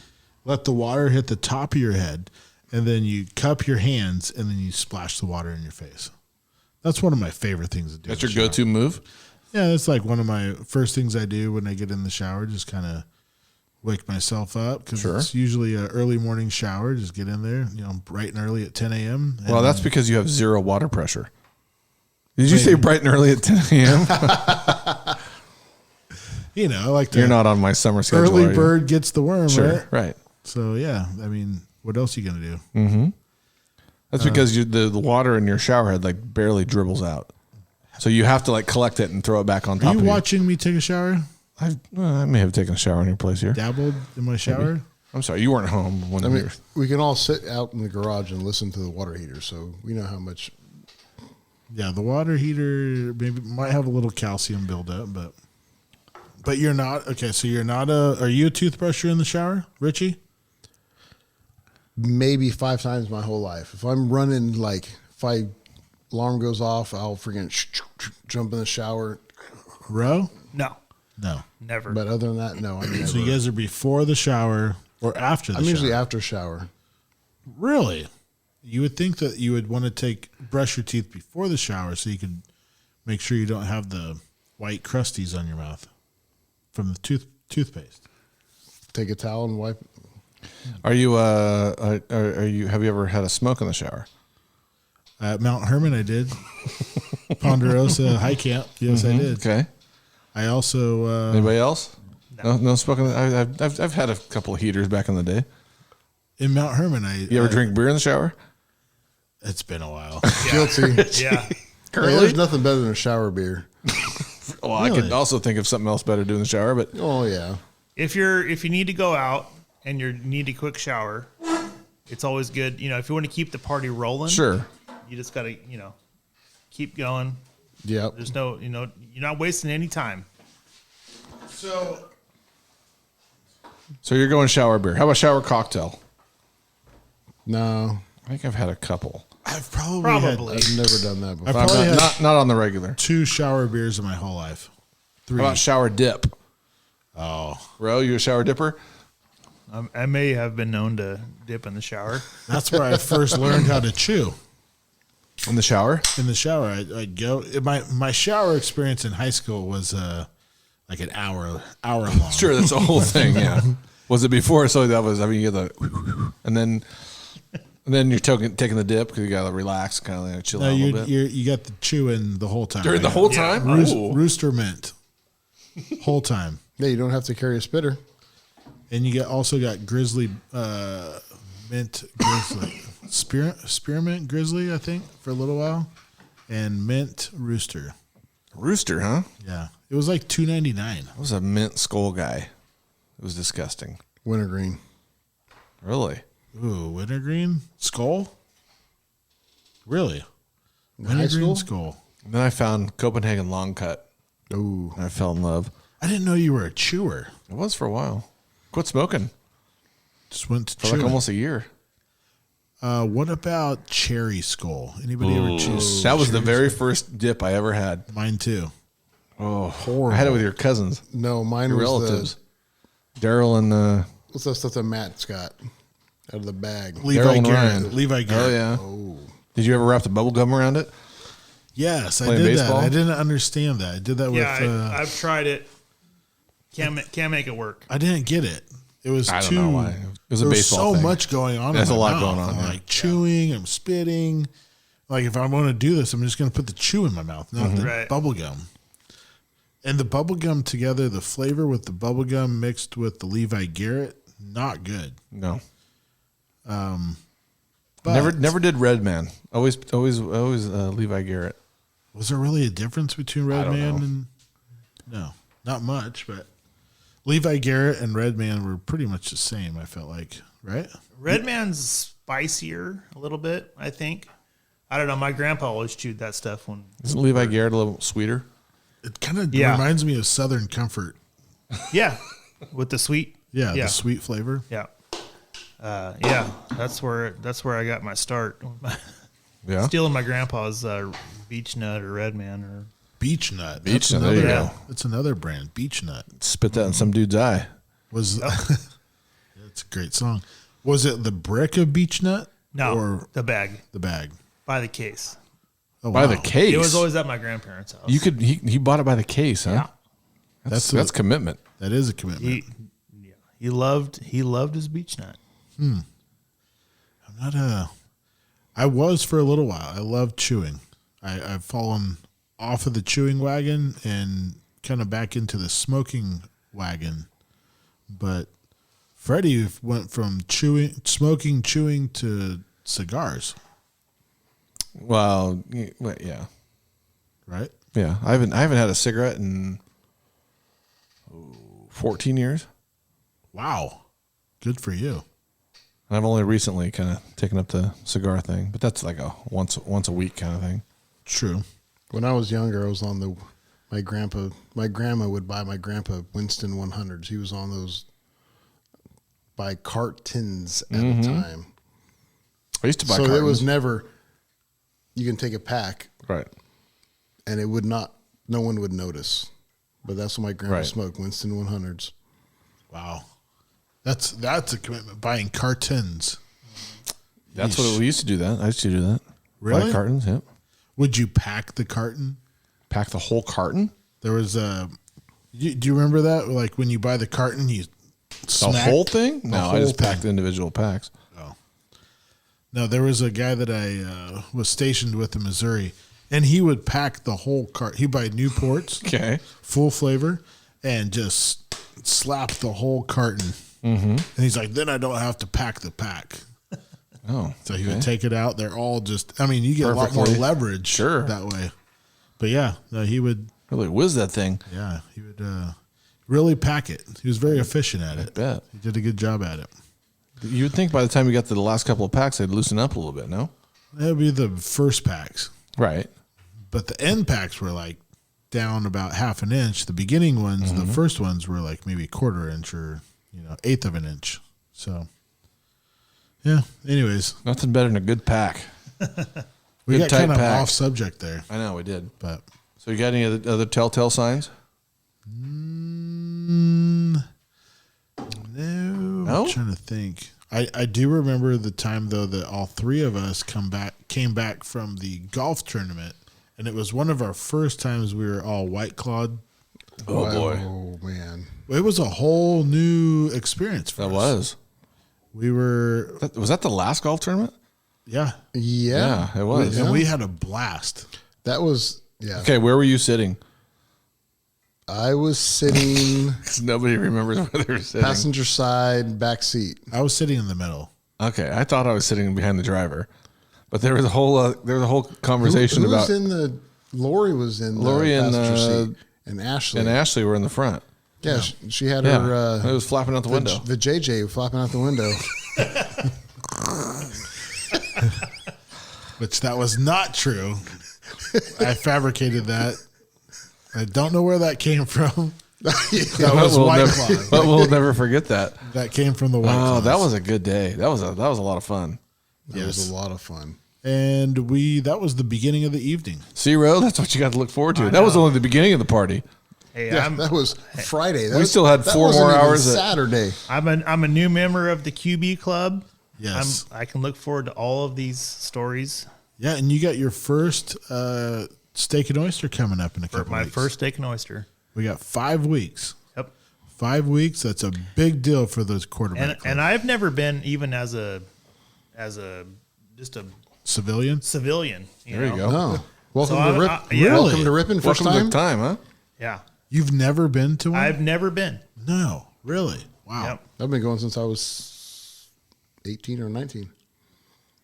let the water hit the top of your head, and then you cup your hands, and then you splash the water in your face. That's one of my favorite things to do. That's your go-to move? Yeah, that's like one of my first things I do when I get in the shower. Just kind of wake myself up because it's usually an early morning shower. Just get in there, bright and early at 10 a.m. Well, that's because you have zero water pressure. Did you say bright and early at 10 a.m.? You're not on my summer schedule. Early bird gets the worm, right? So, yeah, I mean, what else are you going to do? Mm-hmm. That's because the water in your shower head barely dribbles out. So you have to collect it and throw it back on top of you. Are you watching me take a shower? I may have taken a shower in your place here. Dabbled in my shower? Maybe. I'm sorry, you weren't home when we can all sit out in the garage and listen to the water heater, so we know how much. Yeah, the water heater might have a little calcium buildup, but you're not okay. So you're not are you a toothbrusher in the shower, Ritchie? Maybe 5 times my whole life. If I'm running, if alarm goes off, I'll freaking jump in the shower. Row? No, never. But other than that, no. I never. So you guys are before the shower or after the shower? I'm usually after shower. Really? You would think that you would want to brush your teeth before the shower so you could make sure you don't have the white crusties on your mouth from the toothpaste. Take a towel and wipe. Are you? Have you ever had a smoke in the shower? At Mount Hermon, I did. Ponderosa High Camp. Yes, I did. Okay. I also. Anybody else? No smoking. I've had a couple of heaters back in the day. In Mount Hermon, You ever drink beer in the shower? It's been a while. Guilty. Yeah. Really? There's nothing better than a shower beer. Well, I could also think of something else better to do in the shower, but yeah. If you need to go out and you need a quick shower, it's always good. If you want to keep the party rolling, sure. You just got to keep going. Yeah. There's no you're not wasting any time. So you're going shower beer. How about shower cocktail? No. I think I've had a couple. I've probably I've never done that before. I've probably had not on the regular. 2 shower beers in my whole life. 3. How about shower dip? Oh. Ro, you a shower dipper? I may have been known to dip in the shower. That's where I first learned how to chew. In the shower? In the shower. I'd go. My shower experience in high school was like an hour long. Sure, that's the whole thing, yeah. Was it before? So that was, you get the, and then you're taking the dip because you got to relax, kind of chill out a little bit. You got the chewing the whole time. During the whole time? Rooster mint. Whole time. Yeah, you don't have to carry a spitter. And you also got grizzly, mint grizzly. Spearmint grizzly, I think, for a little while. And mint rooster. Rooster, huh? Yeah. It was like $2.99. I was a mint skull guy. It was disgusting. Wintergreen. Really? Ooh, wintergreen? Skull? Really? Wintergreen skull. And then I found Copenhagen long cut. Ooh. And I fell in love. I didn't know you were a chewer. I was for a while. Quit smoking. Just went to for chewing. like almost a year. What about cherry skull? Anybody ever chew? That was the very first dip I ever had. Mine too. Oh, horrible. I had it with your cousins. No, mine your was relatives. Daryl and what's that stuff that Matt's got out of the bag? Levi Garrett. Levi Garrett. Oh yeah. Oh. Did you ever wrap the bubble gum around it? Yes, Playing I did baseball? that. I didn't understand that. I did that with. I've tried it. Can't make it work. I didn't get it. It was I don't too. know why. It was a there baseball so thing. much going on. There's in a my lot mouth. going on. I'm Yeah. like chewing. I'm spitting. Like if I want to do this, I'm just going to put the chew in my mouth, not the Right. bubble gum. And the bubble gum together, the flavor with the bubble gum mixed with the Levi Garrett, not good. No. But Never did Red Man. Always Levi Garrett. Was there really a difference between Red don't Man know. and no, not much, but Levi Garrett and Red Man were pretty much the same. I felt like, right? Red Man's spicier a little bit, I think. I don't know. My grandpa always chewed that stuff when. Isn't Levi Garrett a little sweeter? It kind of Yeah. reminds me of Southern Comfort. Yeah, with the sweet. Yeah, the sweet flavor. Yeah. Yeah, that's where I got my start. Yeah. Stealing my grandpa's Beech Nut or Red Man or Beech Nut. Beech That's Nut, there you another- go. That's another brand. Beech Nut Spit that in some dude's eye. was. It's a great song. Was it the brick of Beech Nut? no or the bag the bag? by the case. Oh, By the wow. case. It was always at my grandparents' house. He bought it by the case, huh? Yeah. That's commitment. That is a commitment. He loved his beech nut. I was for a little while. I loved chewing. I've fallen off of the chewing wagon and kind of back into the smoking wagon. But Freddie went from smoking chewing to cigars. Well, yeah. Right? Yeah. I haven't had a cigarette in 14 years. Wow. Good for you. And I've only recently kind of taken up the cigar thing, but that's like a once a week kind of thing. True. When I was younger, I was on my grandma would buy my grandpa Winston 100s. He was on those by cartons at a time. I used to buy so cartons. it was never, you can take a pack. Right. And it would not, no one would notice. But that's what my grandma smoked, Winston 100s. Wow. That's a commitment, buying cartons. That's what we used to do that. I used to do that. Really? Buy cartons, yep. Would you pack the carton? Pack the whole carton? There was do you remember that? Like when you buy the carton, you the whole thing? No, I just packed the individual packs. Oh. No, there was a guy that I was stationed with in Missouri, and he would pack the whole cart. He'd buy Newports, okay, full flavor, and just slap the whole carton. Mm-hmm. And he's like, then I don't have to pack the pack. Oh, so he would take it out. They're all just, I mean, you get a lot more leverage that way. But yeah, no, he would really whiz that thing. Yeah, he would really pack it. He was very efficient at it. I bet. He did a good job at it. You would think by the time you got to the last couple of packs, they'd loosen up a little bit, no? That would be the first packs. Right. But the end packs were like down about half an inch. The beginning ones, the first ones were like maybe 1/4 inch or, eighth of an inch. So, yeah. Anyways. Nothing better than a good pack. We good got kind of pack. off subject there. I know we did. But so you got any other telltale signs? No. I'm trying to think. I do remember the time though that all three of us came back from the golf tournament, and it was one of our first times we were all white clawed. Oh boy! Oh man! It was a whole new experience for us. That was. We were. Was that the last golf tournament? Yeah. Yeah, it was. And we had a blast. That was Okay, where were you sitting? I was sitting. Nobody remembers where they were sitting. Passenger side, back seat. I was sitting in the middle. Okay, I thought I was sitting behind the driver, but there was a whole conversation about. Lori was in Lori the and passenger seat, and Ashley. And Ashley were in the front. Yeah, she had her. It was flapping out the window. The JJ flapping out the window. Which that was not true. I fabricated that. I don't know where that came from. That was White Claw. But we'll never forget that. That came from the White Claw. Oh, that was a good day. That was a lot of fun. That was a lot of fun. And that was the beginning of the evening. See, Ro, that's what you got to look forward to. That was only the beginning of the party. Hey, that was Friday. We still had 4 more hours. Saturday. I'm a new member of the QB club. Yes, I can look forward to all of these stories. Yeah, and you got your first steak and oyster coming up in a couple My weeks. first steak and oyster. We got 5 weeks. Yep. 5 weeks. That's a big deal for those quarterbacks. And I've never been even as a just a civilian. There you go. Oh, welcome So to Rip. yeah. Welcome to Rippin'. First Welcome time. to huh? Yeah. You've never been to one? I've never been. No, really? Wow. Yep. I've been going since I was 18 or 19.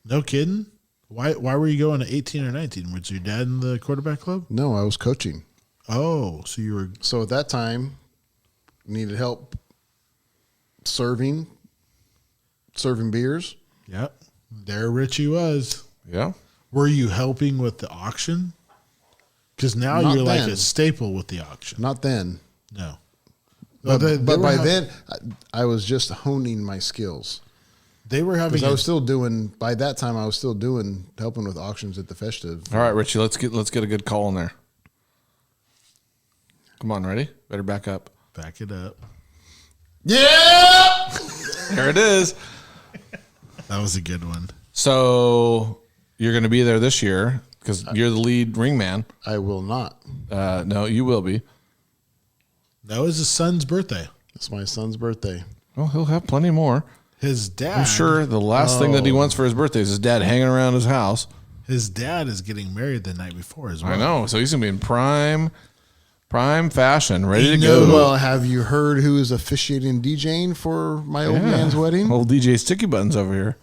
No kidding? Why were you going to 18 or 19? Was your dad in the quarterback club? No, I was coaching. Oh, so you were. So at that time, needed help serving beers. Yep. There Ritchie was. Yeah. Were you helping with the auction? Because now Not you're like then. a staple with the auction. Not then. No. But, They were by then, I was just honing my skills. They were having. I was still doing. By that time, I was still helping with auctions at the festive. All right, Richie, let's get a good call in there. Come on, ready? Better back up. Back it up. Yeah. There it is. That was a good one. So you're going to be there this year because you're the lead ring man. I will not. No, you will be. That was his son's birthday. It's my son's birthday. Well, he'll have plenty more. His dad. I'm sure the last thing that he wants for his birthday is his dad hanging around his house. His dad is getting married the night before as well. I know. So he's going to be in prime fashion, ready to go. go. Well, have you heard who is officiating DJing for my old man's wedding? Old DJ Sticky Buttons over here.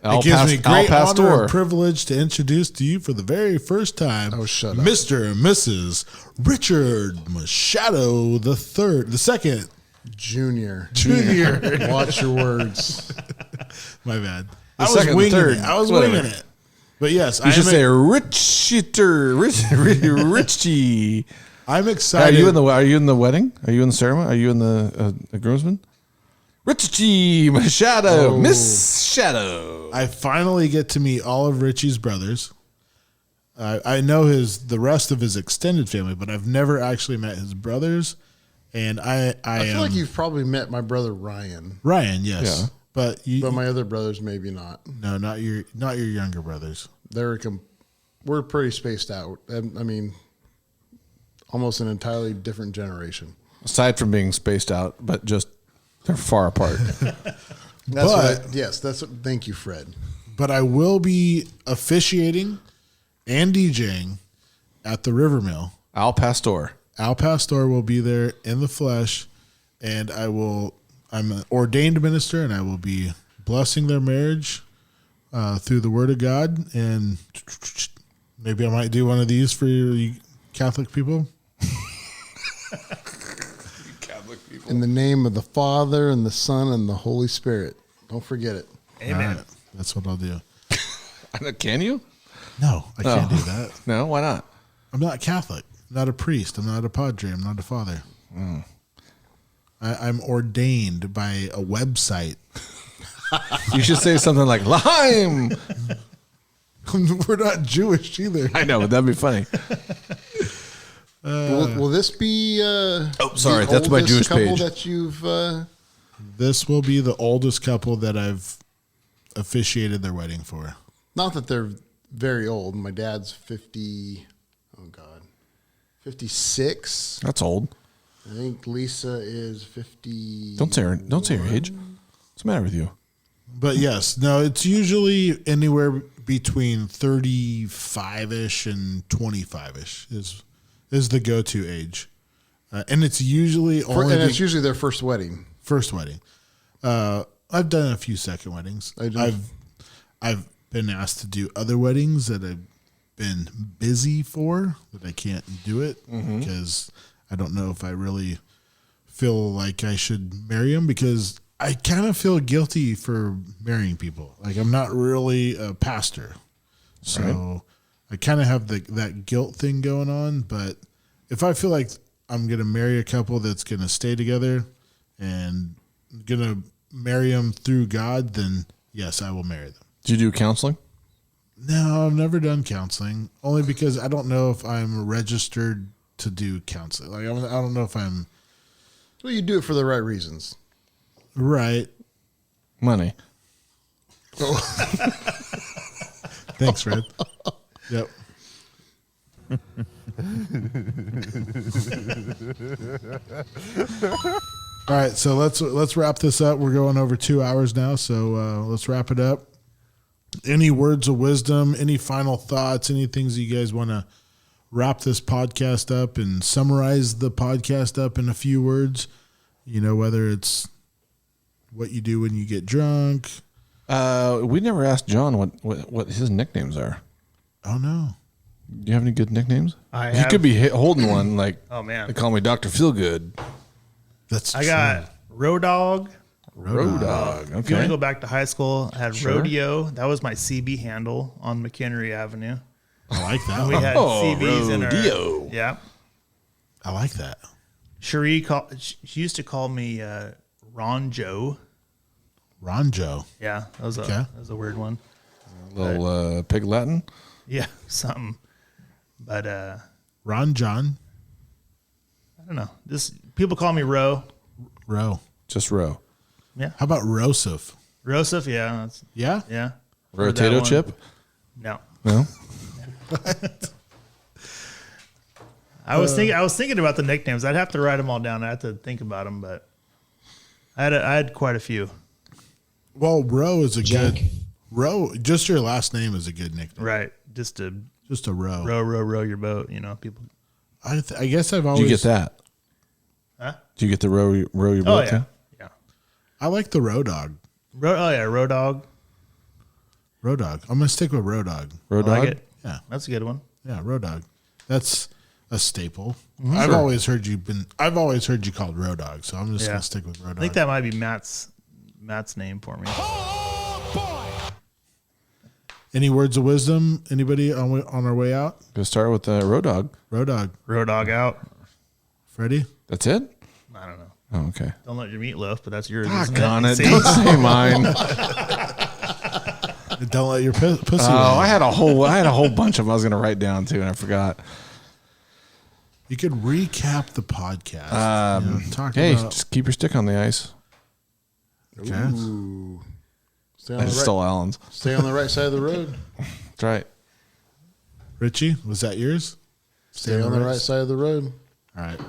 It gives me great honor and privilege to introduce to you for the very first time, Mr. and Mrs. Richard Machado the second. Junior. Watch your words. My bad. I was winging it. But yes, you should say Ritchie. I'm excited. Are you in the wedding? Are you in the ceremony? Are you in the groomsman? Ritchie Machado, Miss Shadow. I finally get to meet all of Richie's brothers. I know the rest of his extended family, but I've never actually met his brothers. And I feel like you've probably met my brother Ryan. Ryan, yes, yeah. but my other brothers maybe not. No, not your younger brothers. We're pretty spaced out. I mean, almost an entirely different generation. Aside from being spaced out, but just they're far apart. Thank you, Fred. But I will be officiating and DJing at the River Mill. Al Pastor will be there in the flesh, and I'm an ordained minister, and I will be blessing their marriage through the Word of God. And maybe I might do one of these for you Catholic people. In the name of the Father and the Son and the Holy Spirit. Don't forget it. Amen. Right, that's what I'll do. Can you? No, I can't do that. No, why not? I'm not Catholic. I'm not a priest. I'm not a padre. I'm not a father. I'm ordained by a website. You should say something like L'chaim. We're not Jewish either. I know, but that'd be funny. Will this be? Sorry, that's my Jewish couple page. That you've. This will be the oldest couple that I've officiated their wedding for. Not that they're very old. My dad's 50. Oh God, 56. That's old. I think Lisa is 50. Don't say her age. What's the matter with you? But yes, no, it's usually anywhere between 35-ish and 25-ish is the go-to age. And it's usually it's usually their first wedding. First wedding. I've done a few second weddings. I've been asked to do other weddings that I've been busy for, that I can't do it because I don't know if I really feel like I should marry them, because I kind of feel guilty for marrying people. Like, I'm not really a pastor. So right. I kind of have that guilt thing going on. But if I feel like I'm going to marry a couple that's going to stay together and going to marry them through God, then yes, I will marry them. Did you do counseling? No, I've never done counseling, only because I don't know if I'm registered to do counseling. Like, I don't know if I'm. Well, you do it for the right reasons. Right. Money. Oh. Thanks, Fred. Yep. All right, so let's wrap this up. We're going over 2 hours now, so let's wrap it up. Any words of wisdom, any final thoughts, any things you guys want to wrap this podcast up and summarize the podcast up in a few words? You know, whether it's what you do when you get drunk. We never asked John what his nicknames are. Oh, no. Do you have any good nicknames? He could be holding one, like, oh man, they call me Dr. Feelgood. That's I got Road Dog. Road Dog. Okay. If you want to go back to high school, I had Sure. Rodeo. That was my CB handle on McHenry Avenue. I like that. And we had CBs in Rodeo. our. Yeah. I like that. Cherie she used to call me Ronjo. Ronjo. Yeah, that was a weird one. A little pig Latin. Yeah, something. But Ron John. I don't know. Just people call me Ro. Ro. Just Ro. Yeah. How about Rosef? Rosef, yeah. Yeah? Yeah. Rotato chip? No. No. I was thinking about the nicknames. I'd have to write them all down. I have to think about them, but I had quite a few. Well, Roe is a good Roe. Just your last name is a good nickname, Right? Just a Roe. row your boat. You know, people. I guess I've always. Did you get that? Huh? Did you get the row your boat? Oh yeah, thing? yeah. I like the Roe Dog. Row Dog. Roe Dog. I'm gonna stick with Roe Dog. Roe I Dog. like it. Yeah, That's a good one. yeah, Roe Dog. That's a staple. Mhm. I've Sure. always heard you called Roe Dog, so I'm just gonna stick with Roe Dog. I think that might be Matt's name for me. Any words of wisdom? Anybody on our way out? Go start with the Roe Dog. Roe Dog. Row Dog out. Freddie? That's it? I don't know. Oh, okay. Don't let your meatloaf, but that's yours. Fuck isn't on it. See? Don't say mine. Don't let your pussy. Oh, I had a whole bunch of them I was going to write down too, and I forgot. You could recap the podcast. Talk Hey, about. just keep your stick on the ice. Okay. Ooh. Stay on I the just right- stole Alan's. Stay on the right side of the road. That's right. Ritchie, was that yours? Stay on the right side of the road. All right.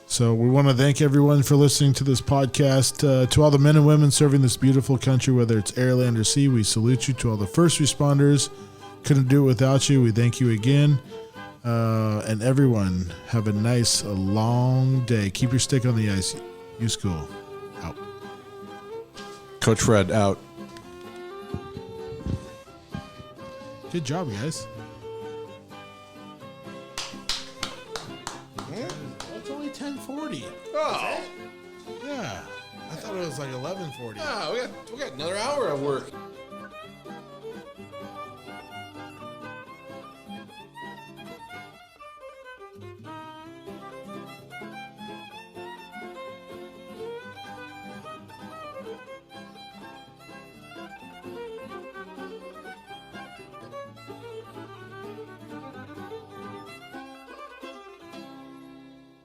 So we want to thank everyone for listening to this podcast. To all the men and women serving this beautiful country, whether it's air, land, or sea, we salute you. To all the first responders, couldn't do it without you. We thank you again. And everyone, have a nice, long day. Keep your stick on the ice. YuSkool. Out. Coach Fred out. Good job, guys. It's only 10:40. Oh. Yeah. I thought it was like 11:40. Oh, we got another hour of work.